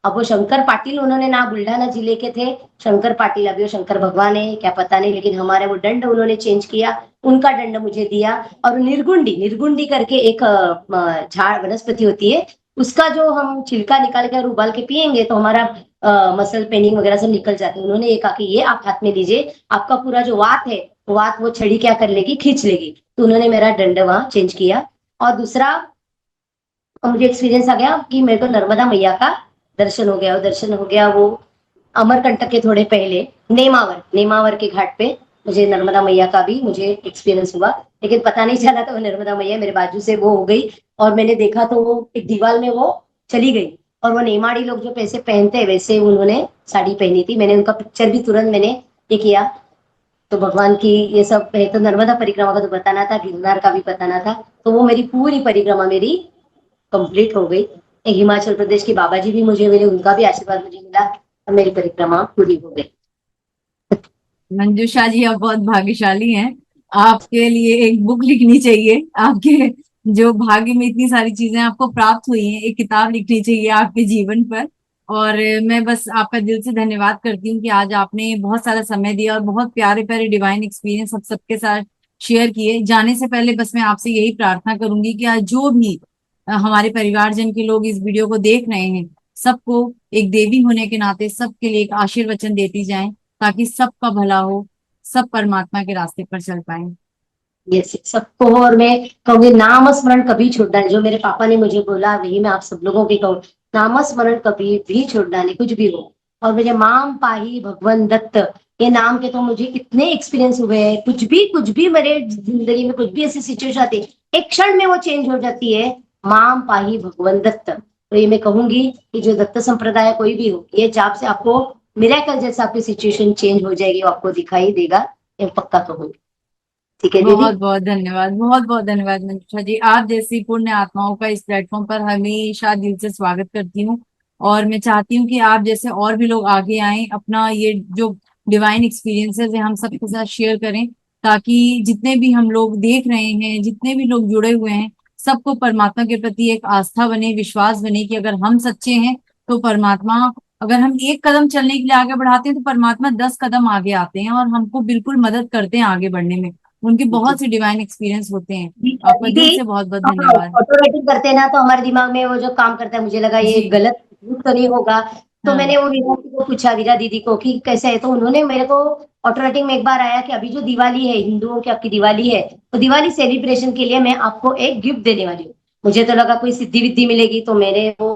S2: अब वो शंकर पाटिल, उन्होंने ना बुल्ढाना जिले के थे शंकर पाटिल, अभी वो शंकर भगवान है क्या पता नहीं, लेकिन हमारे वो दंड उन्होंने चेंज किया, उनका दंड मुझे दिया। और निर्गुंडी, निर्गुंडी करके एक झाड़ वनस्पति होती है, उसका जो हम छिलका निकाल कर उबाल के पियेंगे तो हमारा मसल पेनिंग वगैरह सब निकल जाते हैं। उन्होंने ये कहा कि ये आप हाथ में लीजिए, आपका पूरा जो वात है, वात वो छड़ी क्या कर लेगी, खींच लेगी। तो उन्होंने मेरा दंड वहां चेंज किया। और दूसरा मुझे एक्सपीरियंस आ गया कि मेरे को नर्मदा मैया का दर्शन हो गया। वो दर्शन हो गया वो अमरकंटक के थोड़े पहले, नेमावर, नेमावर के घाट पे मुझे नर्मदा मैया का भी मुझे एक्सपीरियंस हुआ। लेकिन पता नहीं चला था वो नर्मदा मैया मेरे बाजू से वो हो गई, और मैंने देखा तो वो एक दीवार में वो चली गई। और वो नेमाड़ी लोग जो पैसे पहनते हैं वैसे उन्होंने साड़ी पहनी थी, मैंने उनका पिक्चर भी तुरंत मैंने ये किया। तो भगवान की ये सब है। तो नर्मदा परिक्रमा का तो बताना था, गिरनार का भी बताना था। तो वो मेरी पूरी परिक्रमा मेरी कंप्लीट हो गई। एक हिमाचल प्रदेश के बाबा जी भी मुझे मिले, उनका भी आशीर्वाद मुझे मिला, और मेरी परिक्रमा पूरी हो गई।
S1: मंजूषा जी, आप बहुत भाग्यशाली हैं। आपके लिए एक बुक लिखनी चाहिए, आपके जो भाग्य में इतनी सारी चीजें आपको प्राप्त हुई हैं, एक किताब लिखनी चाहिए आपके जीवन पर। और मैं बस आपका दिल से धन्यवाद करती हूँ कि आज आपने बहुत सारा समय दिया और बहुत प्यारे प्यारे डिवाइन एक्सपीरियंस सब सबके साथ शेयर किए। जाने से पहले बस मैं आपसे यही प्रार्थना करूंगी कि आज जो भी हमारे परिवारजन के लोग इस वीडियो को देख रहे हैं, सबको एक देवी होने के नाते सबके लिए एक आशीर्वचन देती जाएं, ताकि सबका भला हो, सब परमात्मा के रास्ते पर चल पाए।
S2: यस, सबको हो। और मैं कहूंगी नाम स्मरण कभी छूटना नहीं, जो मेरे पापा ने मुझे बोला वही मैं आप सब लोगों की कहूँ। नाम स्मरण कभी भी छूटना नहीं, कुछ भी हो। और मुझे माम पाही भगवन दत्त, ये नाम के तो मुझे इतने एक्सपीरियंस हुए हैं। कुछ भी मेरे जिंदगी में कुछ भी ऐसी सिचुएशन आती है, एक क्षण में वो चेंज हो जाती है। माम पाही भगवन दत्त, तो ये मैं कहूंगी कि जो दत्त संप्रदाय कोई भी हो, ये जाप से आपको मिरेकल जैसा आपकी सिचुएशन चेंज हो जाएगी, वो आपको दिखाई देगा। ये पक्का कहूंगी। ठीक है दीदी।
S1: बहुत बहुत धन्यवाद, बहुत बहुत धन्यवाद मंजूषा जी। आप जैसी पुण्य आत्माओं का इस प्लेटफॉर्म पर हमेशा दिल से स्वागत करती हूँ। और मैं चाहती हूँ कि आप जैसे और भी लोग आगे आएं, अपना ये जो डिवाइन एक्सपीरियंसेस है हम सबके साथ शेयर करें, ताकि जितने भी हम लोग देख रहे हैं, जितने भी लोग जुड़े हुए हैं, सबको परमात्मा के प्रति एक आस्था बने, विश्वास बने कि अगर हम सच्चे हैं तो परमात्मा, अगर हम एक कदम चलने के लिए आगे बढ़ाते हैं तो परमात्मा 10 कदम आगे आते हैं और हमको बिल्कुल मदद करते हैं आगे बढ़ने में। उनके बहुत से डिवाइन एक्सपीरियंस होते हैं। आपका
S2: दीदी,
S1: दिल से बहुत बहुत
S2: हम
S1: धन्यवाद।
S2: ऑटोमेटिक करते हैं ना, तो हमारे दिमाग में वो जो काम करता है, मुझे लगा ये
S1: जी।
S2: गलत तो नहीं होगा। तो मैंने
S1: हाँ।
S2: वो वीरा को पूछा, वीरा दीदी को, कि कैसे है, तो उन्होंने मेरे को ऑटोमेटिक में एक बार आया कि अभी जो दिवाली है, हिंदुओं की आपकी दिवाली है, तो दिवाली सेलिब्रेशन के लिए मैं आपको एक गिफ्ट देने वाली हूँ। मुझे तो लगा कोई सिद्धि विद्धि मिलेगी, तो मेरे वो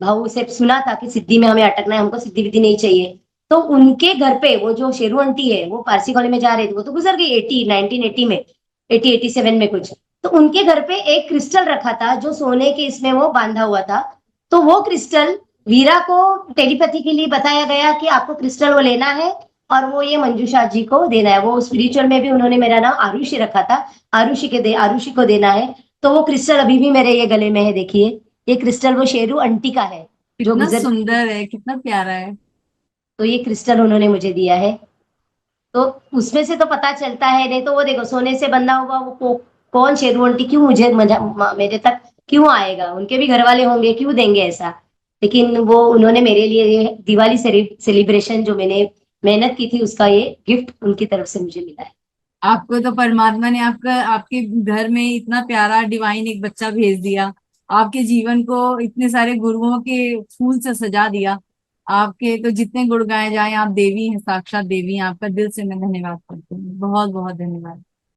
S2: भाऊ से सुना था कि सिद्धि में हमें अटकना है, हमको सिद्धि विद्धि नहीं चाहिए। तो उनके घर पे वो जो शेरू आंटी है, वो पारसी कॉलोनी में जा रही थी, वो तो गुजर गई 1980 में, 87 में कुछ। तो उनके घर पे एक क्रिस्टल रखा था, जो सोने के इसमें वो बांधा हुआ था। तो वो क्रिस्टल वीरा को टेलीपैथी के लिए बताया गया कि आपको क्रिस्टल वो लेना है, और वो ये मंजूषा जी को देना है। वो स्पिरिचुअल में भी उन्होंने मेरा नाम आरुषि रखा था, आरुषि को देना है। तो वो क्रिस्टल अभी भी मेरे ये गले में है, देखिए। ये क्रिस्टल वो शेरू आंटी का है, जो
S1: कितना
S2: गुजर।
S1: सुंदर है, कितना प्यारा है।
S2: तो ये क्रिस्टल उन्होंने मुझे दिया है। तो उसमें से तो पता चलता है, नहीं तो वो देखो सोने से बंधा हुआ वो कौन शेरू आंटी क्यों मेरे तक क्यों आएगा? उनके भी घर वाले होंगे, क्यों देंगे ऐसा? लेकिन वो उन्होंने मेरे लिए ये दिवाली सेलिब्रेशन जो मैंने मेहनत की थी, उसका ये गिफ्ट उनकी तरफ से मुझे मिला है।
S1: आपको तो परमात्मा ने आपका आपके घर में इतना प्यारा डिवाइन एक बच्चा भेज दिया, आपके जीवन को इतने सारे गुरुओं के फूल से सजा दिया। आपके तो जितने गुण गाए जाए, आप देवी हैं, साक्षात देवी हैं। आपका दिल से मैं धन्यवाद करती हूँ, बहुत बहुत धन्यवाद।